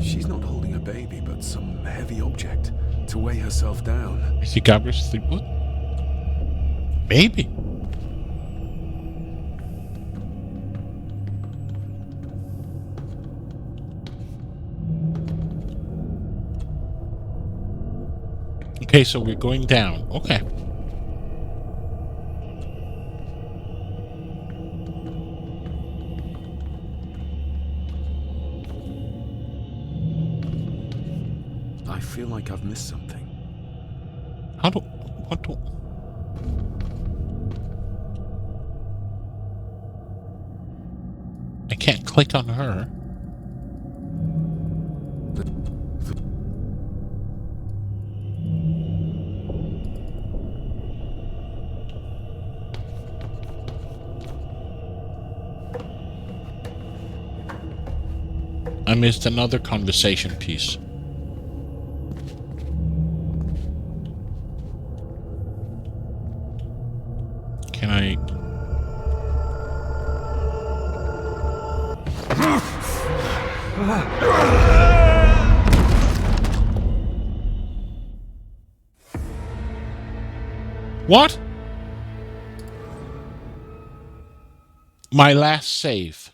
She's not holding a baby, but some heavy object to weigh herself down.
Is he covers sleep? What? Baby. Okay, so we're going down. Okay.
I feel like I've missed something.
How do... What do... I can't click on her. I missed another conversation piece. Can I... What? My last save.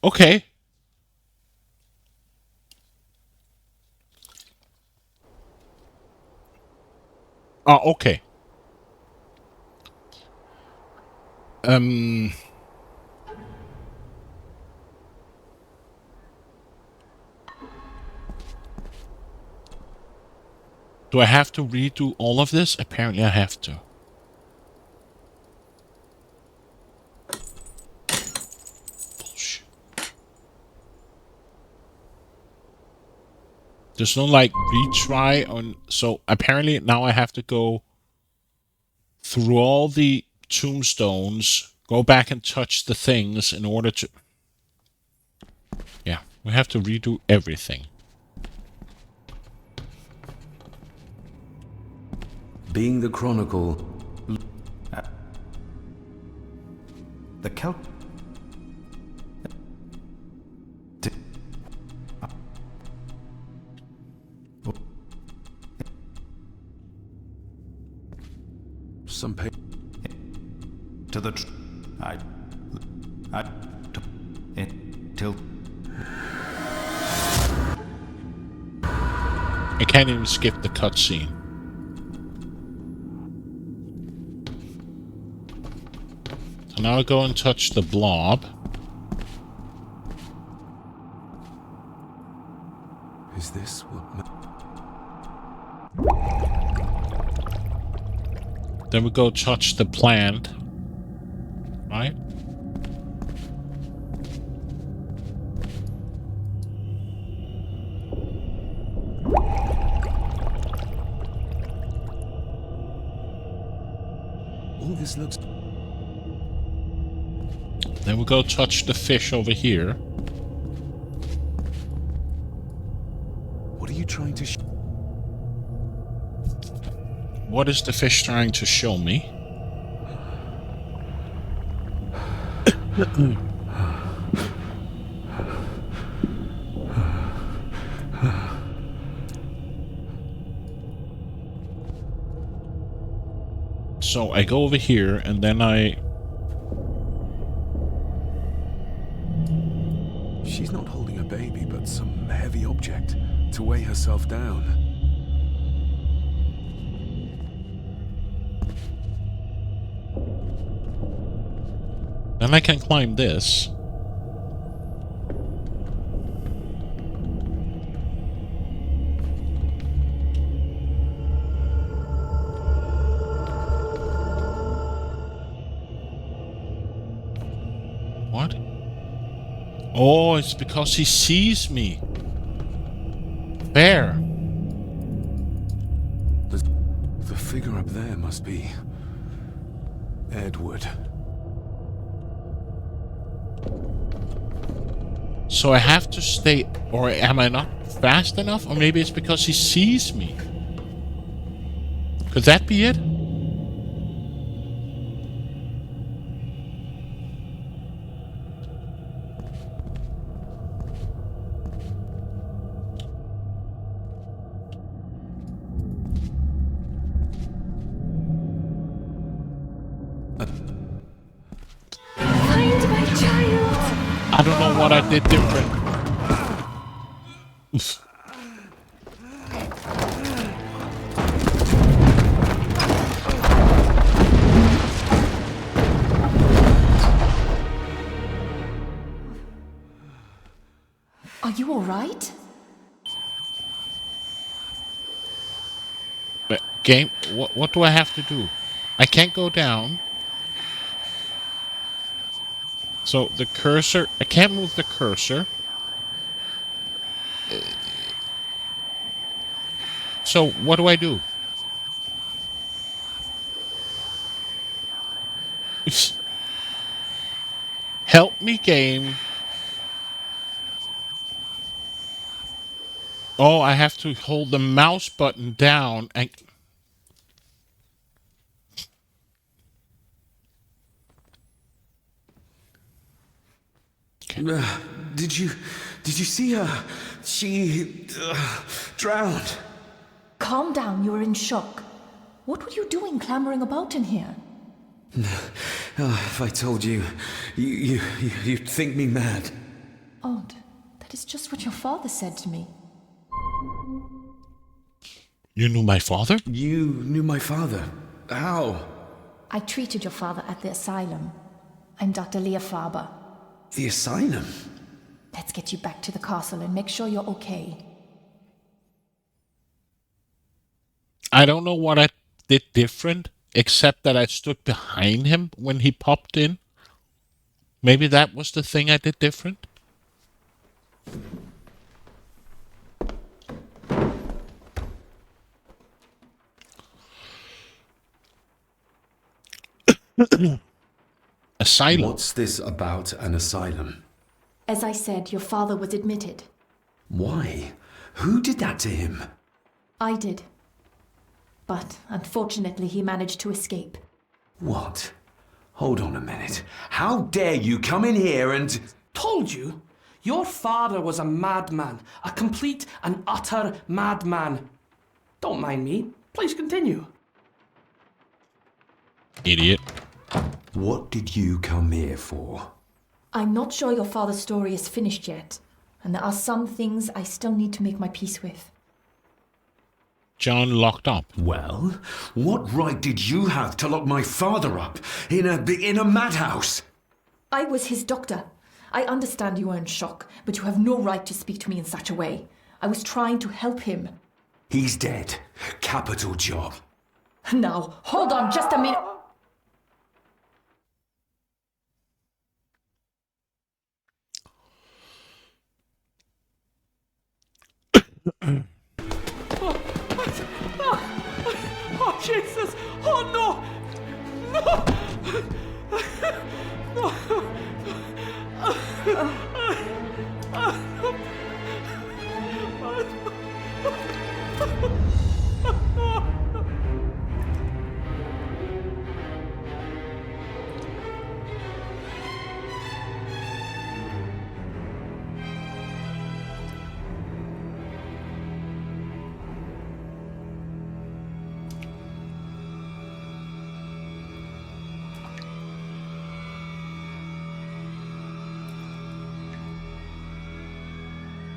Okay. Oh, okay. Do I have to redo all of this? Apparently I have to. Bullshit. There's no like retry on, so apparently now I have to go through all the tombstones, go back and touch the things in order to... Yeah, we have to redo everything.
Being the Chronicle...
The Kelp...
Some pay...
To the... Till...
I can't even skip the cutscene. So now I go and touch the blob.
Is this what...
Then we go touch the plant. Right?
All this looks...
Then we go touch the fish over here.
What are you trying to show?
What is the fish trying to show me? So I go over here and then
She's not holding a baby, but some heavy object to weigh herself down.
Then I can climb this. What? Oh, it's because he sees me. There.
The figure up there must be... Edward.
So I have to stay, or am I not fast enough? Or maybe it's because he sees me. Could that be it?
Find my child!
I don't know what I did different. Oof.
Are you alright?
But game, what do I have to do? I can't go down. So the cursor, I can't move the cursor. So what do I do? Help me, game. Oh, I have to hold the mouse button down and...
Did you see her? She drowned.
Calm down, you're in shock. What were you doing clambering about in here?
If I told you, you'd think me mad.
Odd. That is just what your father said to me.
You knew my father?
You knew my father? How?
I treated your father at the asylum. I'm Dr. Leah Faber.
The asylum?
Let's get you back to the castle and make sure you're okay.
I don't know what I did different, except that I stood behind him when he popped in. Maybe that was the thing I did different. Asylum.
What's this about an asylum?
As I said, your father was admitted.
Why? Who did that to him?
I did. But unfortunately, he managed to escape.
What? Hold on a minute. How dare you come in here and...
Told you? Your father was a madman. A complete and utter madman. Don't mind me. Please continue.
Idiot.
What did you come here for?
I'm not sure your father's story is finished yet, and there are some things I still need to make my peace with.
John locked up.
Well, what right did you have to lock my father up in a madhouse?
I was his doctor. I understand you are in shock, but you have no right to speak to me in such a way. I was trying to help him.
He's dead. Capital job.
Now, hold on just a minute.
Oh, Jesus! Oh, no! No!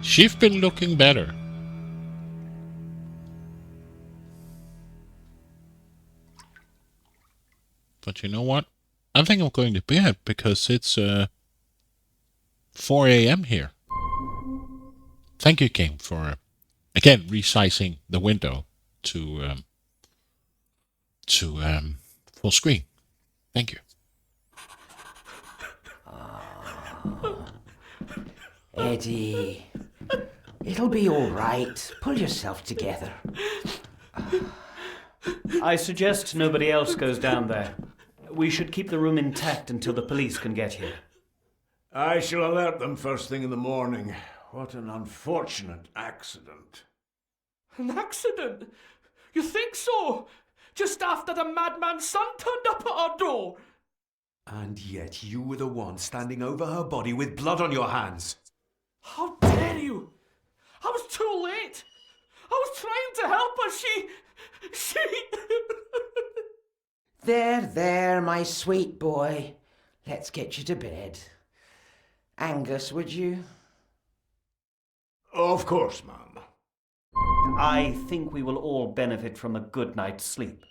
She's been looking better. But you know what? I think I'm going to bed because it's 4 a.m. here. Thank you, King, for again resizing the window to full screen. Thank you.
Eddie, it'll be all right. Pull yourself together.
I suggest nobody else goes down there. We should keep the room intact until the police can get here.
I shall alert them first thing in the morning. What an unfortunate accident.
An accident? You think so? Just after the madman's son turned up at our door?
And yet you were the one standing over her body with blood on your hands.
How dare you! I was too late! I was trying to help her, she...
There, my sweet boy. Let's get you to bed. Angus, would you?
Of course, ma'am.
I think we will all benefit from a good night's sleep.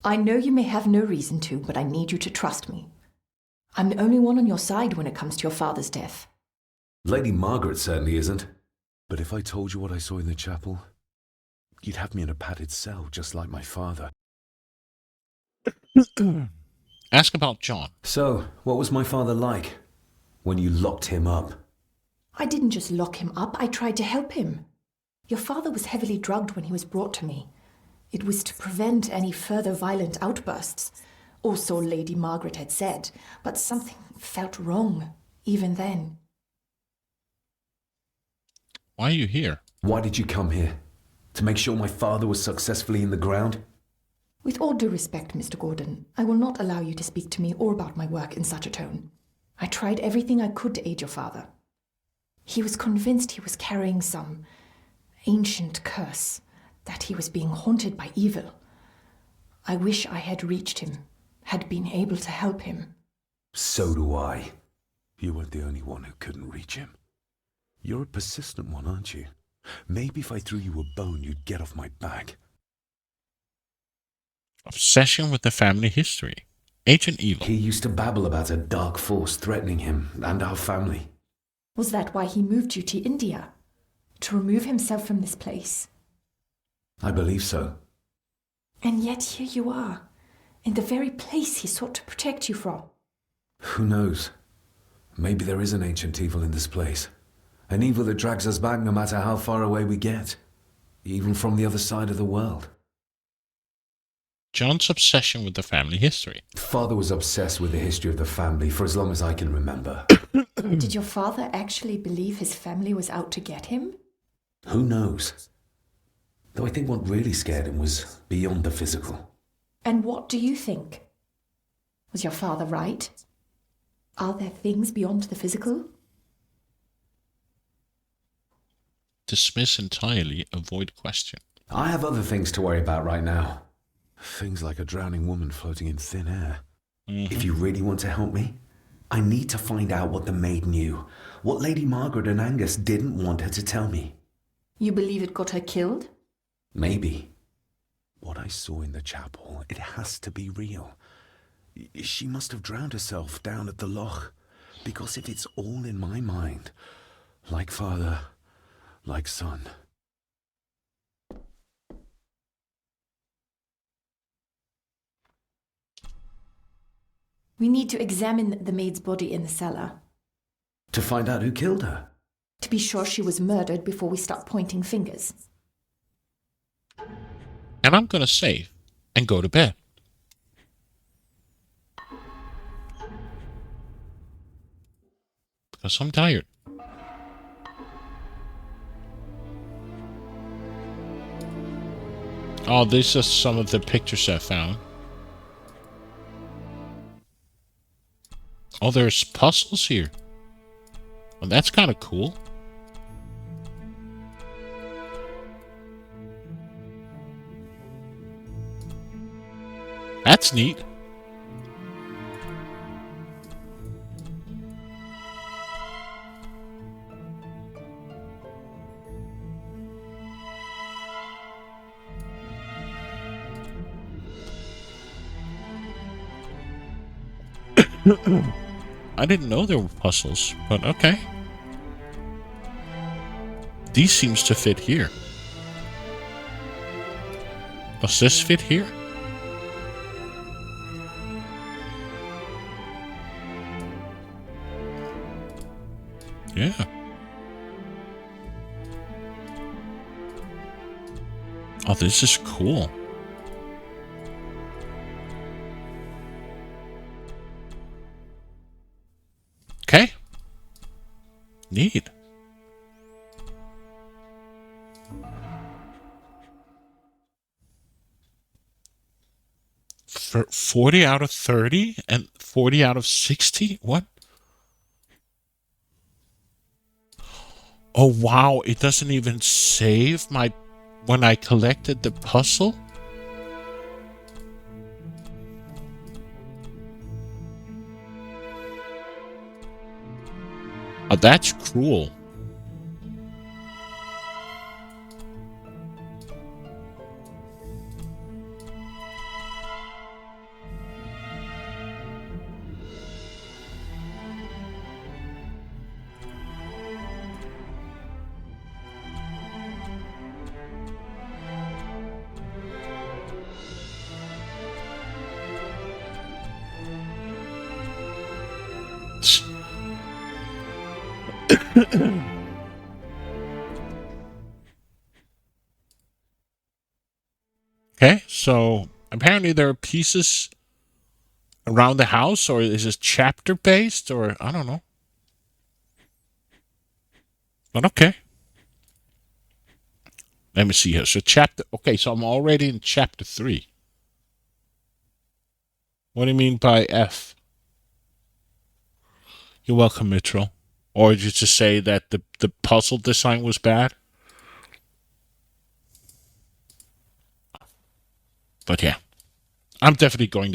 I know you may have no reason to, but I need you to trust me. I'm the only one on your side when it comes to your father's death.
Lady Margaret certainly isn't. But if I told you what I saw in the chapel, you'd have me in a padded cell, just like my father.
Ask about John.
So, what was my father like when you locked him up?
I didn't just lock him up, I tried to help him. Your father was heavily drugged when he was brought to me. It was to prevent any further violent outbursts, or so Lady Margaret had said, but something felt wrong, even then.
Why are you here?
Why did you come here? To make sure my father was successfully in the ground?
With all due respect, Mr. Gordon, I will not allow you to speak to me or about my work in such a tone. I tried everything I could to aid your father. He was convinced he was carrying some ancient curse, that he was being haunted by evil. I wish I had reached him, had been able to help him.
So do I.
You weren't the only one who couldn't reach him. You're a persistent one, aren't you? Maybe if I threw you a bone, you'd get off my back.
Obsession with the family history. Ancient evil.
He used to babble about a dark force threatening him and our family.
Was that why he moved you to India? To remove himself from this place?
I believe so.
And yet here you are, in the very place he sought to protect you from.
Who knows? Maybe there is an ancient evil in this place. An evil that drags us back no matter how far away we get. Even from the other side of the world.
John's obsession with the family history.
Father was obsessed with the history of the family for as long as I can remember.
Did your father actually believe his family was out to get him?
Who knows? Though I think what really scared him was beyond the physical.
And what do you think? Was your father right? Are there things beyond the physical?
Dismiss entirely, avoid question.
I have other things to worry about right now.
Things like a drowning woman floating in thin air.
If you really want to help me, I need to find out what the maid knew. What Lady Margaret and Angus didn't want her to tell me.
You believe it got her killed?
Maybe.
What I saw in the chapel, it has to be real. She must have drowned herself down at the loch. Because if it's all in my mind, like father, like son.
We need to examine the maid's body in the cellar.
To find out who killed her?
To be sure she was murdered before we start pointing fingers.
And I'm gonna save and go to bed. Because I'm tired. Oh, these are some of the pictures I found. Oh, there's puzzles here. Well, that's kind of cool. That's neat. I didn't know there were puzzles, but okay. These seems to fit here. Does this fit here? Yeah. Oh, this is cool. Okay. Neat. For 40 out of 30 and 40 out of 60? What? Oh, wow. It doesn't even save my... when I collected the puzzle? Oh, that's cruel. Okay, so apparently there are pieces around the house, or is it chapter based, or I don't know. But okay. Let me see here. So chapter, okay, so I'm already in chapter 3. What do you mean by F? You're welcome, Mitchell. Or did you just say that the puzzle design was bad? But yeah, I'm definitely going to